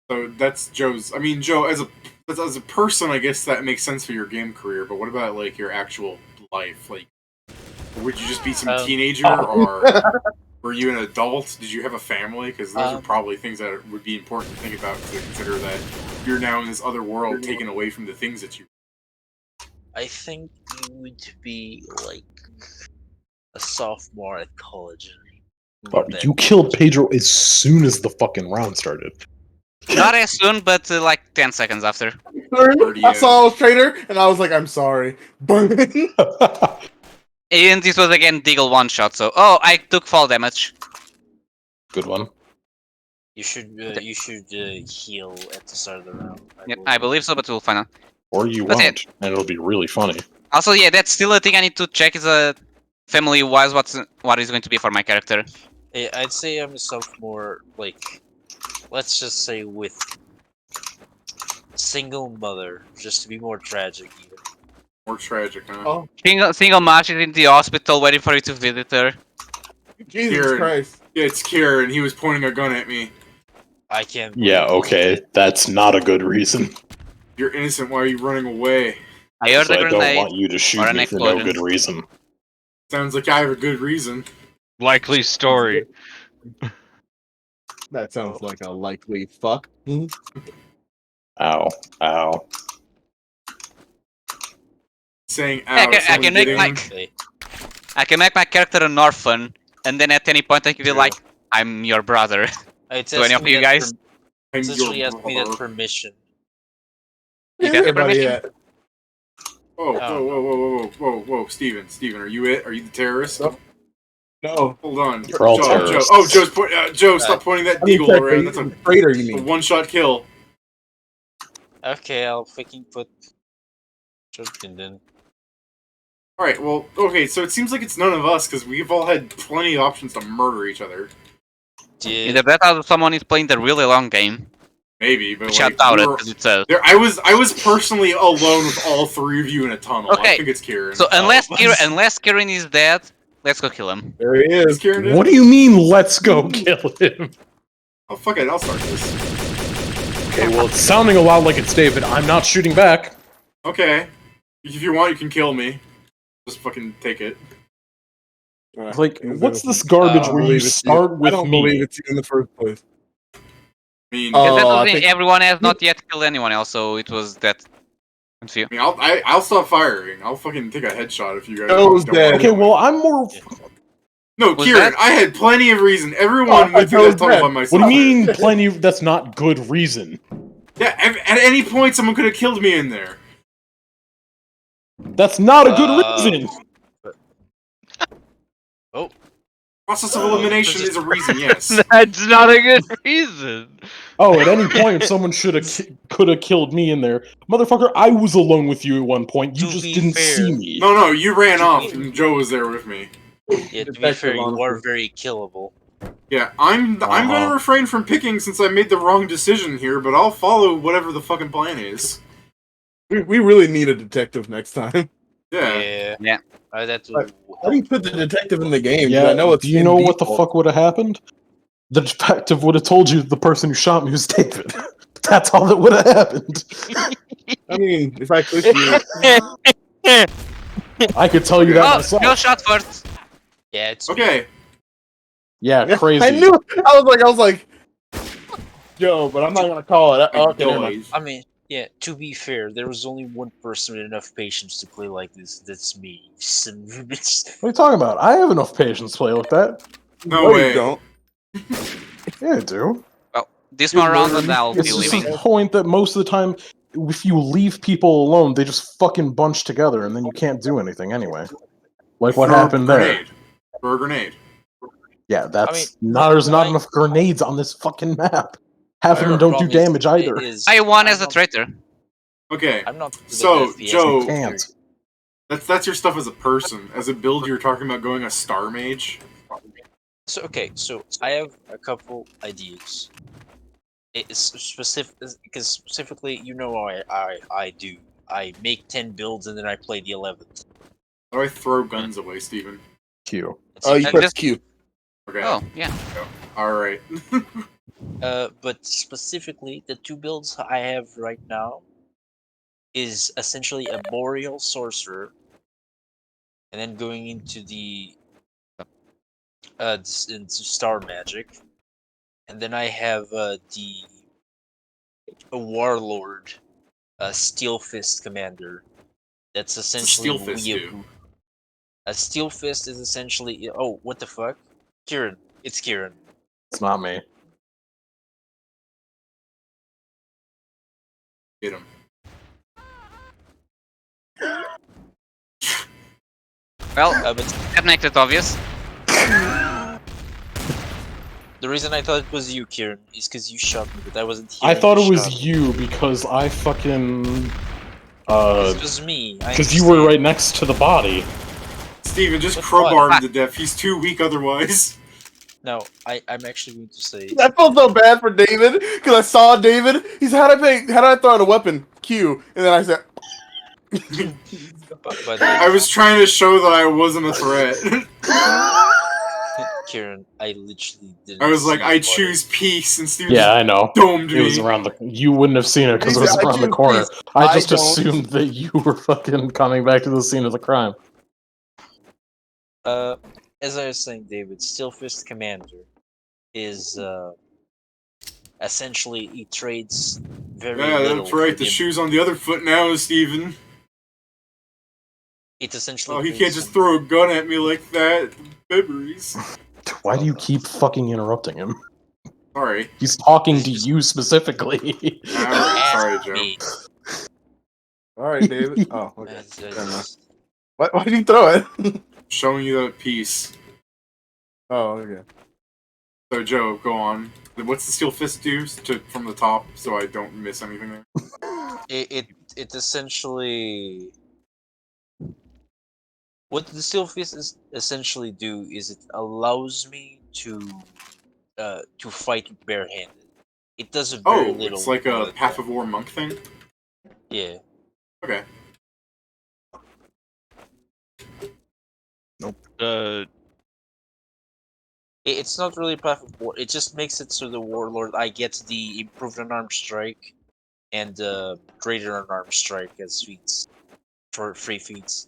So that's Joe's. I mean, Joe, as a person, I guess that makes sense for your game career. But what about like your actual life? Like, would you just be some teenager, or were you an adult? Did you have a family? Because those are probably things that would be important to think about to consider that you're now in this other world, taken away from the things that you. I think you would be like a sophomore at college. Oh, you killed Pedro as soon as the fucking round started. Not as soon, but like 10 seconds after. I saw I was traitor, and I was like, I'm sorry. Burn. And this was again Deagle one shot, so I took fall damage. Good one. You should heal at the start of the round. Yep, I believe so, but we'll find out. Or you That's won't, and it'll be really funny. Also, yeah, that's still a thing I need to check is family-wise what is going to be for my character. I'd say I'm a sophomore, like, let's just say with single mother, just to be more tragic even. More tragic, huh? Oh, Single match is in the hospital waiting for you to visit her. Jesus Kieran. Christ. Yeah, it's Kieran. He was pointing a gun at me. I can't. Yeah, okay. That's not a good reason. You're innocent. Why are you running away? I heard So a I don't grenade. want you to shoot or an me for no explosion. good reason. Sounds like I have a good reason. Likely story. That sounds like a likely fuck. Ow. Ow. Saying I out. can someone make getting my- him. Okay. I can make my character an orphan, and then at any point I can be Yeah. like, I'm your brother. It's To any of you guys? I'm Essentially your asked me that brother. permission. You got the Everybody permission? Whoa, Oh. whoa, Steven, are you it? Are you the terrorist? No. No. Hold on. You're all Joe, terrorists. Joe, stop pointing that I mean, deagle around. That's traitor, you a mean? one-shot kill. Okay, I'll fucking put shotgun then. Alright, well, okay, so it seems like it's none of us, because we've all had plenty of options to murder each other. Either that or someone is playing the really long game. Maybe, but Which I like, doubt we it, were- because it's a... there, I was personally alone with all three of you in a tunnel. I Okay, think it's Kieran. So unless Oh. Kieran is dead, let's go kill him. There he Is is. Kieran dead? What do you mean, let's go kill him? Oh, fuck it, I'll start this. Okay, well, it's sounding a lot like it's David. I'm not shooting back. Okay. If you want, you can kill me. Just fucking take it. Like, what's this garbage where you start I with don't me? believe it's you in the first place. I mean, Because that Oh, was I think- everyone has not yet killed anyone else, so it was that. Few. I'll stop firing. I'll fucking take a headshot if you guys Joe's don't dead. want Okay, to. well, I'm more. No, Was Kieran, that- I had plenty of reason. Everyone went through Joe's that tunnel by dead. myself. What do you mean, plenty? That's not good reason. Yeah, at any point, someone could have killed me in there. That's not a good reason. Oh, Process of elimination is a reason, yes. That's not a good reason. Oh, at any point, if someone could have killed me in there, motherfucker. I was alone with you at one point. You To just be didn't fair- see me. No, you ran To off, be- and Joe was there with me. yeah. To be Detective, fair, you are honestly. very killable. Yeah, I'm going to refrain from picking since I made the wrong decision here, but I'll follow whatever the fucking plan is. We really need a detective next time. Yeah. Yeah. That's How do you put the detective in the game? Yeah, I know it's do you in know what the default. fuck would have happened? The detective would have told you the person who shot me was David. That's all that would have happened. I mean, if I click you, I could tell you that Oh, myself. Joe shot first. Yeah, it's Okay. Yeah, crazy. I knew. I was like, Joe, but I'm not gonna call it. Oh, okay, never mind. I mean, yeah. To be fair, there was only one person with enough patience to play like this. That's me. Son of a bitch. What are you talking about? I have enough patience to play like that. No way. you don't. Yeah, I do. Well, this one round, and I'll It's be just leaving. the point that most of the time, if you leave people alone, they just fucking bunch together, and then you can't do anything anyway. Like what For a happened there. grenade. For a grenade. Yeah, that's mean, there's not why- enough grenades on this fucking map. Half of them Sure. don't do Problem is- damage either. is- I won I'm as a not- traitor. Okay. I'm not. good at So, FPS Joe- You can't. That's your stuff as a person. As a build, you're talking about going a star mage. So okay, so I have a couple ideas. It's specific because specifically, you know, I do. I make 10 builds and then I play the 11th. How do I throw guns away, Steven? Q. Oh, you And press just- Q. Okay. Oh, yeah. Alright. But specifically, the two builds I have right now is essentially a boreal sorcerer, and then going into the into star magic, and then I have a warlord, steel fist commander. That's essentially Steel Fist do? weeaboo. A steel fist is essentially oh what the fuck, Kieran? It's Kieran. It's not me. Get him. Well, But connected, obvious. the reason I thought it was you, Kieran, is because you shot me, but I wasn't here. I thought it when was shot me. you because I fucking It was me. because you were right next to the body. Steven, just What? crowbar him to death. He's too weak otherwise. No, I'm actually going to say. I felt so bad for David because I saw David. He's how did I throw out a weapon? Q, and then I said, By the way, I was trying to show that I wasn't a threat. Kieran, I literally didn't. I was like, see I it, choose peace, and Steven Yeah, I know. just domed It was me. around the. You wouldn't have seen it because it He was said, "I around the choose corner. peace. I I just don't." assumed that you were fucking coming back to the scene of the crime. As I was saying, David, Steel Fist Commander is essentially he trades very Yeah, little. that's right. for The the- shoe's on the other foot now, Steven. It essentially. Oh, he trades can't just some- throw a gun at me like that. Memories. Why do you keep fucking interrupting him? Sorry. He's talking to you specifically. Sorry, Joe. me. "All right, David." Oh, okay. That's- Never mind. that's- Why did you throw it? Showing you that piece. Oh, okay. So, Joe, go on. What's the steel fist do from the top so I don't miss anything there? It essentially. What the Steel Fist is essentially do is it allows me to fight barehanded. It does a very Oh, little. it's like more a than Path that. of War monk thing? Yeah. Okay. Uh, It's not really Path of War. It just makes it so the Warlord I get the improved unarmed strike and greater unarmed strike as feats for free feats.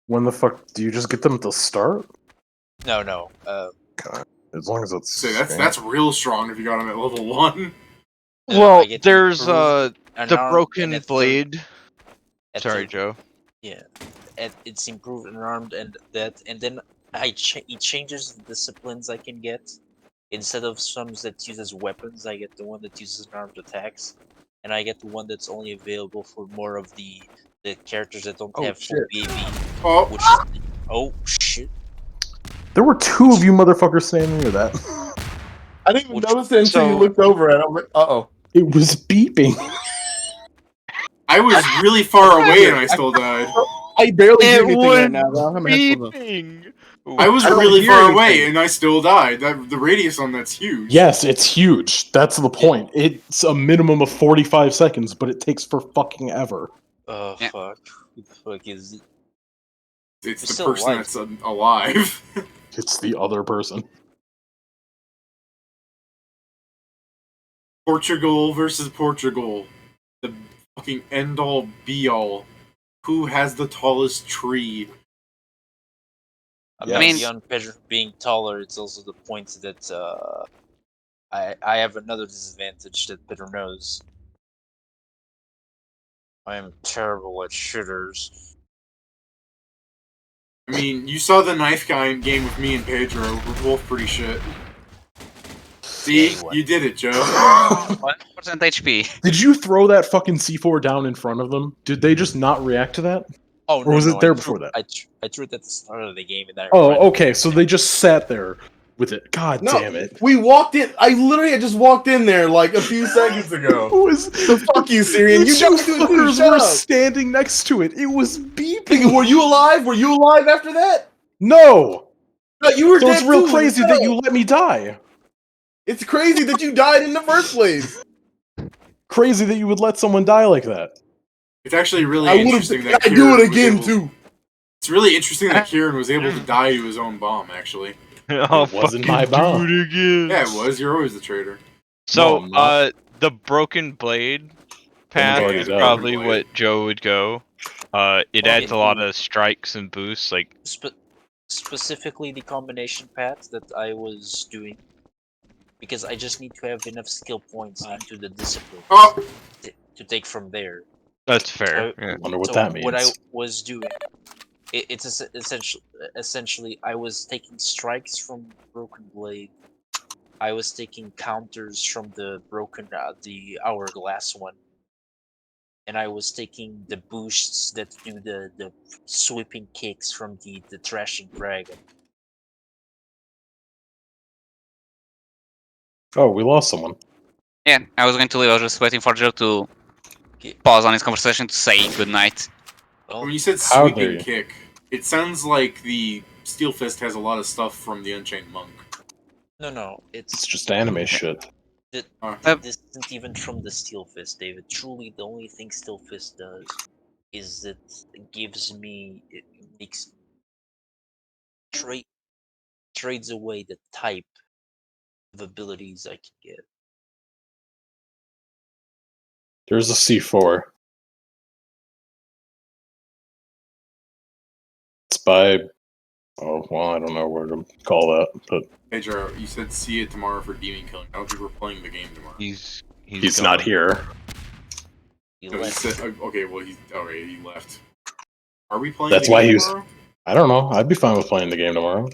When the fuck do you just get them to start? No. God, as long as it's Say that's real strong if you got him at level 1. I Well, get there's improved the unarmed and broken at blade. at Sorry, the- Joe. Yeah, it's improved unarmed and that, and then it changes the disciplines I can get. Instead of some that uses weapons, I get the one that uses unarmed attacks, and I get the one that's only available for more of the characters that don't Oh, have full shit. BAB, Oh, which is oh shit. There were two of you motherfuckers standing near that. I didn't even Which- notice it until you so- looked over and I was like, uh-oh. It was beeping. I was really far away and I still died. I barely hear It anything was right now. I don't have my headphones on. beeping. I was I don't really hear far anything. away and I still died. The radius on that's huge. Yes, it's huge. That's the point. It's a minimum of 45 seconds, but it takes for fucking ever. Oh Yeah. fuck! Who the fuck is it? It's You're the still person alive. that's alive. It's the other person. Portugal versus Portugal. The fucking end all be all. Who has the tallest tree? I Yes. mean, beyond Pedro being taller, it's also the point that I have another disadvantage that Pedro knows. I am terrible at shooters. I mean, you saw the knife guy game with me and Pedro. We're both pretty shit. See, Yeah, you won. you did it, Joe. 1% HP. Did you throw that fucking C4 down in front of them? Did they just not react to that? Oh, Or was it there I before threw, that? I threw it at the start of the game, and then I Oh, ran okay, so they just sat there with it. God No, damn it. we walked in. I literally had just walked in there like a few seconds ago. It was, The fuck you, Syrian. the You two got to do it too. fuckers Shut were up. standing next to it. It was Nigga, beeping. were you alive? Were you alive after that? No! No, you were So dead it's real too. crazy Shut that up. you let me die. It's crazy that you died in the first place. Crazy that you would let someone die like that. It's actually really I would interesting have. that I do Kieran it was again able- too. It's really interesting that Kieran was able to die to his own bomb, actually. I'll It wasn't fucking my bomb. do it again. Yeah, it was. You're always the traitor. So, No, I'm not. the broken blade path already is died. probably Broken blade. what Joe would go. It Oh, adds yeah. a lot of strikes and boosts. Like, specifically the combination path that I was doing, because I just need to have enough skill points into the discipline Oh! to take from there. that's fair. So- Yeah. Wonder what so that means. what I was doing, it's essentially I was taking strikes from Broken Blade. I was taking counters from the the Hourglass one, and I was taking the boosts that do the sweeping kicks from the Thrashing Dragon. Oh, we lost someone. Yeah, I was going to leave. I was just waiting for Joe to Okay. pause on his conversation to say goodnight. Well, When you said How dare sweeping you. kick, it sounds like the Steel Fist has a lot of stuff from the Unchained Monk. no, It's just anime shit. this isn't even from the Steel Fist, David. Truly, the only thing Steel Fist does is it makes trades away the type of abilities I can get. There's a C4. It's by... Oh, well, I don't know where to call that, but Pedro, you said see it tomorrow for demon killing. I don't think we're playing the game tomorrow. He's he's not gone. here. He No, he left. said, okay, well, he left. Are we playing That's the why game he was- tomorrow? I don't know. I'd be fine with playing the game tomorrow.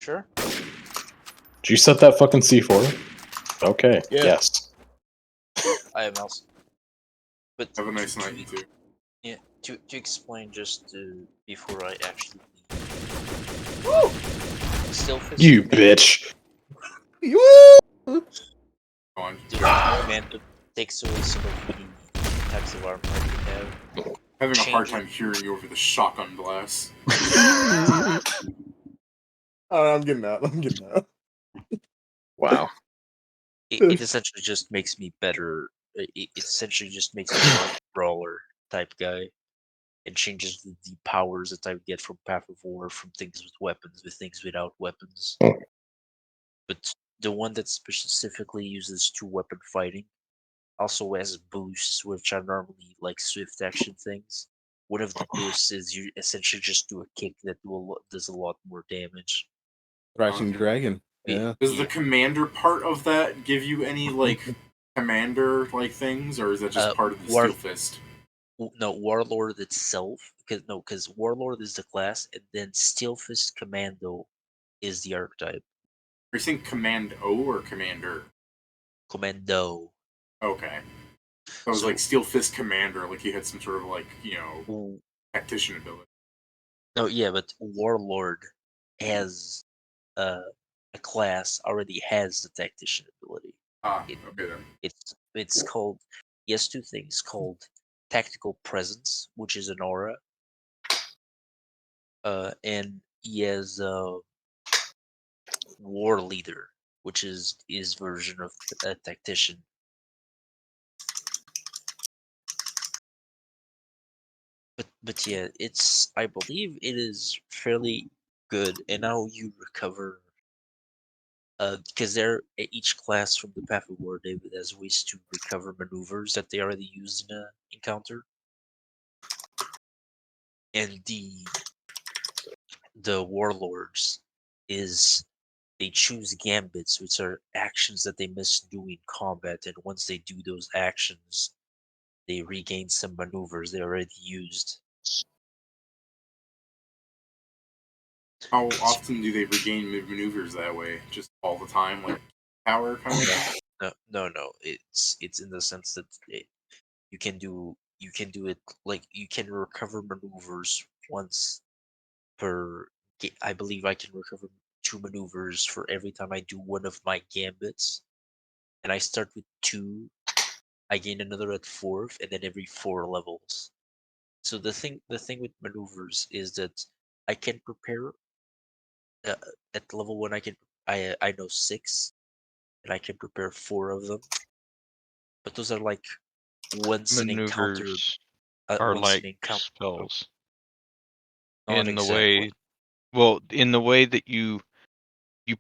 Sure. Did you set that fucking C4? Okay, Yeah. yes. I am also. But Have a nice to- night, you two. Yeah, to explain just before I actually leave. Still Fist You command- bitch. Go on. The command that takes away some of the types of armor I could have. Having a hard Change time hearing you over the shotgun blast. I'm getting out. I'm getting out. Wow. It essentially just makes me better. It essentially just makes me more of a brawler type guy. It changes the powers that I would get from Path of War, from things with weapons, with things without weapons. But the one that specifically uses two-weapon fighting also has boosts, which are normally like swift action things. One of the boosts is you essentially just do a kick that does a lot more damage. Thrashing Dragon. Yeah. Does the commander part of that give you any like commander like things, or is that just part of the Steel Fist? No, Warlord itself, because Warlord is the class, and then Steel Fist Commando is the archetype. Are you saying Commando or Commander? Commando. Okay. So it was like Steel Fist Commander, like you had some sort of like, tactician ability. No, yeah, but Warlord has a class already has the tactician ability. Okay then. It's called, he has two things called tactical presence, which is an aura, and he has war leader, which is his version of a tactician. But yeah, I believe it is fairly good, and how you recover. Because each class from the Path of War, David, has ways to recover maneuvers that they already used in a encounter, and the warlords is they choose gambits, which are actions that they must do in combat, and once they do those actions, they regain some maneuvers they already used. How often do they regain maneuvers that way? Just all the time, like power kind of thing? No. It's in the sense that you can do it like you can recover maneuvers once per. I believe I can recover 2 maneuvers for every time I do one of my gambits, and I start with 2. I gain another at 4th, and then every 4 levels. So the thing with maneuvers is that I can prepare uh, at level 1. I know 6, and I can prepare 4 of them. But those are like once an encounter. Maneuvers are Once like an encounter. spells. Not In the exactly. way that you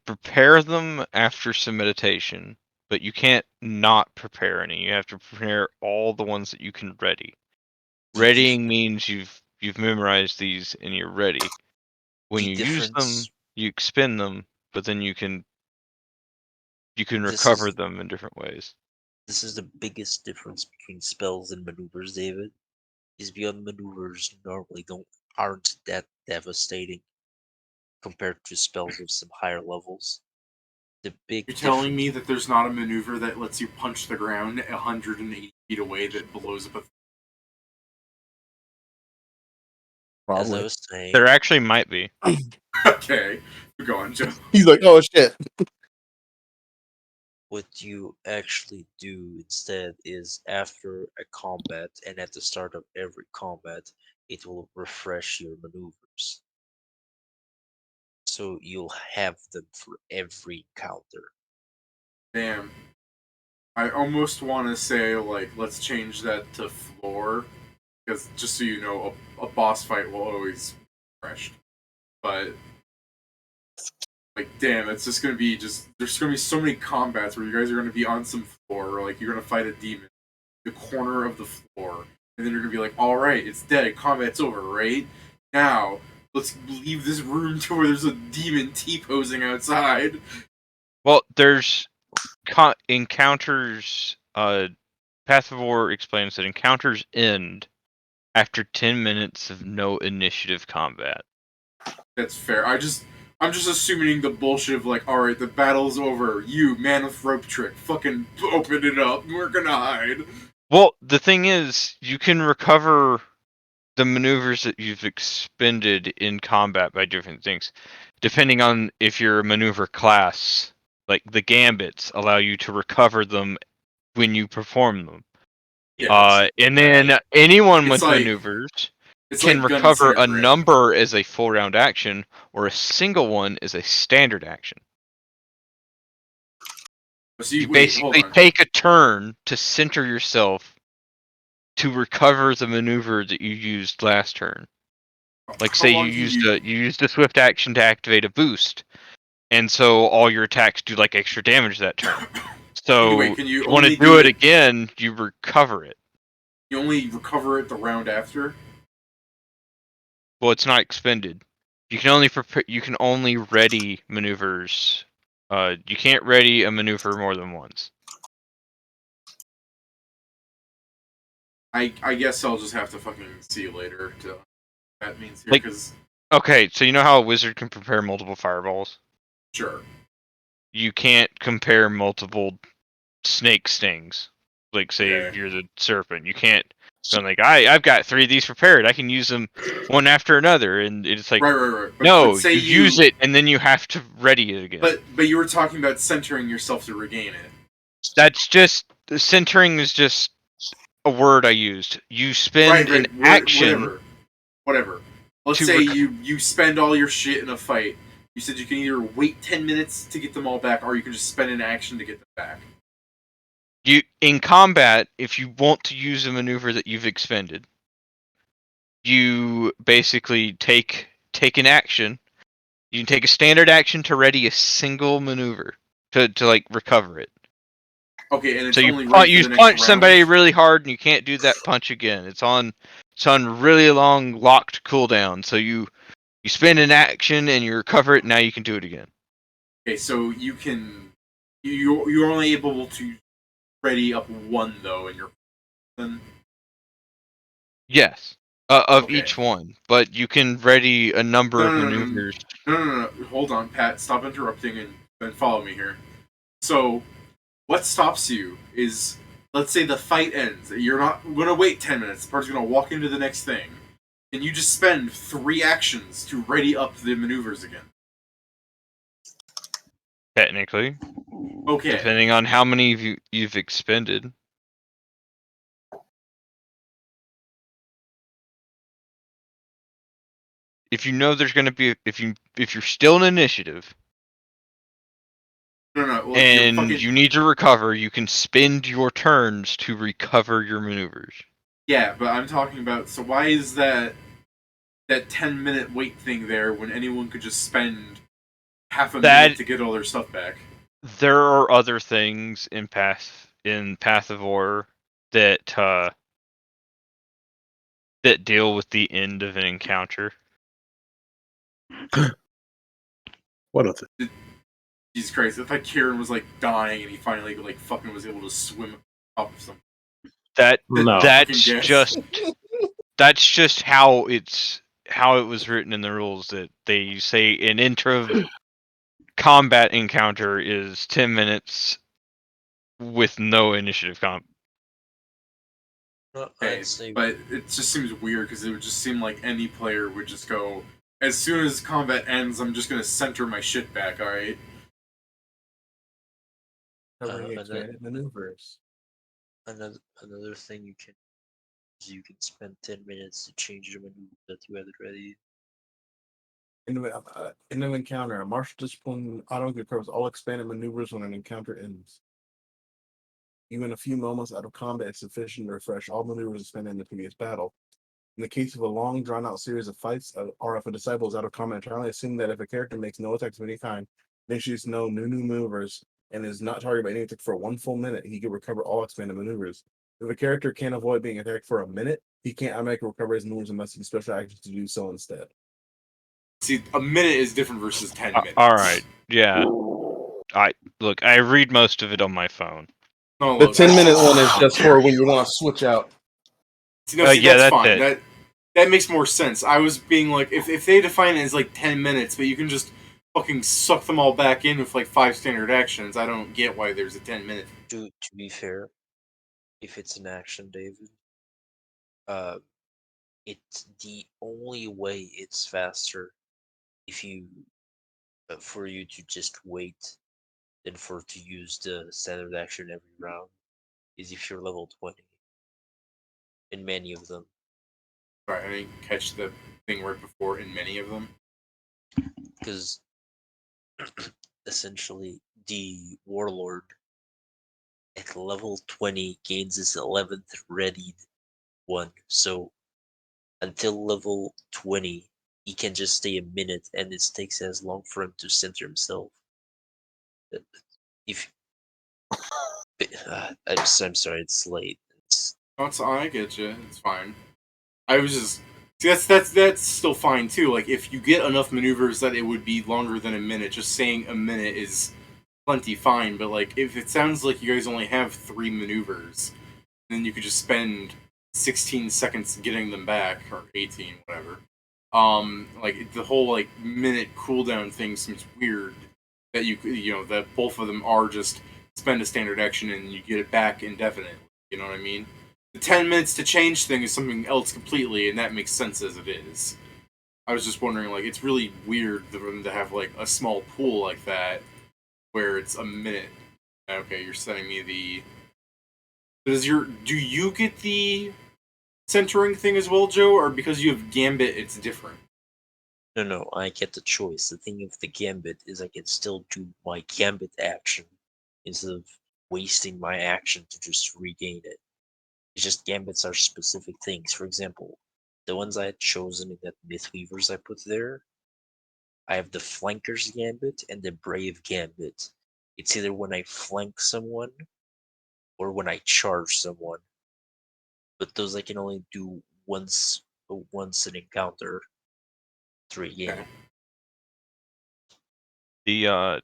prepare them after some meditation, but you can't not prepare any. You have to prepare all the ones that you can ready. Readying means you've memorized these and you're ready. When The you use them, difference. you expend them, but then you can This recover is them in different ways. this is the biggest difference between spells and maneuvers, David. Is beyond maneuvers normally aren't that devastating compared to spells of some higher levels. The big You're telling difference, me that there's not a maneuver that lets you punch the ground 180 feet away that blows up a as I Probably. was saying, There actually might be. Okay. Go on, Joe. He's like, oh shit. what you actually do instead is after a combat and at the start of every combat, it will refresh your maneuvers. So you'll have them for every counter. Damn. I almost want to say, like, let's change that to floor. Because, just so you know, a boss fight will always be refreshed. But, like, damn, it's just gonna be there's gonna be so many combats where you guys are gonna be on some floor, or, like, you're gonna fight a demon, the corner of the floor, and then you're gonna be like, alright, it's dead, combat's over, right? Now, let's leave this room to where there's a demon T-posing outside. Well, there's encounters. Path of War explains that encounters end after 10 minutes of no initiative combat. That's fair. I'm just assuming the bullshit of like, alright, the battle's over. You, man with rope trick, fucking open it up. We're gonna hide. Well, the thing is, you can recover the maneuvers that you've expended in combat by different things, depending on if you're a maneuver class. Like the gambits allow you to recover them when you perform them. Yeah, And then anyone with like maneuvers it's can like recover Gunslinger a Grip. number as a full round action, or a single one as a standard action. So You wait, hold basically on. take a turn to center yourself to recover the maneuver that you used last turn. Like How say you long do used a swift action to activate a boost, and so all your attacks do like extra damage that turn. So Wait, can you if you want to only do do it it- again, you recover it. You only recover it the round after. Well, it's not expended. You can only prepare. You can only ready maneuvers. You can't ready a maneuver more than once. I guess I'll just have to fucking see you later. To that means here Like- because Okay, so you know how a wizard can prepare multiple fireballs? sure. You can't compare multiple snake stings. Like, say Okay. you're the serpent, you can't. So like, I've got 3 of these prepared. I can use them one after another, and it's like, Right. no, but say you use it and then you have to ready it again. But you were talking about centering yourself to regain it. That's just centering is just a word I used. You spend an action. Whatever. Let's to say rec- you spend all your shit in a fight. You said you can either wait 10 minutes to get them all back, or you can just spend an action to get them back. You in combat, if you want to use a maneuver that you've expended, you basically take an action. You can take a standard action to ready a single maneuver to like recover it. Okay, and it's So you only right for you the next punch round. somebody really hard and you can't do that punch again. It's on really long locked cooldown. So you spend an action and you recover it. And now you can do it again. Okay, so you can you're only able to ready up one though in your then. Yes, of Okay. each one, but you can ready a number of No. maneuvers. No. Hold on, Pat. Stop interrupting and follow me here. So, what stops you is, let's say the fight ends. You're not going to wait 10 minutes. The person's going to walk into the next thing. And you just spend 3 actions to ready up the maneuvers again. Technically, Okay. depending on how many you've expended. If you know there's going to be if you're still in initiative No. Well, and fucking, you need to recover, you can spend your turns to recover your maneuvers. yeah, but I'm talking about. So why is that 10-minute wait thing there when anyone could just spend half a minute to get all their stuff back? There are other things in Path of War that that deal with the end of an encounter. What a thing. Jesus Christ! If like Kieran was like dying and he finally like fucking was able to swim up something. No. That's Fucking just that's just how it was written in the rules, that they say an intro combat encounter is 10 minutes with no initiative comp. Okay, I'd say but it just seems weird because it would just seem like any player would just go, as soon as combat ends, I'm just gonna center my shit back. All right. Covering and expanded maneuvers. another thing you can is you can spend 10 minutes to change the maneuver that you had ready. In an encounter, a martial discipline automatically recovers all expanded maneuvers when an encounter ends. Even a few moments out of combat is sufficient to refresh all maneuvers expended in the previous battle. In the case of a long, drawn-out series of fights, or if a disciple is out of combat entirely, assume that if a character makes no attacks of any kind, initiates no new maneuvers, and is not targeted by any attack for 1 full minute, he can recover all expanded maneuvers. If a character can't avoid being attacked for a minute, he can't automatically recover his maneuvers unless he uses special actions to do so instead. See, a minute is different versus 10 minutes. All right, yeah. I read most of it on my phone. No, The look, 10-minute one is just for when you want to switch out. See, Yeah, that's that's fine. it. That makes more sense. I was being like, if they define it as like 10 minutes, but you can just fucking suck them all back in with like 5 standard actions, I don't get why there's a 10-minute. To be fair, if it's an action, David, it's the only way it's faster if you for you to just wait than for to use the standard action every round is if you're level 20 in many of them. Sorry, I didn't catch the thing right before in many of them. Because essentially the warlord at level 20 gains his 11th readied one, so until level 20 he can just stay a minute and it takes as long for him to center himself. If I'm sorry, it's late. I get you. It's fine. I was just that's still fine too. Like if you get enough maneuvers that it would be longer than a minute, just saying a minute is plenty fine. But like if it sounds like you guys only have 3 maneuvers, then you could just spend 16 seconds getting them back, or 18, whatever. Like the whole like minute cooldown thing seems weird. That that both of them are just spend a standard action and you get it back indefinitely. You know what I mean? The 10 minutes to change thing is something else completely, and that makes sense as it is. I was just wondering, like, it's really weird for them to have like a small pool like that where it's a minute. Okay, you're sending me the. Do you get the centering thing as well, Joe, or because you have Gambit, it's different? No, I get the choice. The thing of the Gambit is I can still do my Gambit action instead of wasting my action to just regain it. It's just Gambits are specific things. For example, the ones I had chosen in that Mythweavers I put there, I have the Flanker's Gambit and the Brave Gambit. It's either when I flank someone or when I charge someone. But those I can only do once an encounter to regain it.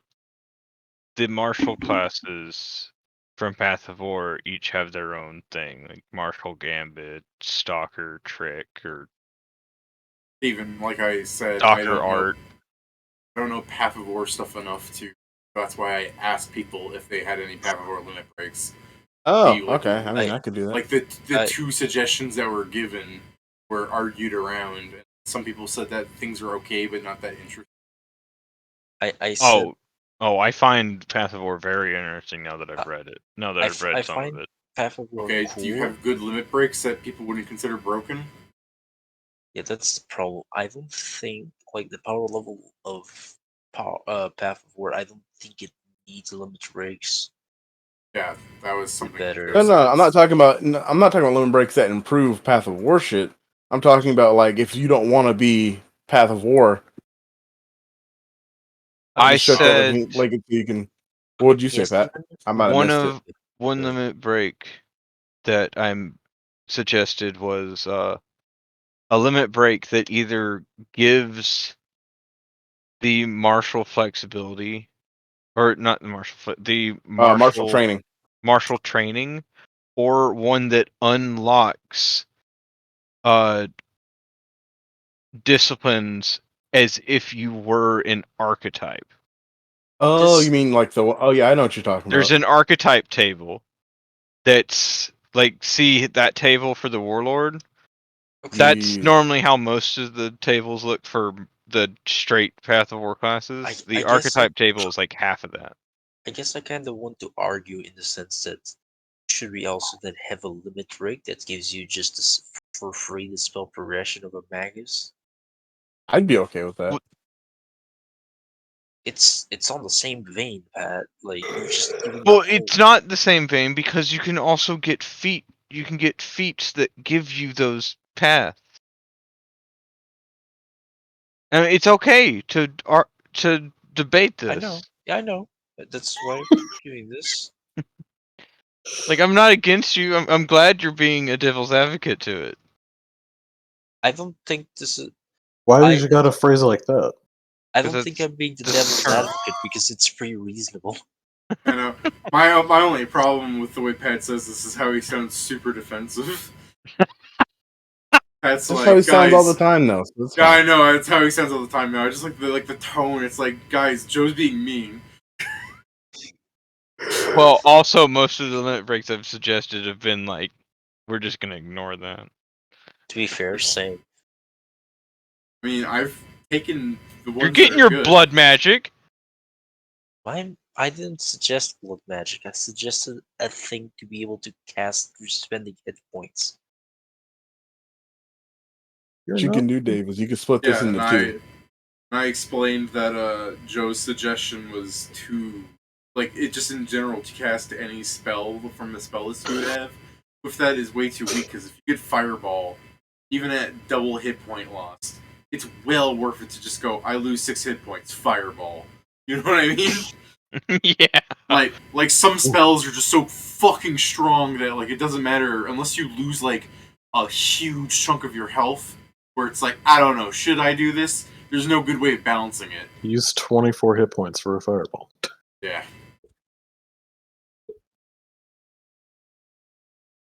The martial classes from Path of War each have their own thing, like Martial Gambit, Stalker Trick, or Even like I said, Stalker Art. I don't know Path of War stuff enough to. That's why I asked people if they had any Path of War limit breaks. Oh, like, okay. I mean, I could do that. Like the 2 suggestions that were given were argued around. Some people said that things are okay, but not that interesting. I said, I find Path of War very interesting now that I've read it. Now that I've read some of it. Path of War Okay, cool. do you have good limit breaks that people wouldn't consider broken? Yeah, that's the problem. I don't think like the power level of Path of War. I don't think it needs limit breaks. Yeah, that was something Better. No, I'm not talking about. I'm not talking about limit breaks that improve Path of War shit. I'm talking about like if you don't want to be Path of War. I shut said that like you can. What would you say, Yes, Pat? I might have missed it. One limit break that I'm suggested was a limit break that either gives the martial flexibility, or not the Martial training. martial training, or one that unlocks disciplines as if you were an archetype. Oh, you mean like the? Oh yeah, I know what you're talking There's about. an archetype table that's like, see that table for the warlord? That's normally how most of the tables look for the straight Path of War classes. The archetype table is like half of that. I guess I kind of want to argue in the sense that should we also then have a limit break that gives you just for free the spell progression of a Magus? I'd be okay with that. It's on the same vein, Pat. Like you're just giving. Well, it's not the same vein because you can also get feat. You can get feats that give you those paths. I mean, it's okay to debate this. I know. Yeah, I know. That's why I'm doing this. Like, I'm not against you. I'm glad you're being a devil's advocate to it. I don't think this is. Why did you gotta phrase it like that? I don't think I'm being the devil's advocate because it's pretty reasonable. I know. My only problem with the way Pat says this is how he sounds super defensive. Pat's That's like, how he guys, sounds all the time, though. So yeah, I know. That's how he sounds all the time now. I just like the tone. It's like, guys, Joe's being mean. Well, also, most of the limit breaks I've suggested have been like, we're just gonna ignore that. To be fair, same. I mean, I've taken the ones. You're getting your blood magic. I didn't suggest blood magic. I suggested a thing to be able to cast through spending hit points. What you can do, Dave, is you can split this into two. I explained that Joe's suggestion was to, like, it just in general to cast any spell from the spell list you would have. With that is way too weak because if you get Fireball, even at double hit point loss, it's well worth it to just go, I lose 6 hit points, Fireball. You know what I mean? Yeah. Like some spells are just so fucking strong that like it doesn't matter unless you lose like a huge chunk of your health. Where it's like, I don't know, should I do this? There's no good way of balancing it. Use 24 hit points for a fireball. Yeah.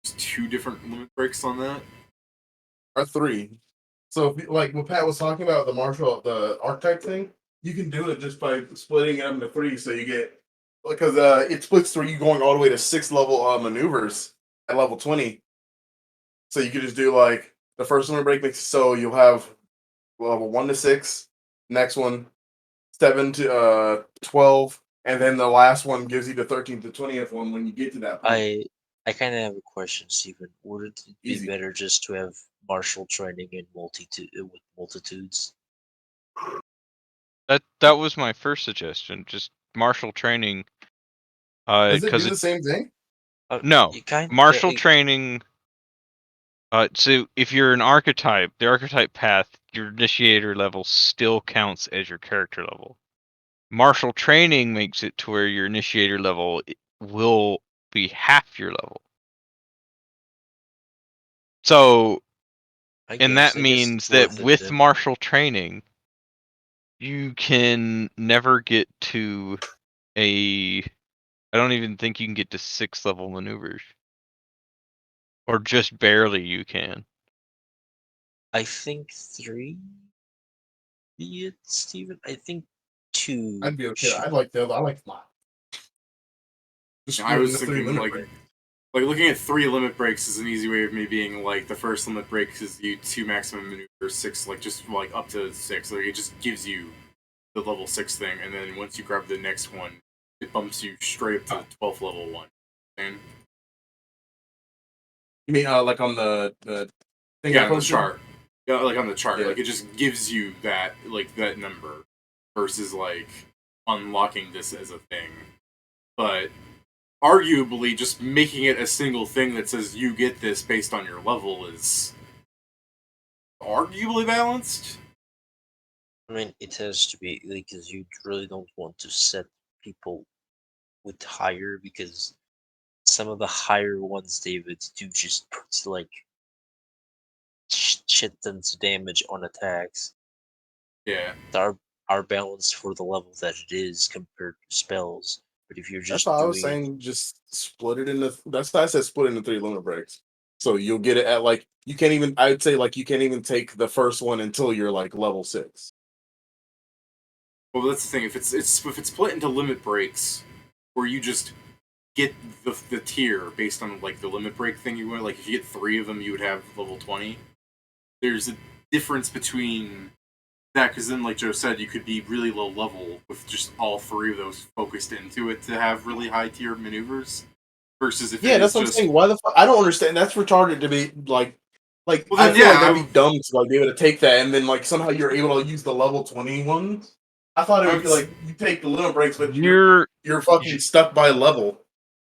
There's 2 different limit breaks on that. Or 3. So, like what Pat was talking about, the archetype thing, you can do it just by splitting them into 3. So you get, because it splits through you going all the way to 6 level maneuvers at level 20. So you could just do like the first limit break makes so you'll have level 1 to 6, next one 7 to 12, and then the last one gives you the 13th to 20th one when you get to that point. I kind of have a question, Stephen. Would it be Easy. better just to have martial training in with multitudes? That was my first suggestion. Just martial training. Does it do Because the same thing? no, You kind martial training. So if you're an archetype, the archetype path, your initiator level still counts as your character level. Martial training makes it to where your initiator level will be half your level. So, and that means that with martial training, you can never get to I don't even think you can get to 6th level maneuvers. Or just barely you can. I think 3. Be it, Stephen. I think 2. I'd be okay. I like the other. I like mine. Just I was splitting the 3 thinking limit like break. looking at 3 limit breaks is an easy way of me being like the first limit break is you 2 maximum maneuvers, 6 like just like up to 6. Like it just gives you the level 6 thing, and then once you grab the next one, it bumps you straight up to the 12th level one. And You mean like on the thing yeah, I on the posted? chart. Yeah, like on the chart, Yeah. like it just gives you that that number versus like unlocking this as a thing. But arguably, just making it a single thing that says you get this based on your level is arguably balanced. I mean, it has to be because you really don't want to set people with higher because some of the higher ones, David, do just put like shit tons of damage on attacks. Yeah. Are balanced for the level that it is compared to spells. But if you're That's just why I was doing saying just split it into. That's why I said split it into 3 limit breaks. So you'll get it at like you can't even. I would say like you can't even take the first one until you're like level 6. Well, that's the thing. If it's split into limit breaks, where you just get the tier based on like the limit break thing you want. Like if you get 3 of them, you would have level 20. There's a difference between that because then, like Joe said, you could be really low level with just all 3 of those focused into it to have really high tier maneuvers. Versus if Yeah, that's what I'm saying. Why the fuck? I don't understand. That's retarded to be like. Well, I then, feel like yeah, that'd be dumb to like be able to take that and then like somehow you're able to use the level 20 ones. I thought it would be like you take the limit breaks, but you're fucking stuck by level.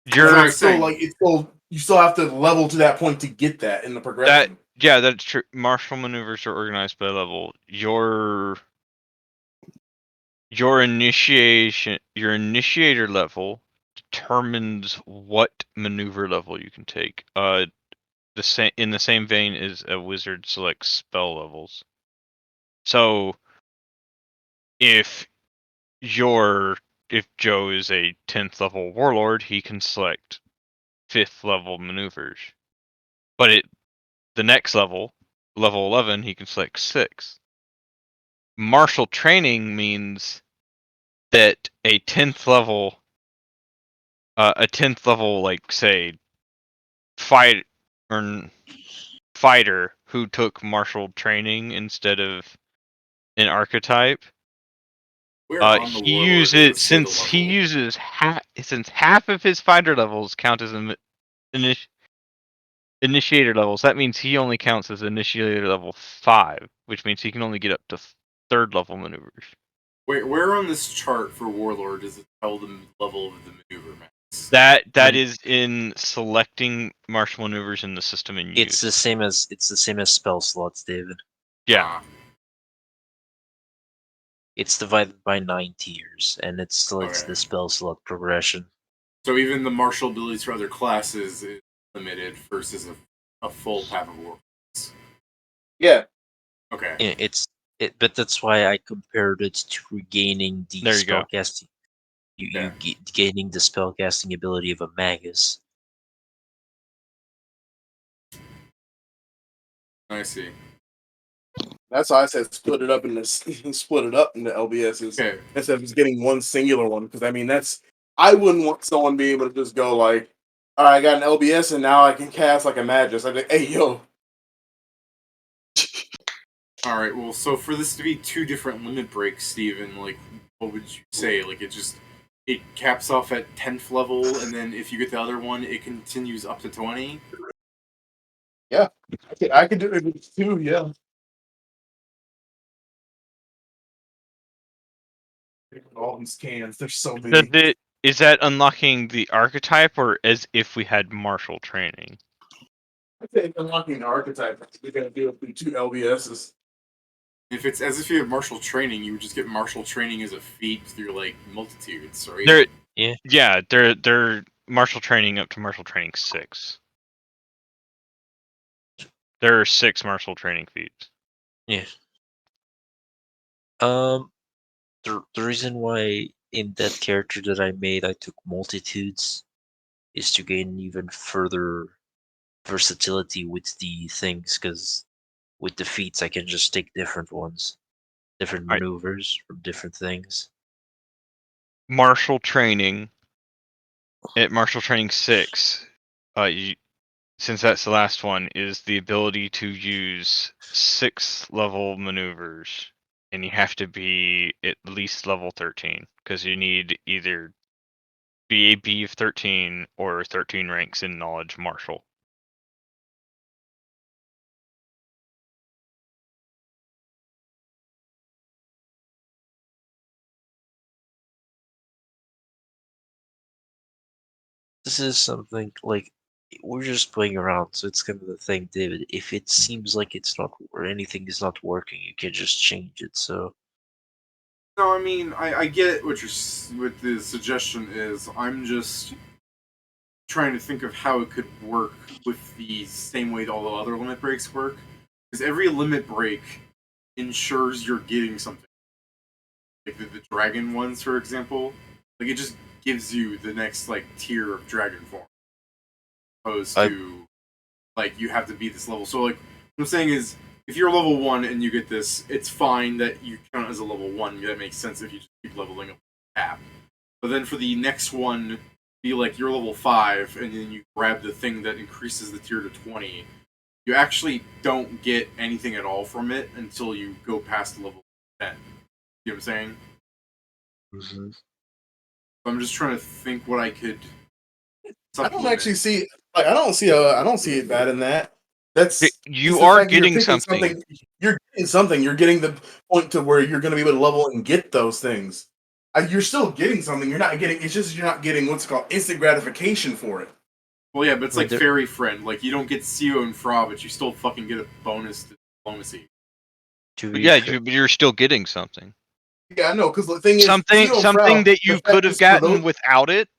You're it's still like it's still you still have to level to that point to get that in the progression. Yeah, that's true. Martial maneuvers are organized by level. Your initiator level determines what maneuver level you can take. In the same vein as a wizard selects spell levels. So if Joe is a 10th level warlord, he can select 5th level maneuvers. But the next level 11, he can select 6. Martial training means that a 10th level like say fighter who took martial training instead of an archetype, Where on the he warlord uses does it since half of his fighter levels count as initiator levels. That means he only counts as initiator level 5, which means he can only get up to 3rd level maneuvers. Where on this chart for warlord does it tell the level of the maneuver max? That is in selecting martial maneuvers in the system in use. it's the same as spell slots, David. Yeah. It's divided by 9 tiers, and it's still it's Okay. the spell slot progression. So even the martial abilities for other classes is limited versus a full path of war. Yeah. Okay. But that's why I compared it to regaining the There you go. spellcasting. Yeah. Gaining the spellcasting ability of a magus. I see. That's why I said split it up into LBSs Okay. instead of just getting one singular one. Because I mean, I wouldn't want someone being able to just go like, "All right, I got an LBS and now I can cast like a Magus." I'd be like, "Hey, yo." All right. Well, so for this to be 2 different limit breaks, Steven, like, what would you say? Like, it caps off at 10th level, and then if you get the other one, it continues up to 20. Yeah, I could do it too. Yeah. All these cans, there's so many. Is that unlocking the archetype or as if we had martial training? I think unlocking the archetype, you're gonna do it through 2 LBSs. If it's as if you have martial training, you would just get martial training as a feat through like multitudes, right? They're martial training up to martial training 6. There are 6 martial training feats. Yeah. The reason why in that character that I made I took multitudes is to gain even further versatility with the things, because with the feats I can just take different ones, different Right. maneuvers from different things. Martial training at martial training 6, since that's the last one, is the ability to use 6th level maneuvers, and you have to be at least level 13 because you need either be a B of 13 or 13 ranks in knowledge martial. This is something like we're just playing around, so it's kind of the thing, David. If it seems like it's not or anything is not working, you can just change it. So No, I mean, I get what what the suggestion is. I'm just trying to think of how it could work with the same way that all the other limit breaks work. Because every limit break ensures you're getting something. Like the dragon ones, for example. Like, it just gives you the next, like, tier of dragon form. Opposed to, like, you have to beat this level. So, like, what I'm saying is, if you're level 1 and you get this, it's fine that you count as a level 1. That makes sense if you just keep leveling up the cap. But then for the next one, be like you're level 5, and then you grab the thing that increases the tier to 20. You actually don't get anything at all from it until you go past level 10. You know what I'm saying? Mhm. So I'm just trying to think what I could. I don't actually see like I don't see it bad in that. That's You it's the are fact that you're getting picking something. You're getting something. You're getting the point to where you're going to be able to level and get those things. You're still getting something. You're not getting. It's just you're not getting what's called instant gratification for it. Well, yeah, but it's Well, like there- Fairy Friend. Like, you don't get CO and Fra, but you still fucking get a bonus to diplomacy. to But be yeah, fair, you're still getting something. Yeah, I know. Because the thing is, Something Zero something Frau, that the you fact could have is for gotten those- without it,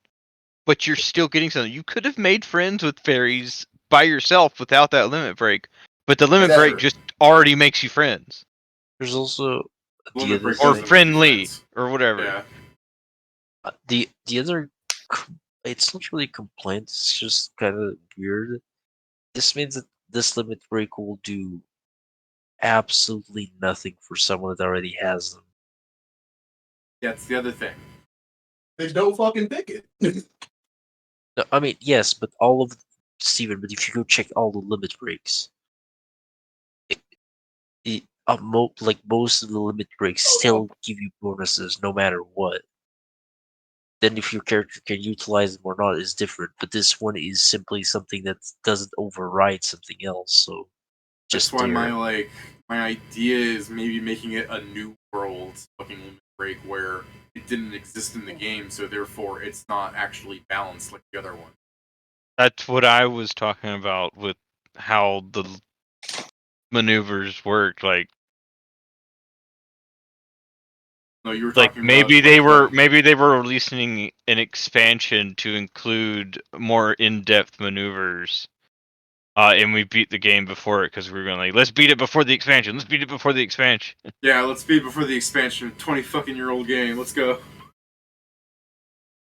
but you're still getting something. You could have made friends with fairies by yourself without that limit break, but the limit break Exactly. just already makes you friends there's also the Limit other break or doesn't thing. make you friendly friends. or whatever. Yeah. The other, it's not really a complaint. It's just kind of weird. This means that this limit break will do absolutely nothing for someone that already has them. Yeah, it's the other thing. they don't fucking pick it. No, I mean, yes, but all of Steven. But if you go check all the limit breaks, like most of the limit breaks still give you bonuses no matter what. Then if your character can utilize them or not is different. But this one is simply something that doesn't override something else. So That's just why there. my idea is maybe making it a new world fucking limit break where it didn't exist in the game, so therefore it's not actually balanced like the other one. That's what I was talking about with how the maneuvers work. Like No, you were Like talking maybe about they were releasing an expansion to include more in-depth maneuvers. And we beat the game before it because we were going like, let's beat it before the expansion. Let's beat it before the expansion. Yeah, let's beat before the expansion. 20-fucking-year-old game. Let's go.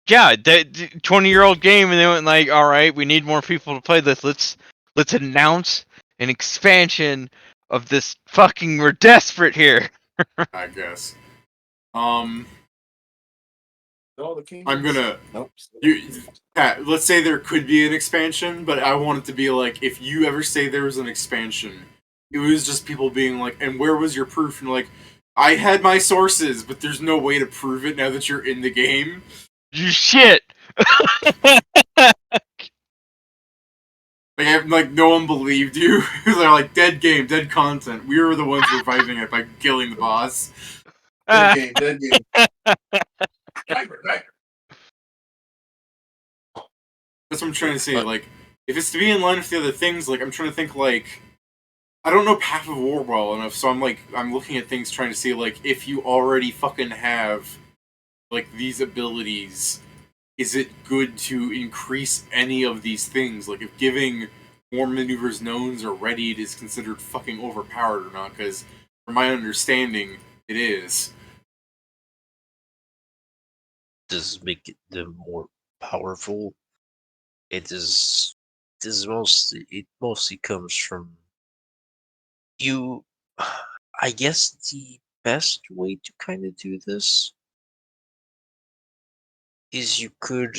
Yeah, that 20-year-old game, and they went like, all right, we need more people to play this. Let's announce an expansion of this fucking. We're desperate here. I guess. All the kings. I'm gonna. Nope. Pat, let's say there could be an expansion, but I want it to be like, if you ever say there was an expansion, it was just people being like, and where was your proof? And like, I had my sources, but there's no way to prove it now that you're in the game. You shit. Like no one believed you. They're like, dead game, dead content. We were the ones reviving it by killing the boss. Dead game. Sniper. That's what I'm trying to say. Like, if it's to be in line with the other things, like I'm trying to think like, I don't know Path of War well enough, so I'm looking at things trying to see like, if you already fucking have like these abilities, is it good to increase any of these things? Like, if giving more maneuvers knowns or readied is considered fucking overpowered or not? Because from my understanding, it is. Does make them more powerful. It is. It mostly comes from you. I guess the best way to kind of do this is you could.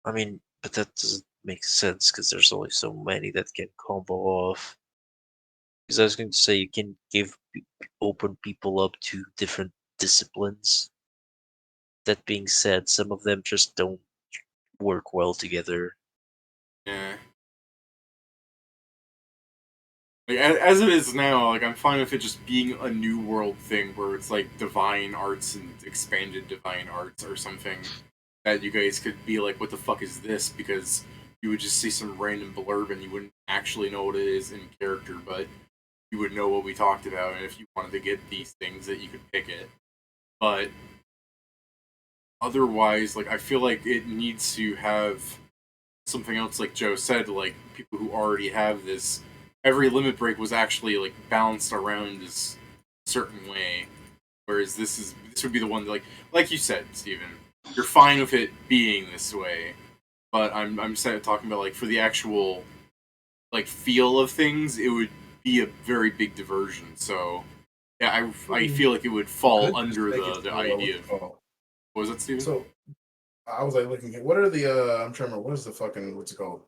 I mean, but that doesn't make sense because there's only so many that can combo off. Because I was going to say you can open people up to different disciplines. That being said, some of them just don't work well together. Yeah. Like, as it is now, like I'm fine with it just being a new world thing where it's like divine arts and expanded divine arts or something that you guys could be like, what the fuck is this? Because you would just see some random blurb and you wouldn't actually know what it is in character, but you would know what we talked about, and if you wanted to get these things that you could pick it. But otherwise, like I feel like it needs to have something else, like Joe said, like people who already have this. Every limit break was actually like balanced around this certain way, whereas this would be the one that, like you said, Steven, you're fine with it being this way, but I'm talking about like for the actual like feel of things, it would be a very big diversion. So yeah, I feel like it would fall under the idea of, what was that, Steven? So I was like looking at what are the I'm trying to remember what is the fucking what's it called?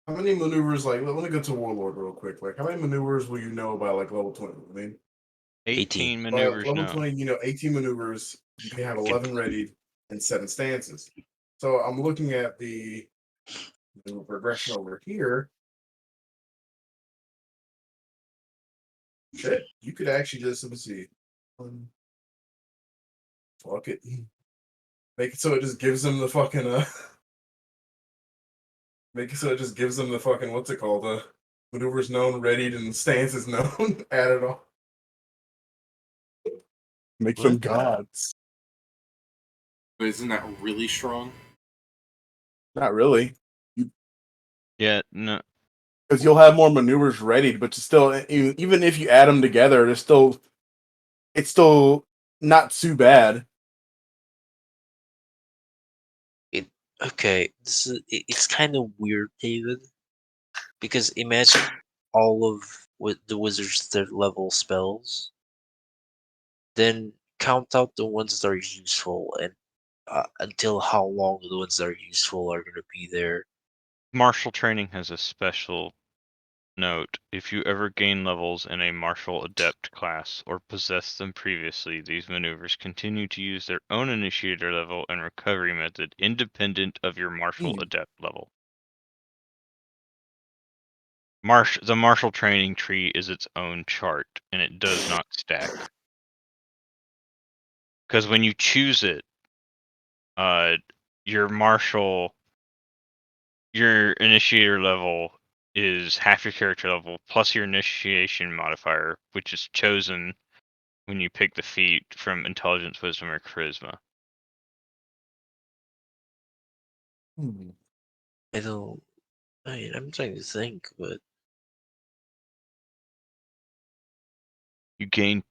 How many maneuvers? Like, let me go to Warlord real quick. Like, how many maneuvers will you know by like level 20? I mean, 18 by maneuvers. level No. 20, you know, 18 maneuvers. You can have 11 ready and 7 stances. So I'm looking at the progression over here. Shit, you could actually just let me see. Fuck it. Make it so it just gives them the fucking Make it so it just gives them the fucking what's it called? The maneuvers known, readied, and stances known. Add it all. Make them What? gods. But isn't that really strong? Not really, Yeah. No. because you'll have more maneuvers readied, but you still, even if you add them together, it's still not too bad. Okay, it's kind of weird, David, because imagine all of what the wizard's third level spells, then count out the ones that are useful, and until how long the ones that are useful are going to be there. Martial training has a special note. If you ever gain levels in a martial adept class or possess them previously, these maneuvers continue to use their own initiator level and recovery method independent of your martial adept level. The martial training tree is its own chart, and it does not stack. Because when you choose it, your initiator level is half your character level plus your initiation modifier, which is chosen when you pick the feat from intelligence, wisdom, or charisma. I don't. I'm trying to think, but You gain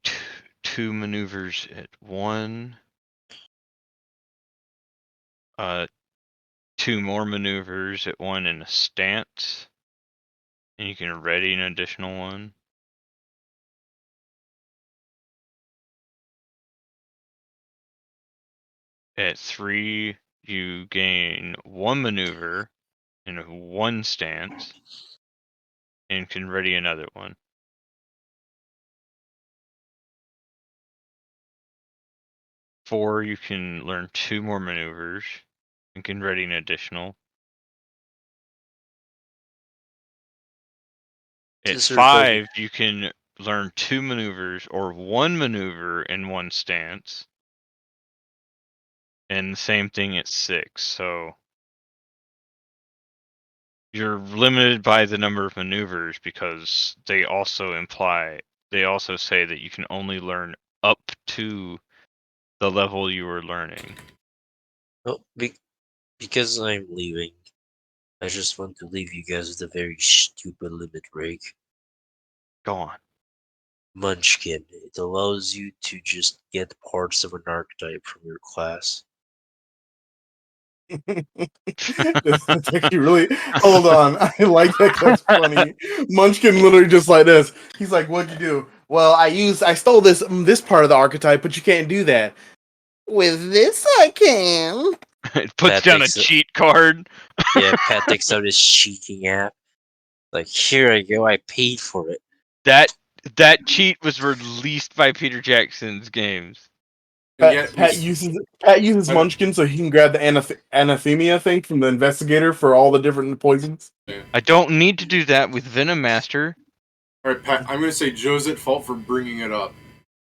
two maneuvers at one. Two more maneuvers at one in a stance. And you can ready an additional one. At 3, you gain one maneuver in one stance. And can ready another one. Four, you can learn 2 more maneuvers and can ready an additional. At Just sort of like- 5, you can learn 2 maneuvers or 1 maneuver in one stance. And the same thing at 6, so you're limited by the number of maneuvers because they also say that you can only learn up to the level you were learning. oh, because I'm leaving, I just want to leave you guys with a very stupid limit break. Go on. Munchkin. It allows you to just get parts of an archetype from your class. It's actually really. Hold on, I like that. That's funny. Munchkin literally just like this. He's like, "What'd you do?" Well, I stole this part of the archetype, but you can't do that. With this, I can. It puts That down a makes it- cheat card. Yeah, Pat takes out his cheating app. Like, here I go, I paid for it. That cheat was released by Peter Jackson's games. And yet we Pat uses Munchkin so he can grab the anathemia thing from the investigator for all the different poisons. I don't need to do that with Venom Master. Alright, Pat, I'm going to say Joe's at fault for bringing it up.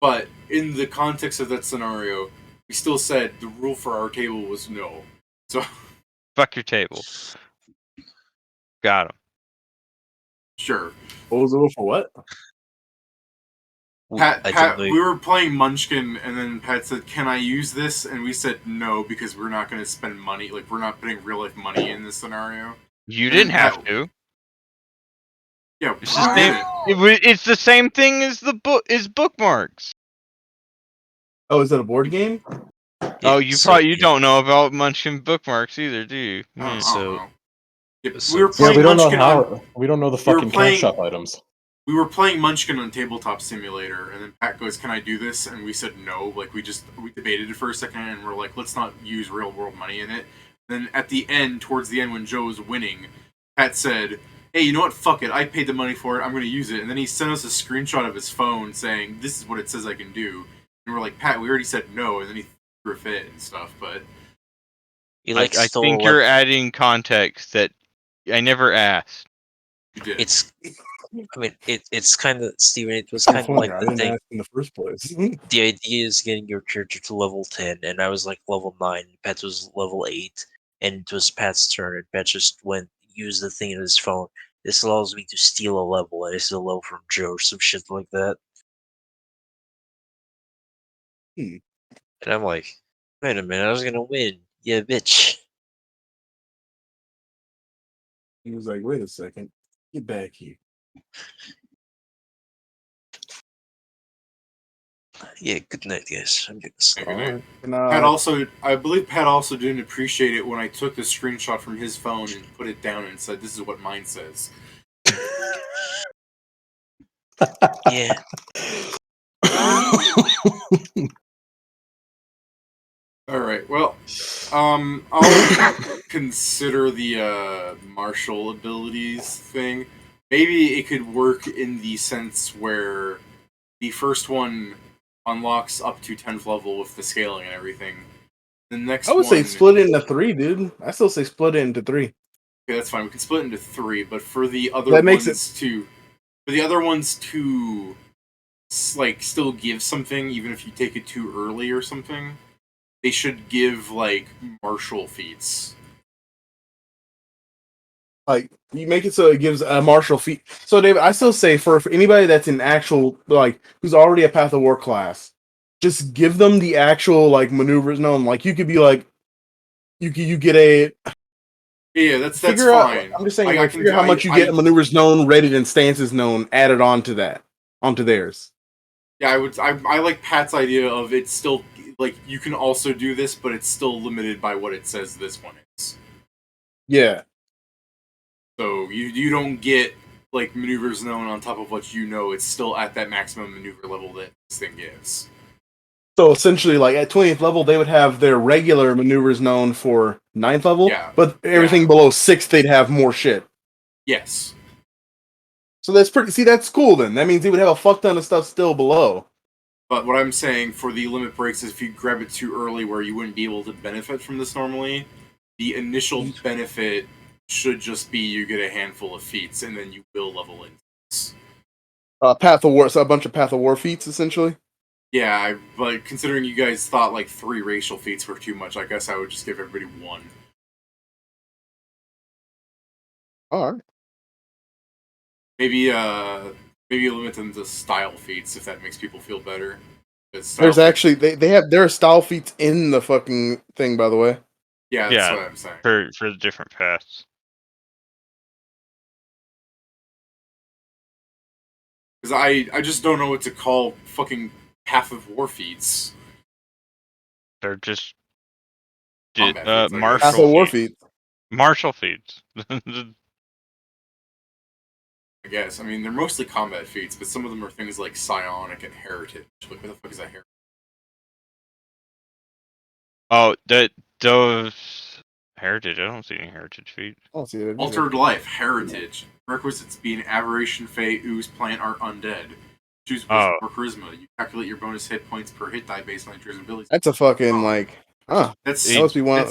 But in the context of that scenario, we still said the rule for our table was no. So, Fuck your table. Got him. sure. What was the rule for what? Pat, I Pat, don't know. we were playing Munchkin, and then Pat said, "Can I use this?" And we said no because we're not going to spend money. Like, we're not putting real life money in this scenario. You And didn't then have Pat- to. Yeah, It's we the did same. it. It's the same thing as the book is bookmarks. Oh, is that a board game? Oh, you so- you don't know about Munchkin bookmarks either, do you? I don't So- know. Yeah, so- we were Yeah, playing we don't know Munchkin on. we don't know the we were fucking playing- camp shop items. We were playing Munchkin on Tabletop Simulator, and then Pat goes, "Can I do this?" And we said no. Like, we debated it for a second, and we're like, "Let's not use real world money in it." Then at the end, towards the end, when Joe was winning, Pat said, "Hey, you know what? Fuck it. I paid the money for it. I'm going to use it." And then he sent us a screenshot of his phone saying, "This is what it says I can do." And we're like, "Pat, we already said no." And then he threw a fit and stuff. But He I like stole think you're adding context that I never asked. you did. It's. I mean, it's kind of Steven. It was It's kind of funny, like I the didn't thing. ask in the first place. The idea is getting your character to level 10, and I was like level 9. Pat was level 8, and it was Pat's turn, and Pat just went use the thing in his phone. This allows me to steal a level, and it's a level from Joe or some shit like that. Hmm. And I'm like, wait a minute, I was gonna win. Yeah, bitch. He was like, "Wait a second, get back here." Yeah, good night, guys. I'm gonna stop. Good night. And, I believe Pat also didn't appreciate it when I took the screenshot from his phone and put it down and said, "This is what mine says." Yeah. All right. Well, I'll consider the martial abilities thing. Maybe it could work in the sense where the first one unlocks up to 10th level with the scaling and everything. The next I would say one- split it into 3, dude. I still say split it into 3. Okay, that's fine. We can split it into 3, but for the other That makes ones to like still give something, even if you take it too early or something, they should give like martial feats. Like you make it so it gives a martial feat. So David, I still say for anybody that's an actual like who's already a Path of War class, just give them the actual like maneuvers known. Like you could be like, you get a Yeah, that's figure out. fine. I'm just saying, I like can figure do- how much you get maneuvers known, rated, and stances known added onto that, onto theirs. Yeah, I like Pat's idea of it's still like you can also do this, but it's still limited by what it says this one is. Yeah. So you don't get like maneuvers known on top of what you know. It's still at that maximum maneuver level that this thing gives. So essentially, like at 20th level, they would have their regular maneuvers known for 9th level, Yeah. but everything Yeah. below 6th, they'd have more shit. Yes. So that's pretty. See, that's cool. Then that means they would have a fuck ton of stuff still below. But what I'm saying for the limit breaks is if you grab it too early where you wouldn't be able to benefit from this normally, the initial benefit should just be you get a handful of feats and then you will level in. Path of War, so a bunch of Path of War feats essentially. Yeah, but considering you guys thought like 3 racial feats were too much, I guess I would just give everybody 1. All right. Maybe limit them to style feats if that makes people feel better. There's actually they have there are style feats in the fucking thing, by the way. Yeah, that's what I'm saying. For the different paths. Because I just don't know what to call fucking Path of War feats. They're just Combat feats, I guess. martial Path of War feats. feats. Martial feats. I guess. I mean, they're mostly combat feats, but some of them are things like psionic and heritage. Like, what the fuck is that heritage? Oh, those heritage. I don't see any heritage feats. I don't see it. Altered life, heritage. Requisites being aberration, fey, ooze, plant, or undead. Choose wisdom or charisma. You calculate your bonus hit points per hit die based on your abilities. That's a fucking like. That's That must be one.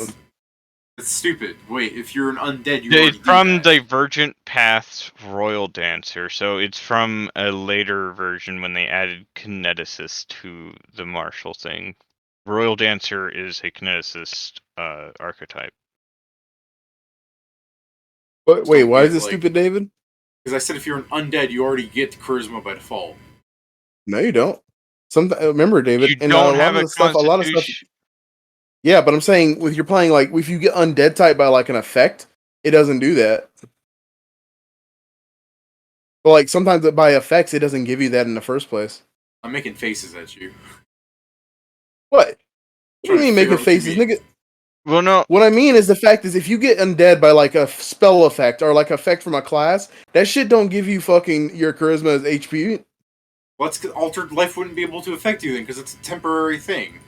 That's stupid. Wait, if you're an undead, you It's already do from that. Divergent Paths Royal Dancer, so it's from a later version when they added kineticist to the martial thing. Royal Dancer is a kineticist archetype. But wait, why is get, this stupid, David? Because I said if you're an undead, you already get charisma by default. No, you don't. Remember, David, You and don't a lot have of a the stuff, a lot of stuff. constitution. Yeah, but I'm saying with you're playing like if you get undead type by like an effect, it doesn't do that. But like sometimes by effects, it doesn't give you that in the first place. I'm making faces at you. What? What do Trying you to mean figure making out what you faces, mean. nigga? Well, no. What I mean is the fact is if you get undead by like a spell effect or like effect from a class, that shit don't give you fucking your charisma as HP. Well, that's 'cause altered life wouldn't be able to affect you then, because it's a temporary thing.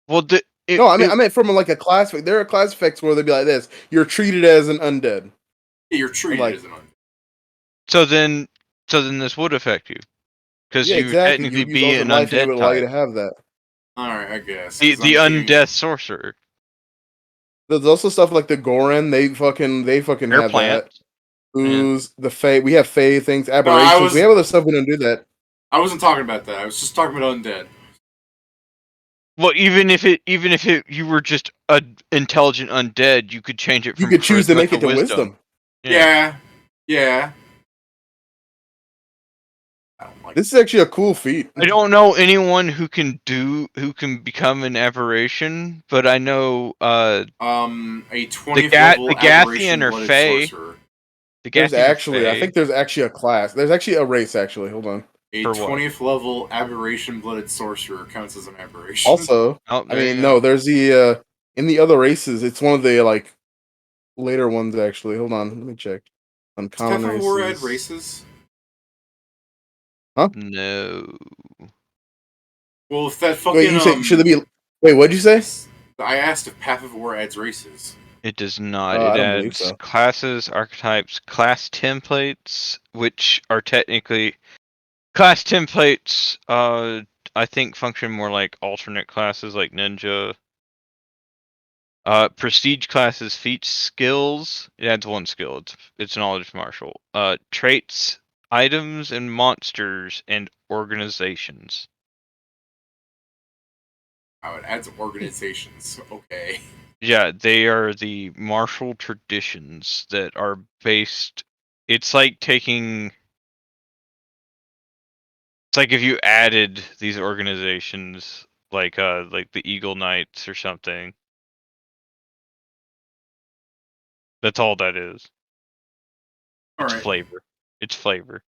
Well, No, I mean from like a class. There are class effects where they'd be like this: you're treated as an undead. Yeah, you're treated Like- as an undead. so then this would affect you because Yeah, you exactly. technically You use be altered an life and it would undead allow you to type. have that. Alright, I guess. The 'cause I'm thinking- undeath sorcerer. There's also stuff like the Goran. They fucking They're have plants. that. Ooze, the Fae. We have Fae things, aberrations. was- We have other stuff. We don't do that. I wasn't talking about that. I was just talking about undead. Well, even if you were just an intelligent undead, you could change it You from could choose to charisma make it to wisdom. Yeah. I don't like This is actually a cool feat. I don't know anyone who can become an aberration, but I know a 20th the level Gathian aberration or blooded Fae. sorcerer. the There's Gathian or actually, I Fae. think there's actually a class. There's actually a race. Actually, hold on. A For what? 20th level aberration blooded sorcerer counts as an aberration. Also, Oh, I there you mean, go. no, there's the in the other races. It's one of the like later ones. Actually, hold on. Let me check. Does Uncommon Path of War add races. races? No. Well, if that fucking Wait, you say should there be? Wait, what'd you say? I asked if Path of War adds races. It does not. I It don't believe adds so. classes, archetypes, class templates, which are technically class templates. I think function more like alternate classes, like ninja. Prestige classes, feats, skills. It adds one skill. It's knowledge martial. Traits, items, and monsters, and organizations. Oh, it adds organizations. Okay. Yeah, they are the martial traditions that are based. It's like taking. It's like if you added these organizations, like the Eagle Knights or something. That's all that is. All It's right. flavor. It's flavor.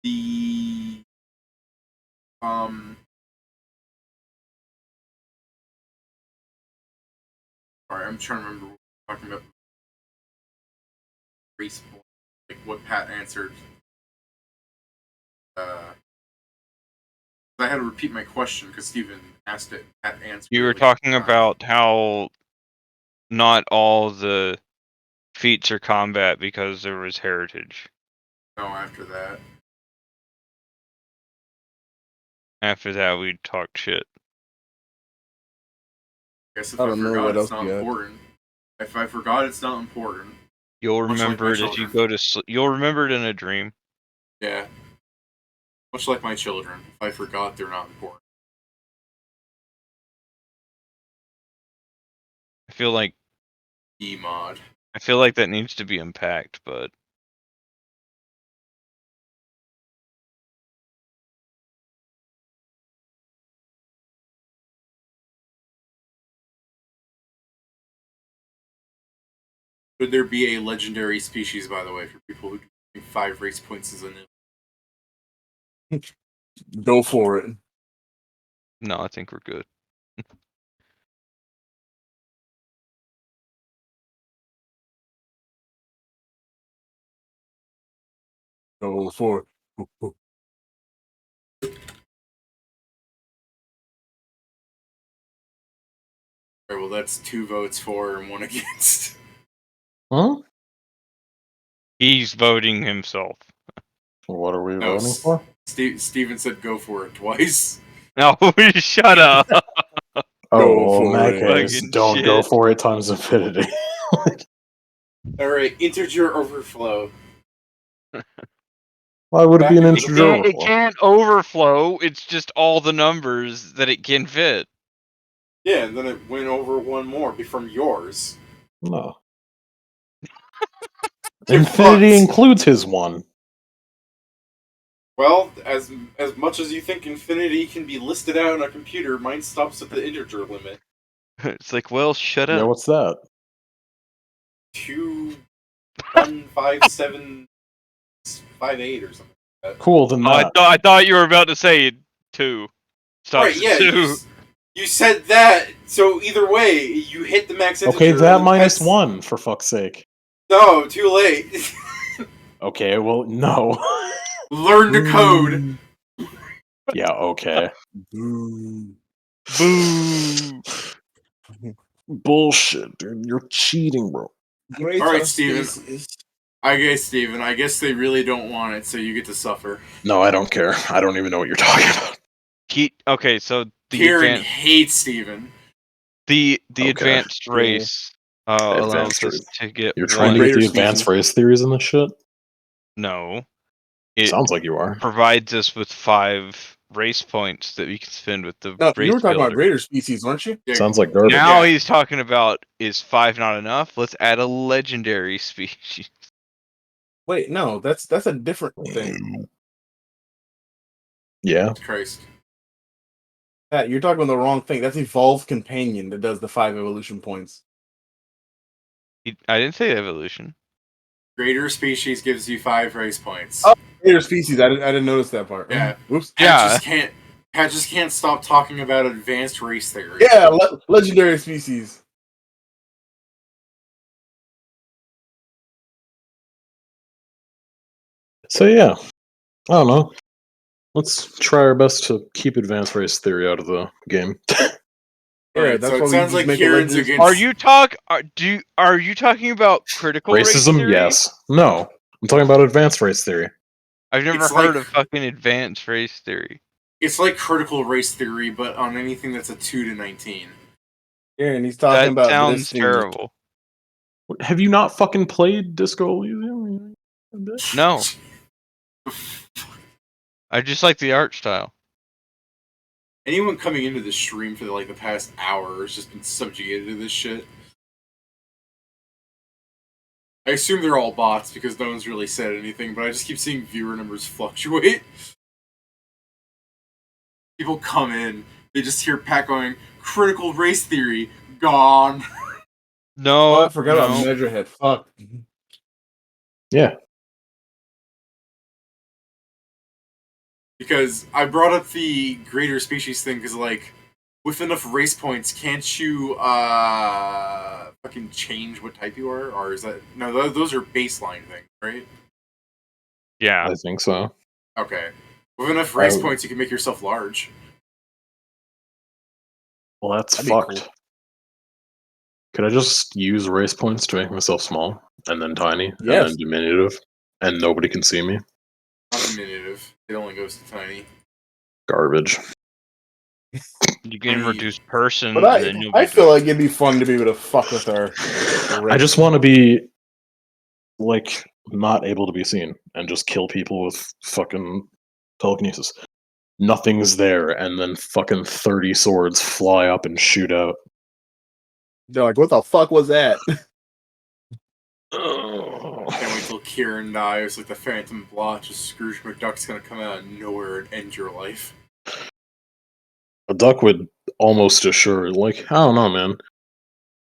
The Sorry, I'm trying to remember what we're talking about. Race, like what Pat answered. I had to repeat my question because Steven asked it. Pat answered. You were like, talking about how not all the feats are combat because there was heritage. No, after that. After that, we talked shit. I guess if I I don't know forgot, what it's else not you got. important. If I forgot, it's not important. You'll Much like remember my it if you children. go to sleep. You'll remember it in a dream. Yeah. Much like my children. If I forgot, they're not important. I feel like E-mod. that needs to be unpacked, but Could there be a legendary species, by the way, for people who think 5 race points is enough? Go for it. no, I think we're good. Go for it. Alright, well, that's 2 votes for and 1 against. Huh? He's voting himself. What are we No, voting for? Steven said go for it twice. No, shut up. Oh, well, in for that it. case, Fucking don't go shit. for it times infinity. Alright, integer overflow. Why would it be an Back into the integer It overflow? can't overflow. It's just all the numbers that it can fit. Yeah, and then it went over 1 more from yours. No. Get Infinity fucked. includes his one. Well, as much as you think infinity can be listed out on a computer, mine stops at the integer limit. It's like, well, shut Yeah, up. what's that? 2155758 or something like that. Cool, then Oh, that. I thought you were about to say 2. Right, Stops yeah, at 2. you said that, so either way, you hit the max integer. Okay, that and minus Pat's- 1, for fuck's sake. No, too late. Okay, well, no. Learn to code. Yeah, okay. Boo. Boo. Bullshit, dude. You're cheating, bro. Great Alright, of Steven. species. Steven, I guess they really don't want it, so you get to suffer. No, I don't care. I don't even know what you're talking about. Okay, so the Kieran advanced hates Steven. the Okay. advanced race Advanced allows us race. to get You're trying to one. get the Raider advanced species. race theories in this shit? No, it Sounds like you are. provides us with 5 race points that we can spend with the No, race you were talking about builder. raider species, weren't you? Yeah, Sounds like garbage. Now Yeah. he's talking about, is 5 not enough? Let's add a legendary species. Wait, no, that's a different thing. Yeah. Christ. Pat, you're talking about the wrong thing. That's Evolved Companion that does the 5 evolution points. I didn't say evolution. Greater species gives you 5 race points. Oh. Raider species. I didn't notice that part. Yeah. Whoops. Yeah. Pat just can't stop talking about advanced race theory. Yeah, legendary species. So yeah. I don't know. Let's try our best to keep advanced race theory out of the game. Yeah, Alright, that's so why it we sounds just like make a Kieran's legendary- against. Are you talking about critical race Racism, theory? yes. No. I'm talking about advanced race theory. I've never It's heard like- of fucking advanced race theory. It's like critical race theory, but on anything that's a 2 to 19. Yeah, and he's talking That about sounds this thing. terrible. Have you not fucking played Disco Elysium? No. I just like the art style. Anyone coming into the stream for the past hour has just been subjugated to this shit. I assume they're all bots because no one's really said anything, but I just keep seeing viewer numbers fluctuate. People come in, they just hear Pat going, "Critical race theory, gone." No, Oh, I forgot about no. Measurehead. Fuck. Yeah. Because I brought up the greater species thing because, with enough race points, can't you, fucking change what type you are? Or is that... No, those are baseline things, right? Yeah. I think so. Okay. With enough race points, you can make yourself large. Well, that's That'd be fucked. cool. Could I just use race points to make myself small, and then tiny, and Yes. then diminutive, and nobody can see me? Not diminutive. It only goes to tiny. Garbage. You can reduce person, But and then you'll be I feel like it'd be fun to be able to fuck with our I just want to be, not able to be seen, and just kill people with fucking telekinesis. Nothing's there, and then fucking 30 swords fly up and shoot out. They're like, what the fuck was that? Can't wait till Kieran dies like the Phantom Blotch. Scrooge McDuck's gonna come out of nowhere and end your life. A duck would almost assure, I don't know, man.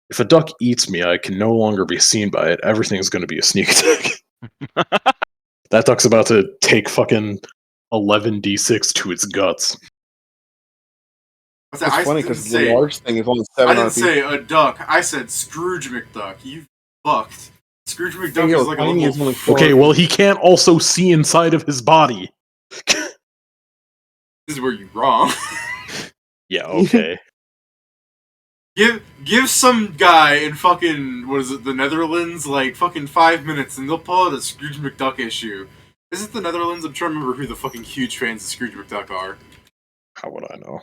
If a duck eats me, I can no longer be seen by it. Everything's going to be a sneak attack. That duck's about to take fucking 11d6 to its guts. It's funny because the large thing is only 7 I didn't RP. say a duck. I said Scrooge McDuck. You fucked. Scrooge McDuck is like a tiny is little... only 4 Okay, RP. well, he can't also see inside of his body. This is where you're wrong. Yeah, okay. Give some guy in fucking, what is it, the Netherlands, fucking 5 minutes and they'll pull out a Scrooge McDuck issue. Is it the Netherlands? I'm trying to remember who the fucking huge fans of Scrooge McDuck are. How would I know?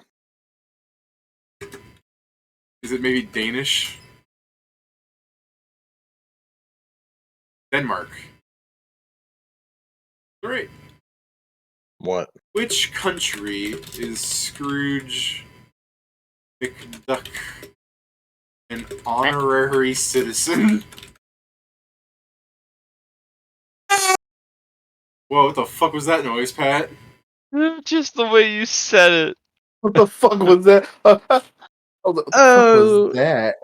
Is it maybe Danish? Denmark. Great. What? Which country is Scrooge McDuck an honorary citizen? Whoa, what the fuck was that noise, Pat? just the way you said it. What the fuck was that? What the fuck was that?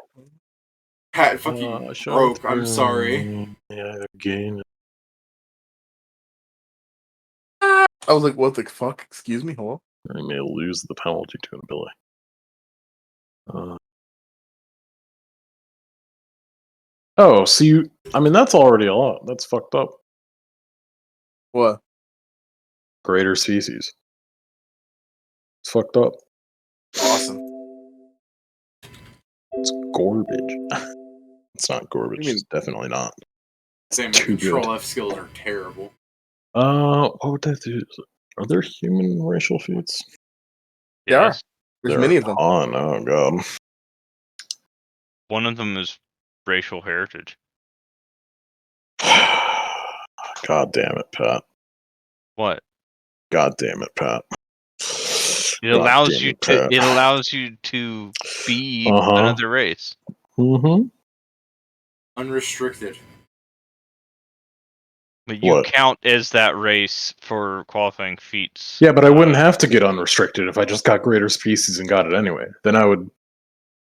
Pat fucking broke, I'm sorry. Yeah, again. I was like, what the fuck? Excuse me? Hello? I may lose the penalty to an ability. Oh, so you... I mean, that's already a lot. That's fucked up. What? Greater species. It's fucked up. Awesome. It's garbage. It's not garbage. mean- It's definitely not. Same, my Too Control good. F skills are terrible. What would that do? Are there human racial feats? There are. Yes. There's There many are of them. a ton. Oh god. One of them is racial heritage. God damn it, Pat. What? God damn it, Pat. It allows you to. It allows you to be another race. Mm-hmm. Unrestricted. But you What? count as that race for qualifying feats. Yeah, but I wouldn't have to get unrestricted if I just got greater species and got it anyway. Then I would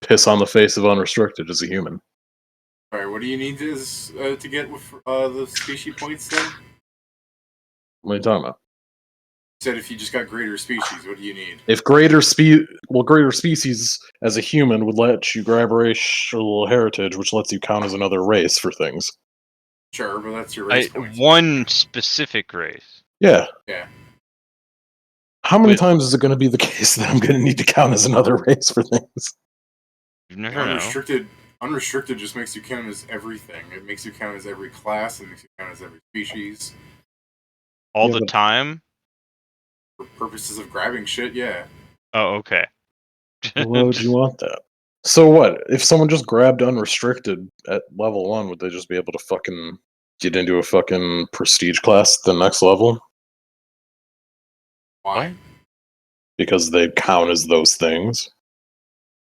piss on the face of unrestricted as a human. Alright, what do you need to get with the species points then? What are you talking about? You said if you just got greater species, what do you need? If greater species as a human would let you grab racial heritage, which lets you count as another race for things. Sure, but that's your race points. One specific race. Yeah. Yeah. How many With- times is it going to be the case that I'm going to need to count as another race for things? You never know. Unrestricted just makes you count as everything. It makes you count as every class. It makes you count as every species. All Yeah, the but- time? For purposes of grabbing shit, yeah. Oh, okay. Why would you want that? So what? If someone just grabbed unrestricted at level 1, would they just be able to fucking get into a fucking prestige class at the next level Why? because they count as those things.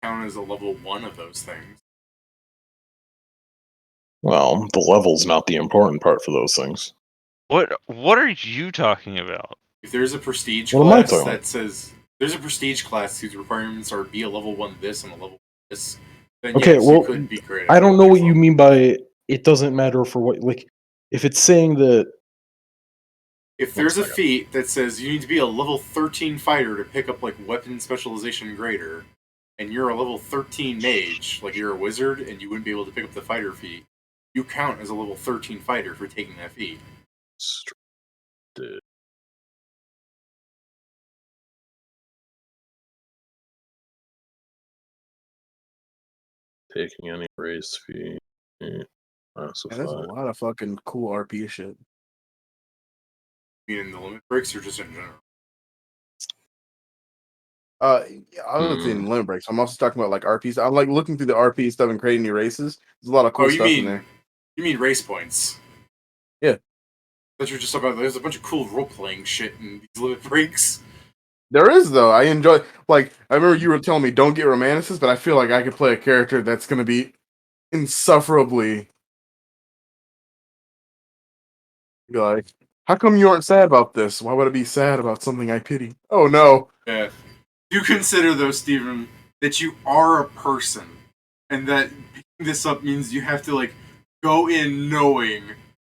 Count as a level 1 of those things. Well, the level's not the important part for those things. What are you talking about? If there's a prestige What am I class talking that says there's a prestige class whose requirements are be a level 1 this and a level this, then Okay, yes, well, you could be great. I don't know what you mean by it doesn't matter for what, like, if it's saying that. If there's a feat that says you need to be a level 13 fighter to pick up like weapon specialization greater, and you're a level 13 mage, like you're a wizard and you wouldn't be able to pick up the fighter feat, you count as a level 13 fighter for taking that feat. Taking any race fee. Yeah, there's a lot of fucking cool RP shit. You mean in the limit breaks or just in general? Other than limit breaks, I'm also talking about like RPs. I'm like looking through the RP stuff and creating new races. There's a lot of cool stuff in there. You mean race points? Yeah. That you're just talking about. There's a bunch of cool role playing shit in these limit breaks. There is though. I enjoy like I remember you were telling me don't get romanticist, but I feel like I could play a character that's gonna be insufferably like, how come you aren't sad about this? Why would I be sad about something I pity? Oh no. Yeah. You consider though, Stephen, that you are a person, and that picking this up means you have to like go in knowing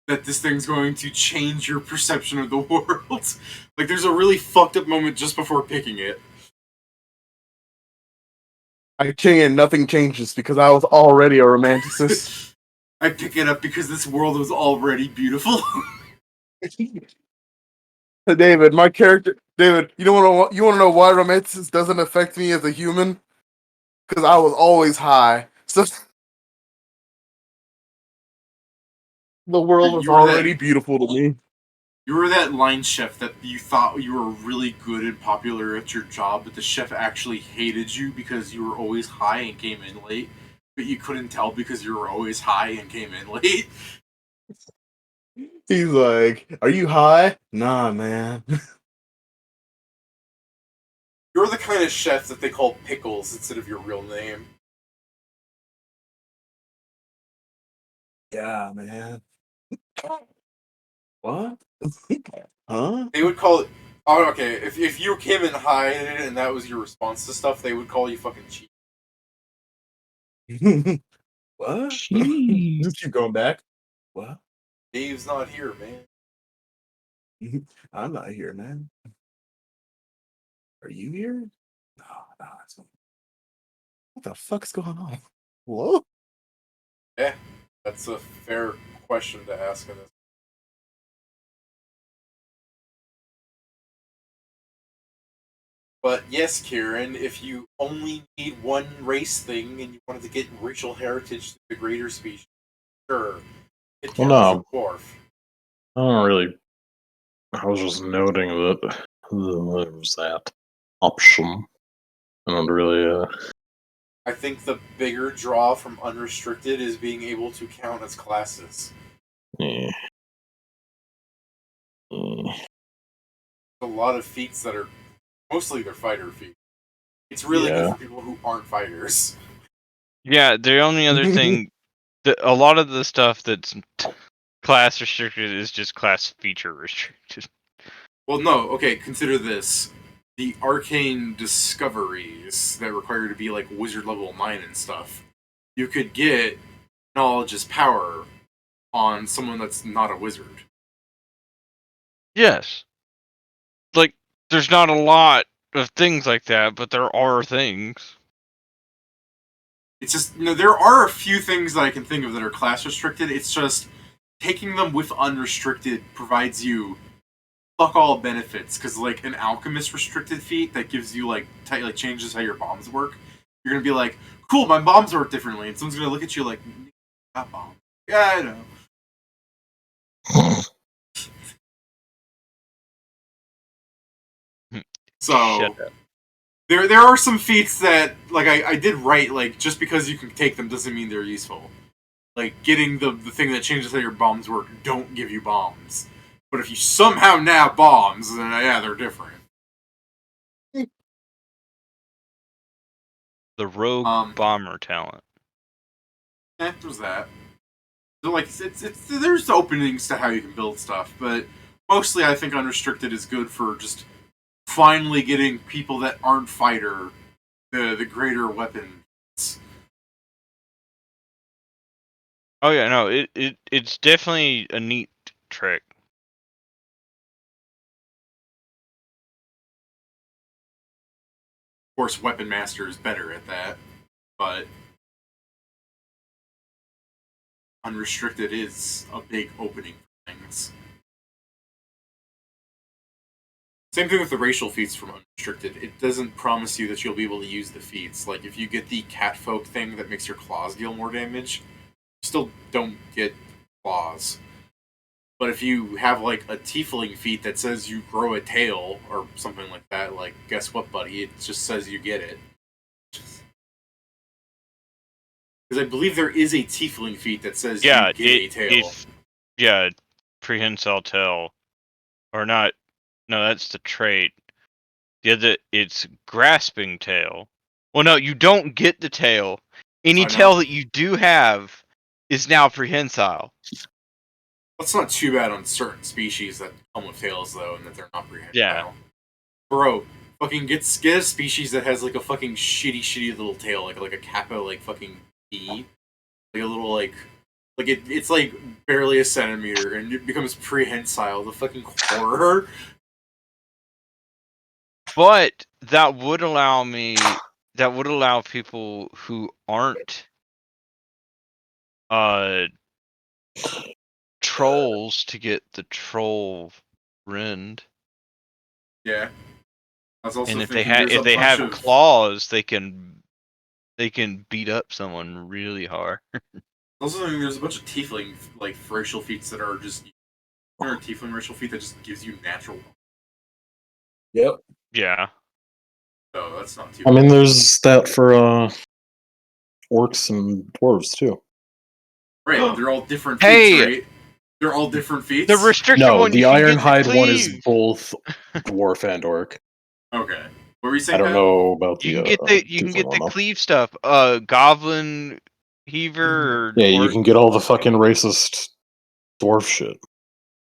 that this thing's going to change your perception of the world. Like there's a really fucked up moment just before picking it. I ching and nothing changes because I was already a romanticist. I pick it up because this world was already beautiful. David, my character David, you want to know why romanticist doesn't affect me as a human? Because I was always high. So the world was already beautiful to me. You were that line chef that you thought you were really good and popular at your job, but the chef actually hated you because you were always high and came in late, but you couldn't tell because you were always high and came in late. He's like, "Are you high?" Nah, man. You're the kind of chef that they call Pickles instead of your real name. Yeah, man. What? Huh? They would call it. Oh, okay. If you came in high and that was your response to stuff, they would call you fucking cheap. What? Just keep going back. What? Dave's not here, man. I'm not here, man. Are you here? No, it's not. What the fuck's going on? Whoa. Yeah, that's a fair question to ask in this. But yes, Kieran, if you only need one race thing and you wanted to get racial heritage to the greater species, sure. It counts as a dwarf. I don't really. I was just noting that there was that option. I don't really. I think the bigger draw from unrestricted is being able to count as classes. Yeah. A lot of feats that are mostly they're fighter feats. It's really good for people who aren't fighters. Yeah, the only other thing, a lot of the stuff that's class restricted is just class feature restricted. Well, no, okay, consider this. The arcane discoveries that require to be like wizard level 9 and stuff. You could get knowledge is power on someone that's not a wizard. Yes. Like, there's not a lot of things like that, but there are things. It's just, there are a few things that I can think of that are class restricted. It's just taking them with unrestricted provides you fuck all benefits, because like an alchemist restricted feat that gives you like changes how your bombs work. You're gonna be like, cool, my bombs work differently, and someone's gonna look at you like, that bomb. Yeah, I know. So there are some feats that like I did right, like just because you can take them doesn't mean they're useful. like getting the thing that changes how your bombs work, don't give you bombs. But if you somehow nab bombs, then yeah, they're different. The rogue bomber talent. There's that. So like, there's openings to how you can build stuff, but mostly I think unrestricted is good for just finally getting people that aren't fighter the greater weapons. Oh yeah, no, it's definitely a neat trick. Of course, Weapon Master is better at that, but unrestricted is a big opening for things. Same thing with the racial feats from unrestricted. It doesn't promise you that you'll be able to use the feats. Like, if you get the catfolk thing that makes your claws deal more damage, you still don't get claws. But if you have, like, a tiefling feat that says you grow a tail, or something like that, like, guess what, buddy? It just says you get it. Because I believe there is a tiefling feat that says you get a tail. Yeah, prehensile tail. Or not. No, that's the trait. The other, it's grasping tail. Well, no, you don't get the tail. Any tail that you do have is now prehensile. That's not too bad on certain species that come with tails, though, and that they're not prehensile. Yeah. Bro, fucking get a species that has, like, a fucking shitty little tail, like a kappa, like, fucking bee. Like a little, like it's, like, barely a centimeter, and it becomes prehensile. The fucking horror. But that would allow people who aren't trolls to get the troll rend. Yeah. I was also and if thinking they have claws, they can beat up someone really hard. Also thinking there's a bunch of tiefling, like, racial feats that are just a tiefling racial feat that just gives you natural. Yep. Yeah. So that's not too I bad. mean, there's that for orcs and dwarves too. Right, they're all different Hey! feats, right? They're all different feats? The restricted No, one, the you can get Ironhide the one is cleave. both dwarf and orc. Okay. What were you saying, I don't Pat? know about the You can get the one, though. cleave stuff. Goblin Heaver or Yeah, you orc. can get all the fucking racist dwarf shit.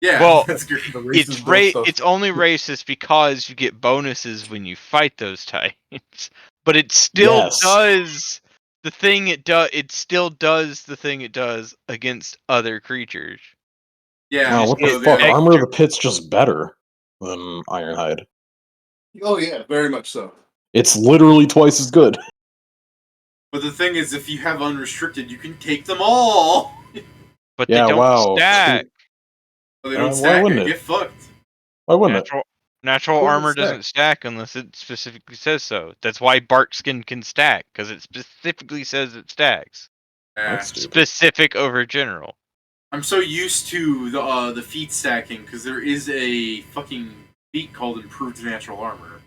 Yeah, Well, that's good. The racist dwarf stuff. It's only racist because you get bonuses when you fight those types. But it still does the thing it does. It still does the thing it does against other creatures. Yeah. Now, what the so fuck? yeah. Armor of the Pit's just better than Ironhide. Oh yeah, very much so. It's literally twice as good. But the thing is, if you have unrestricted, you can take them all. But Yeah, they don't wow. stack. Well, they don't Why stack. wouldn't I it? get fucked. Why wouldn't Natural Wouldn't armor stack. doesn't stack unless it specifically says so. That's why bark skin can stack, because it specifically says it stacks. That's stupid. Specific over general. I'm so used to the feat stacking because there is a fucking feat called improved natural armor.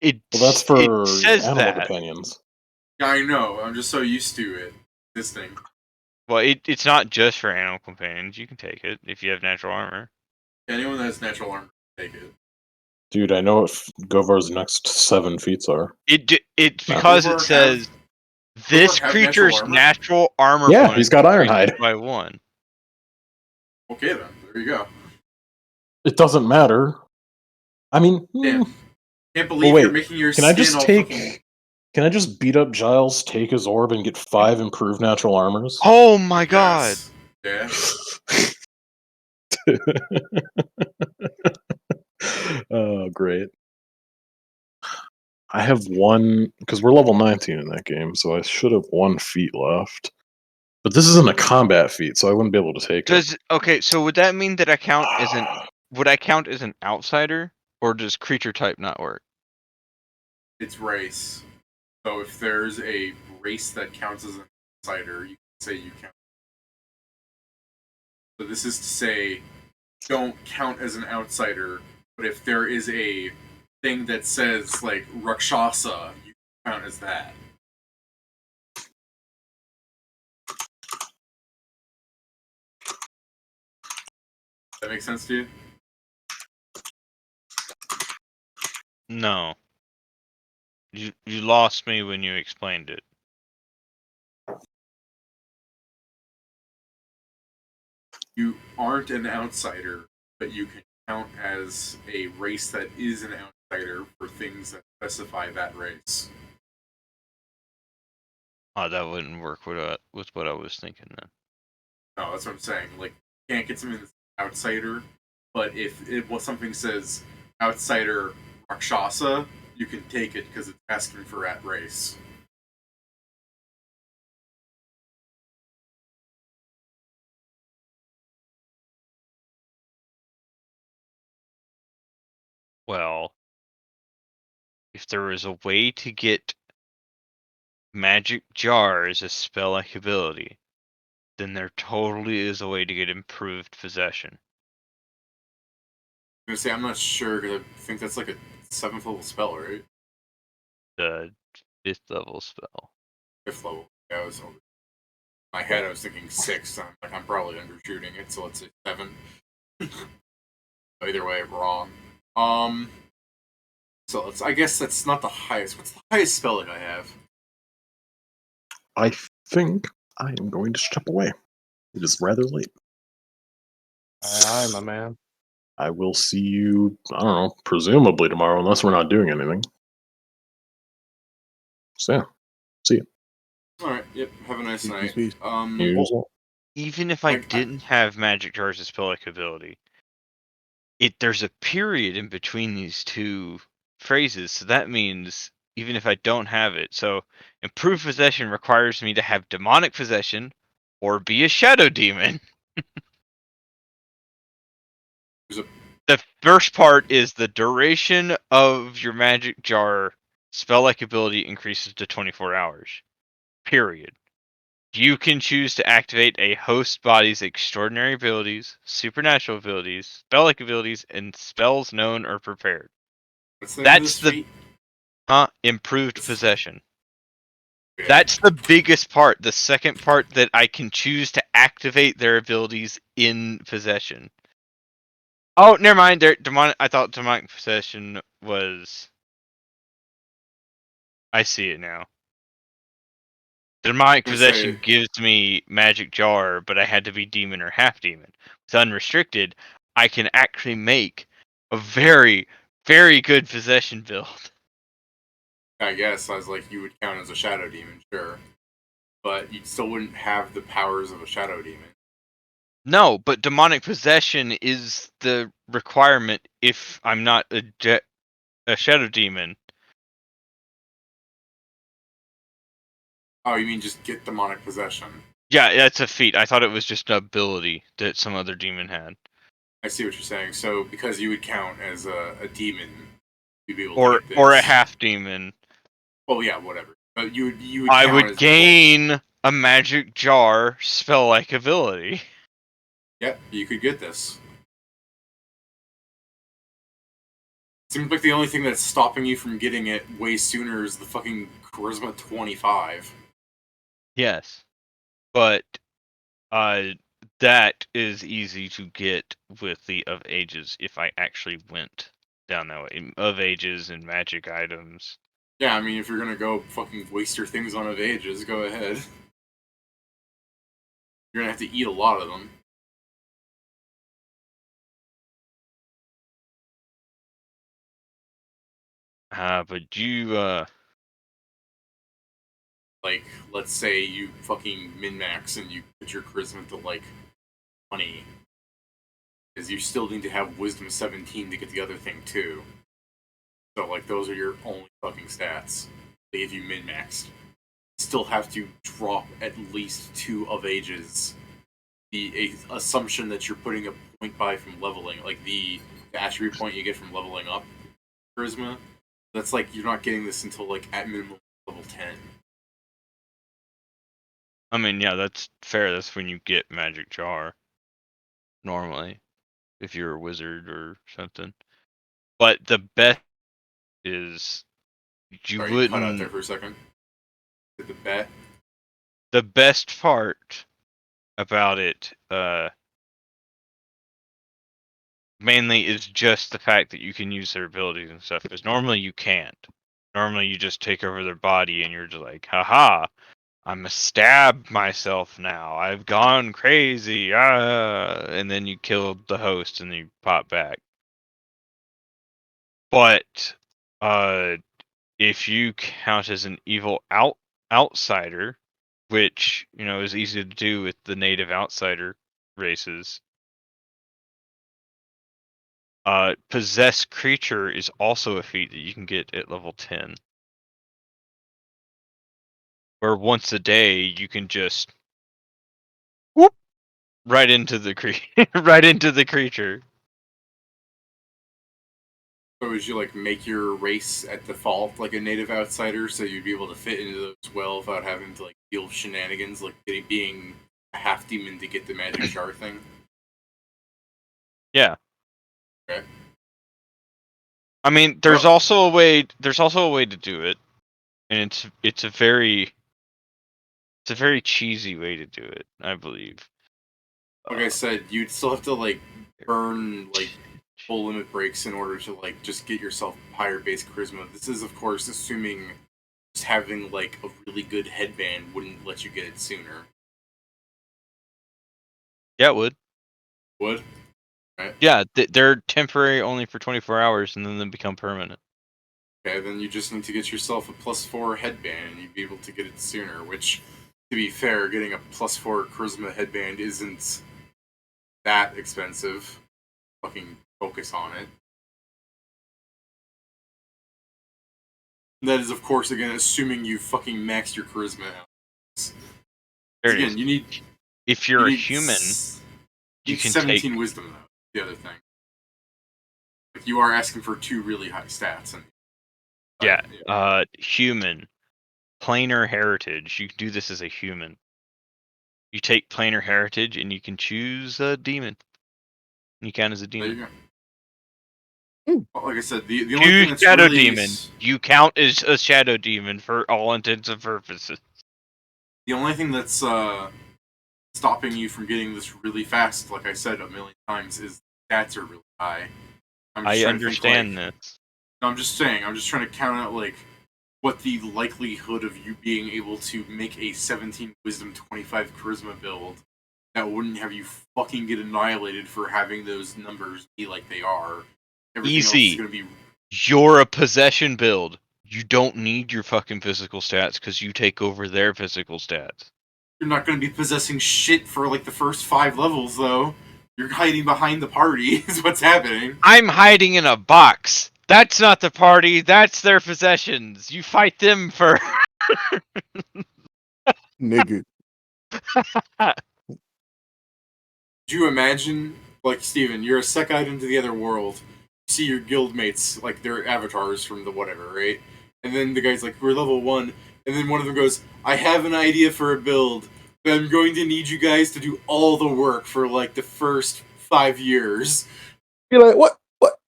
Well, that's for it says animal that. companions. Yeah, I know. I'm just so used to it existing. Well, it's not just for animal companions. You can take it if you have natural armor. Anyone that has natural armor, take it. Dude, I know what Govar's next 7 feats are. It's because it Govar says this have creature's natural natural armor Yeah, bonus he's got increases Ironhide. by 1. Okay then, there you go. It doesn't matter. I mean, Damn. Can't believe wait, you're making your can I skin just all take? fucking... Can I just beat up Giles, take his orb, and get 5 improved natural armors? Oh my god! Yes. Yeah. Oh, great. I have 1 because we're level 19 in that game, so I should have 1 feat left. But this isn't a combat feat, so I wouldn't be able to take it. Okay, so would that mean that I count as an outsider, or does creature type not work? It's race. So if there's a race that counts as an outsider, you can say you count. So this is to say, don't count as an outsider, but if there is a thing that says, like, Rakshasa, you count as that. That makes sense to you? No. You lost me when you explained it. You aren't an outsider, but you can count as a race that is an outsider for things that specify that race. Oh, that wouldn't work with what I was thinking then. No, that's what I'm saying. Like, you can't get something that's outsider, but if something says outsider Rakshasa, you can take it because it's asking for that race. Well, if there was a way to get Magic Jar as a spell-like ability, then there totally is a way to get improved possession. I'm gonna say I'm not sure because I think that's like a 7th level spell, right? The 5th level spell. 5th level. Yeah, I was in my head. I was thinking 6. I'm probably undershooting it, so let's say 7. Either way, wrong. So I guess that's not the highest. What's the highest spelling I have? I think I am going to step away. It is rather late. Aye, my man. I will see you, I don't know, presumably tomorrow, unless we're not doing anything. So, yeah. See you. Alright, yep, have a nice night. Peace. You as well. Even if I I- didn't have Magic Jar as a spell-like ability, there's a period in between these two phrases, so that means even if I don't have it, so improved possession requires me to have demonic possession or be a shadow demon. There's a The first part is the duration of your Magic Jar spell-like ability increases to 24 hours. Period. You can choose to activate a host body's extraordinary abilities, supernatural abilities, spell-like abilities, and spells known or prepared. what's the name of That's this the feat? improved possession. Yeah. That's the biggest part. The second part that I can choose to activate their abilities in possession. Oh, never mind. I thought demonic possession was. I see it now. Demonic I was possession gonna say, gives me magic jar, but I had to be demon or half demon. With unrestricted, I can actually make a very, very good possession build. I guess I was like, you would count as a shadow demon, sure, but you still wouldn't have the powers of a shadow demon. No, but demonic possession is the requirement if I'm not a shadow demon. Oh, you mean just get demonic possession? Yeah, that's a feat. I thought it was just an ability that some other demon had. I see what you're saying. So because you would count as a demon, you'd be able to Or get this. or a half demon. Well, yeah, whatever. But you would I count would as gain a magic jar spell-like ability. Yep, you could get this. Seems like the only thing that's stopping you from getting it way sooner is the fucking charisma 25. Yes. But that is easy to get with the of ages if I actually went down that way. Of ages and magic items. Yeah, I mean, if you're gonna go fucking waste your things on of ages, go ahead. You're gonna have to eat a lot of them. But you Like, let's say you fucking min-max and you put your charisma to like 20. Because you still need to have wisdom 17 to get the other thing too. So like those are your only fucking stats. Like if you min-maxed. Still have to drop at least 2 of ages. The assumption that you're putting a point by from leveling, like the attribute point you get from leveling up charisma, that's like you're not getting this until like at minimum level 10. I mean, yeah, that's fair. That's when you get magic jar. Normally. If you're a wizard or something. But the best is you Sorry, you cut out there wouldn't. for a second. Did the bet? The best part about it mainly is just the fact that you can use their abilities and stuff. Because normally you can't. Normally you just take over their body and you're just like, haha, I'm a stab myself now. I've gone crazy. And then you kill the host and then you pop back. But if you count as an evil outsider, which, you know, is easy to do with the native outsider races, possessed creature is also a feat that you can get at level 10. Where once a day you can just whoop right into the right into the creature. So would you like make your race at default like a native outsider, so you'd be able to fit into those well without having to like deal with shenanigans, like being a half demon to get the magic shard thing? Yeah. Okay. I mean, there's also a way. There's also a way to do it, and it's a very cheesy way to do it, I believe. Like I said, you'd still have to like burn like full limit breaks in order to like just get yourself higher base charisma. This is of course assuming just having like a really good headband wouldn't let you get it sooner. Yeah, it would. Would? Right. Yeah, they're temporary only for 24 hours, and then they become permanent. Okay, then you just need to get yourself a +4 headband, and you'd be able to get it sooner. Which, to be fair, getting a +4 charisma headband isn't that expensive. Fucking focus on it. And that is, of course, again, assuming you fucking maxed your charisma out. There it Again, is. you need. If you're you a human, you can 17 take. wisdom, though. The other thing. Like, you are asking for 2 really high stats. And, Yeah, human. Planar heritage. You can do this as a human. You take planar heritage and you can choose a demon. You count as a there you demon. go. Well, like I said, the only thing that's shadow really demon. You count as a shadow demon for all intents and purposes. the only thing that's stopping you from getting this really fast, like I said a million times, is stats are really high. I understand this. No, I'm just saying. I'm just trying to count out like what the likelihood of you being able to make a 17 wisdom 25 charisma build that wouldn't have you fucking get annihilated for having those numbers be like they are. Everything else Easy. is gonna be. You're a possession build. You don't need your fucking physical stats because you take over their physical stats. You're not gonna be possessing shit for like the first 5 levels though. You're hiding behind the party. Is what's happening. I'm hiding in a box. That's not the party. That's their possessions. You fight them first. Nigga. Do you imagine, like, Steven, you're a sec item to the other world, you see your guildmates, like, their avatars from the whatever, right? And then the guy's like, we're level 1, and then one of them goes, I have an idea for a build, but I'm going to need you guys to do all the work for, like, the first 5 years. You're like,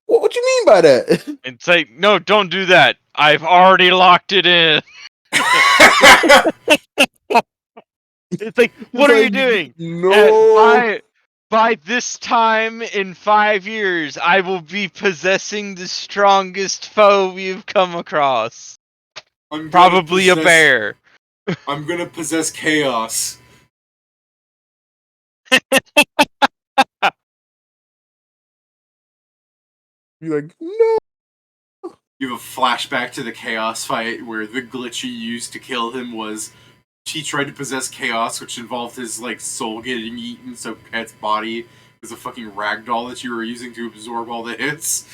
what you mean by that? It's like, no, don't do that. I've already locked it in. It's like, what are you doing? No. By this time in 5 years, I will be possessing the strongest foe you've come across. Probably a bear. I'm gonna possess chaos. You're like, no. You have a flashback to the chaos fight where the glitch you used to kill him was he tried to possess chaos, which involved his like soul getting eaten, so Pet's body was a fucking ragdoll that you were using to absorb all the hits.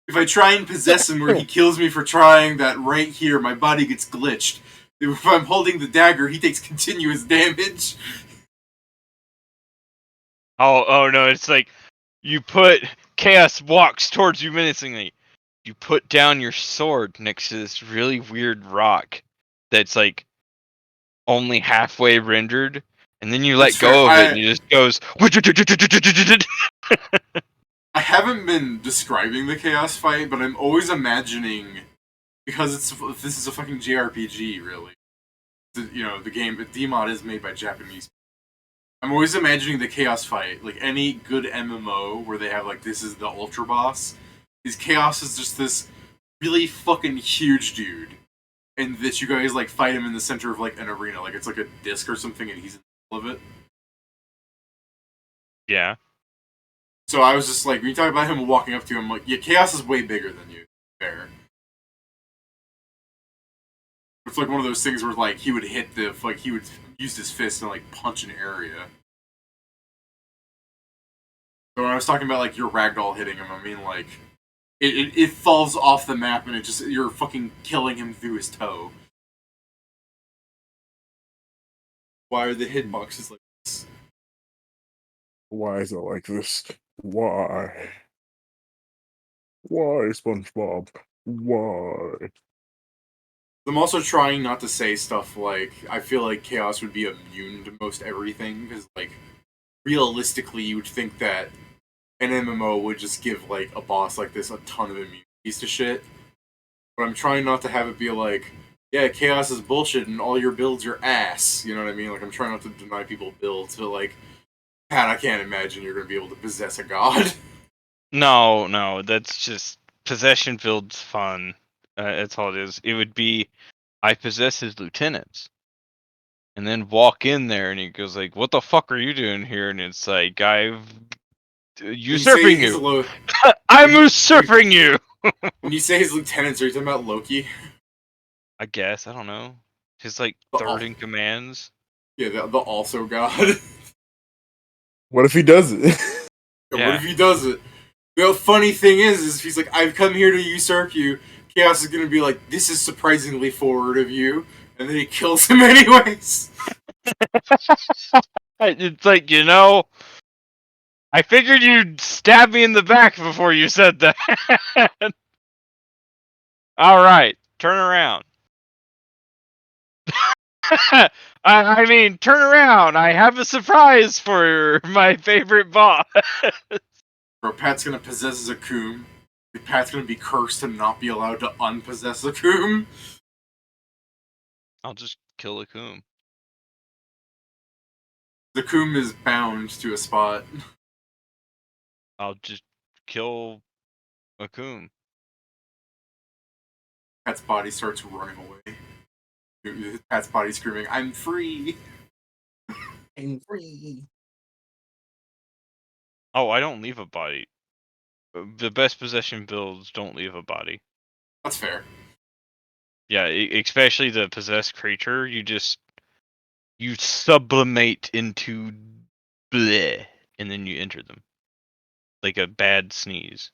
If I try and possess him where he kills me for trying that right here, my body gets glitched. If I'm holding the dagger, he takes continuous damage. Oh no, it's like you put chaos walks towards you menacingly. You put down your sword next to this really weird rock that's like only halfway rendered, and then you let That's go fair. of it and it just goes. I haven't been describing the chaos fight, but I'm always imagining, because this is a fucking JRPG, really. You know, the game, the DMOD is made by Japanese. I'm always imagining the Chaos fight. Like any good MMO where they have like this is the Ultra Boss. These Chaos is just this really fucking huge dude. And that you guys like fight him in the center of like an arena. Like it's like a disc or something and he's in the middle of it. Yeah. So I was just like, when you talk about him walking up to him, like, yeah, Chaos is way bigger than you. Fair. It's like one of those things where like he would hit the like he would use his fist and like punch an area. So when I was talking about like your ragdoll hitting him, I mean like it falls off the map and it just you're fucking killing him through his toe. Why are the hitboxes like this? Why is it like this? Why? Why, SpongeBob? Why? I'm also trying not to say stuff like I feel like Chaos would be immune to most everything because like realistically you would think that an MMO would just give like a boss like this a ton of immunities to shit. But I'm trying not to have it be like, yeah, Chaos is bullshit and all your builds are ass. You know what I mean? Like I'm trying not to deny people builds, but like, Pat, I can't imagine you're gonna be able to possess a god. No, that's just possession builds fun. That's all it is. It would be I possess his lieutenants, and then walk in there, and he goes like, "What the fuck are you doing here?" And it's like, "I've usurping you. I'm usurping you." When you say his lieutenants, are you talking about Loki? I guess I don't know. His like third in commands. Yeah, the also god. What if he does it? Yeah. What if he does it? The funny thing is he's like, I've come here to usurp you. Chaos is gonna be like, this is surprisingly forward of you, and then he kills him anyways. It's like, I figured you'd stab me in the back before you said that. All right, turn around. I mean, turn around. I have a surprise for my favorite boss. Bro, Pat's gonna possess Zakum. Pat's gonna be cursed to not be allowed to unpossess Zakum. I'll just kill Akum. Zakum is bound to a spot. I'll just kill Akum. Pat's body starts running away. Pat's body screaming, I'm free! I'm free. Oh, I don't leave a body. The best possession builds don't leave a body. That's fair. Yeah, especially the possessed creature. You sublimate into bleh, and then you enter them. Like a bad sneeze.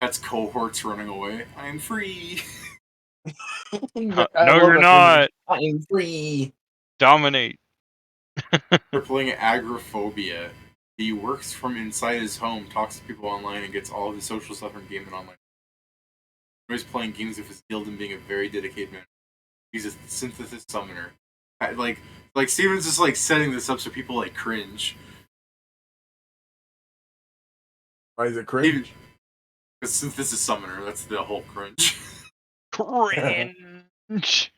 Pat's cohorts running away. I'm free! No, you're not! I'm free. Dominate. They're playing Agoraphobia. He works from inside his home, talks to people online, and gets all of his social stuff from game and online. He's playing games with his guild and being a very dedicated man. He's a synthesis summoner. Like Steven's just like setting this up so people like cringe. Why is it cringe? Because synthesis summoner, that's the whole cringe. Cringe.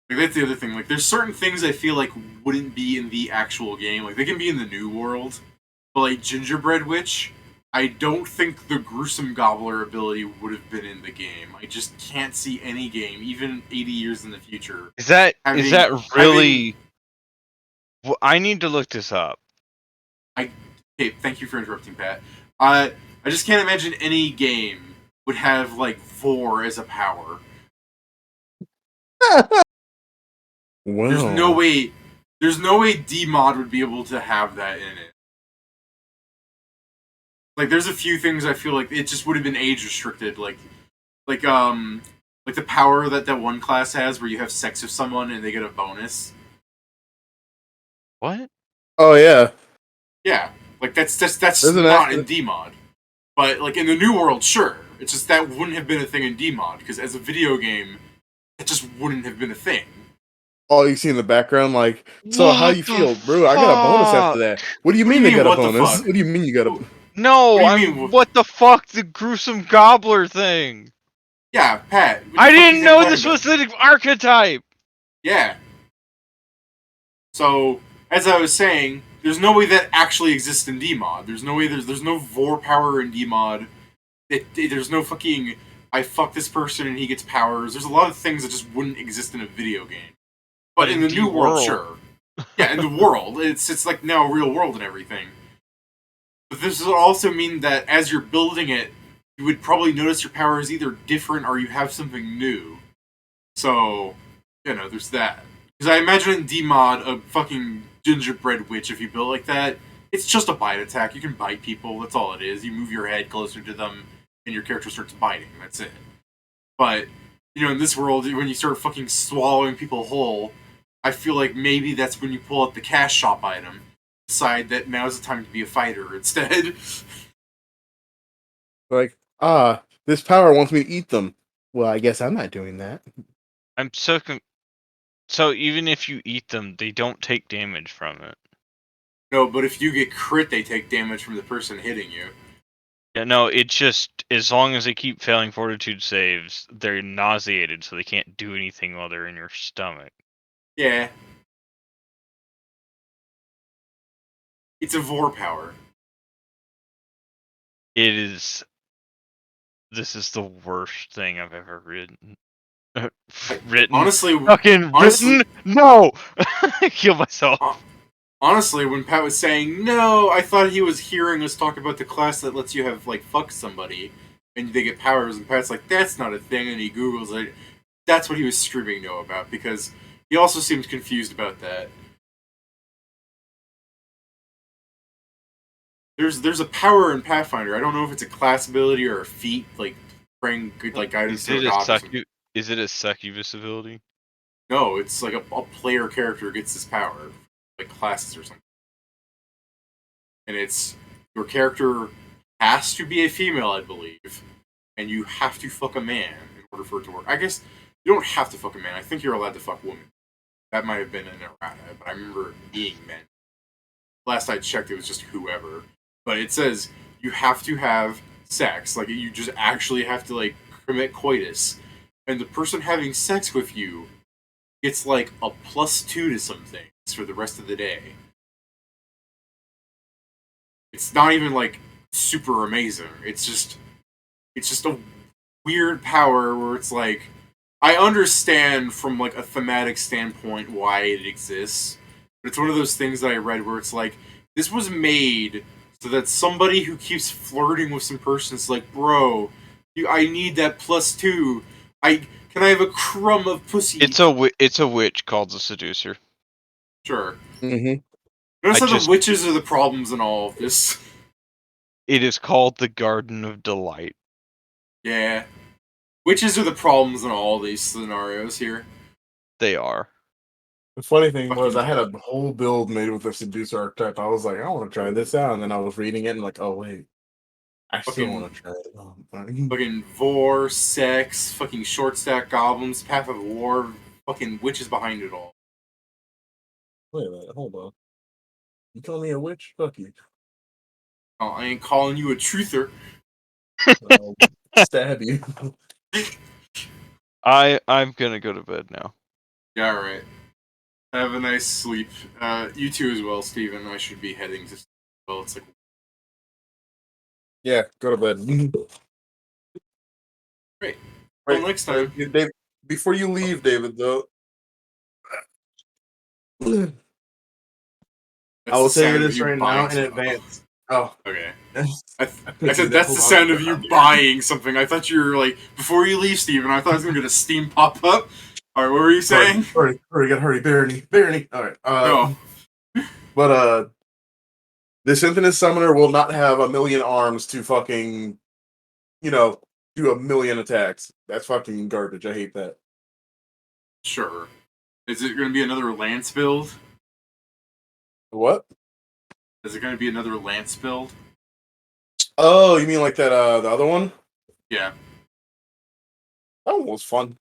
Like, that's the other thing. Like, there's certain things I feel like wouldn't be in the actual game. Like, they can be in the new world, but like Gingerbread Witch, I don't think the gruesome gobbler ability would have been in the game. I just can't see any game, even 80 years in the future. Is that really? Well, I need to look this up. Okay, thank you for interrupting, Pat. I just can't imagine any game would have like Vor as a power. Well, There's no way DMod would be able to have that in it. Like, there's a few things I feel like it just would have been age restricted, like the power that one class has where you have sex with someone and they get a bonus. What? Oh yeah. Yeah, like that's Isn't not that- in DMod. But like in the new world, sure. It's just that wouldn't have been a thing in DMod because as a video game, it just wouldn't have been a thing. All you see in the background, like, so how What you the feel, bro? I got a bonus after fuck? that. What do you What do mean you they mean, got a what the bonus? fuck? What do you mean you got a? No, What do you mean? what the fuck? The gruesome gobbler thing. Yeah, Pat. I didn't know this was the archetype. Yeah. So, as I was saying, there's no way that actually exists in DMod. There's no way there's no vor power in DMod. There's no fucking I fuck this person and he gets powers. There's a lot of things that just wouldn't exist in a video game. But in the new world, sure. Yeah, in the world. It's like now a real world and everything. But this would also mean that as you're building it, you would probably notice your power is either different or you have something new. So, there's that. Because I imagine in DMod, a fucking gingerbread witch, if you build like that, it's just a bite attack. You can bite people, that's all it is. You move your head closer to them, and your character starts biting, that's it. But, in this world, when you start fucking swallowing people whole, I feel like maybe that's when you pull out the cash shop item. Decide that now's the time to be a fighter instead. Like, this power wants me to eat them. Well, I guess I'm not doing that. I'm so so even if you eat them, they don't take damage from it. No, but if you get crit, they take damage from the person hitting you. Yeah, no, it's just as long as they keep failing fortitude saves, they're nauseated, so they can't do anything while they're in your stomach. Yeah. It's a vor power. It is. This is the worst thing I've ever written. Honestly, written? No! Kill myself. Honestly, when Pat was saying, no, I thought he was hearing us talk about the class that lets you have, like, fuck somebody, and they get powers, and Pat's like, that's not a thing, and he Googles it. That's what he was screaming no about, because he also seemed confused about that. There's a power in Pathfinder. I don't know if it's a class ability or a feat, like praying good like guidance to a god. Is it a succubus ability? No, it's like a player character gets this power, like classes or something. And it's your character has to be a female, I believe, and you have to fuck a man in order for it to work. I guess you don't have to fuck a man. I think you're allowed to fuck women. That might have been an errata, but I remember it being men. Last I checked, it was just whoever. But it says you have to have sex. Like, you just actually have to, like, commit coitus. And the person having sex with you gets, like, a +2 to some things for the rest of the day. It's not even, like, super amazing. It's just a weird power where it's like, I understand from, like, a thematic standpoint why it exists. But it's one of those things that I read where it's like, this was made so that somebody who keeps flirting with some person is like, bro, I need that +2. Can I have a crumb of pussy? It's a witch called the seducer. Sure. Mm-hmm. Notice how the witches are the problems in all of this. It is called the Garden of Delight. Yeah. Witches are the problems in all these scenarios here. They are. The funny thing was, I had a whole build made with the seducer archetype. I was like, I want to try this out, and then I was reading it and like, oh wait, I still want to try it. Fucking vor, sex, fucking short stack goblins, path of war, fucking witches behind it all. Wait a minute, hold on. You call me a witch? Fuck you. Oh, I ain't calling you a truther. I'll stab you. I'm gonna go to bed now. Yeah, alright. Have a nice sleep. You too as well, Steven. I should be heading to... Well, it's like... Yeah, go to bed. Great. Till next time. Dave, before you leave, David, though, I will tell you this right now in advance. Oh, okay. I said that's the sound of you buying something. I thought you were like, before you leave, Steven, I thought I was going to get a Steam pop up. Alright, what were you saying? Hurry, gotta hurry, Barony. Alright, no. But, this Infinite Summoner will not have a million arms to fucking, do a million attacks. That's fucking garbage. I hate that. Sure. Is it going to be another Lance build? What? Is it going to be another Lance build? Oh, you mean like that, the other one? Yeah. That one was fun.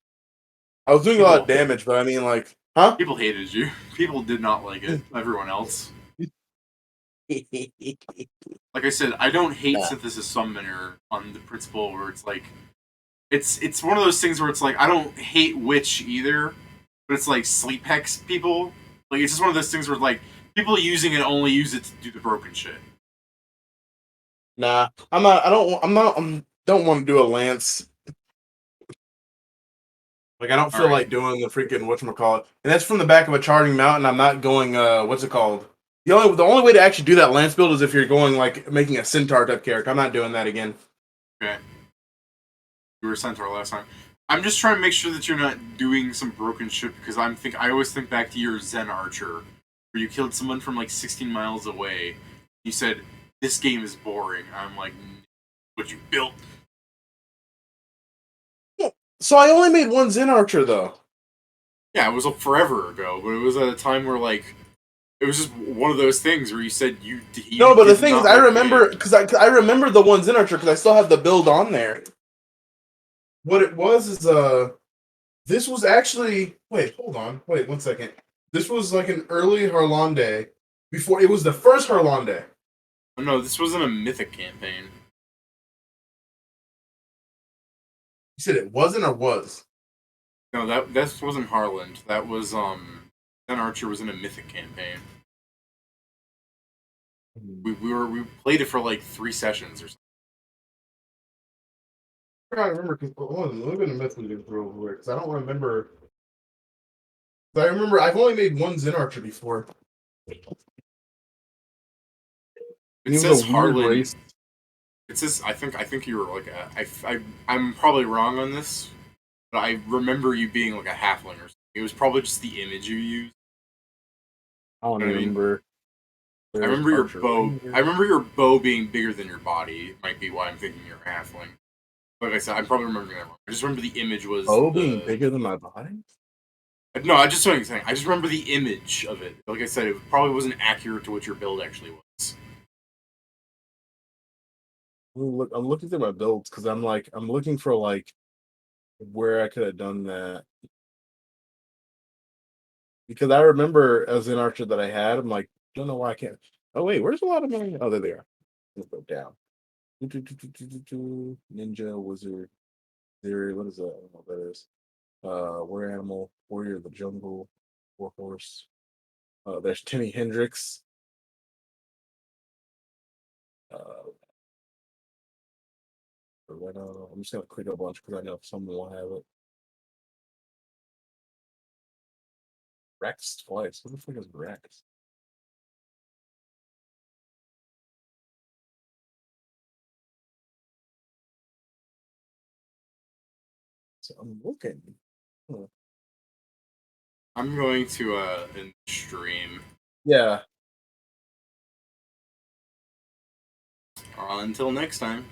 I was doing a lot of damage, but I mean, like, huh? People hated you. People did not like it. Everyone else. Like I said, I don't hate Synthesis Summoner on the principle where it's like, it's one of those things where it's like, I don't hate Witch either, but it's like sleep hex people. Like it's just one of those things where like people using it only use it to do the broken shit. Nah, I'm not. I don't. I'm not. Don't want to do a lance. Like I don't feel Alright. like doing the freaking whatchamacallit. And that's from the back of a charging mountain. I'm not going. What's it called? The only way to actually do that lance build is if you're going like making a centaur type character. I'm not doing that again. Okay. You were a centaur last time. I'm just trying to make sure that you're not doing some broken shit because I always think back to your Zen Archer, where you killed someone from like 16 miles away. You said this game is boring. I'm like, what you built? So I only made one Zen Archer though. Yeah, it was forever ago, but it was at a time where like it was just one of those things where you said you. No, but the did thing not is, I like the remember game. because I remember the one Zen Archer because I still have the build on there. What it was is this was actually hold on, wait 1 second. This was like an early Harlande before it was the first Harlande. Oh, no, this wasn't a mythic campaign. You said it wasn't or was? No, that wasn't Harland. That was Zen Archer was in a mythic campaign. We played it for like 3 sessions or something. I don't remember because let me myth we did through over because I don't remember. I remember I've only made one Zen Archer before. It says Harland. It says I think you were like I'm probably wrong on this, but I remember you being like a halfling or something. It was probably just the image you used. I don't You know what I mean? remember. I remember your bow. I remember your bow being bigger than your body. Might be why I'm thinking you're a halfling. Like I said, I'm probably remembering that wrong. I just remember the image was. Oh, being bigger than my body? No, I just saying. I just remember the image of it. Like I said, it probably wasn't accurate to what your build actually was. I'm looking through my builds because I'm looking for like where I could have done that. Because I remember as an archer that I had, I'm like, don't know why I can't. Oh wait, where's a lot of money? Oh, there they are. Let's go down. Ninja, wizard, theory. What is that? I don't know what that is. War animal, warrior of the jungle, war horse. There's Timmy Hendrix. I'm just gonna click a bunch because I know if someone will have it. Rex twice. What the fuck is Rex? So I'm looking. I'm going to stream. Yeah. Until next time.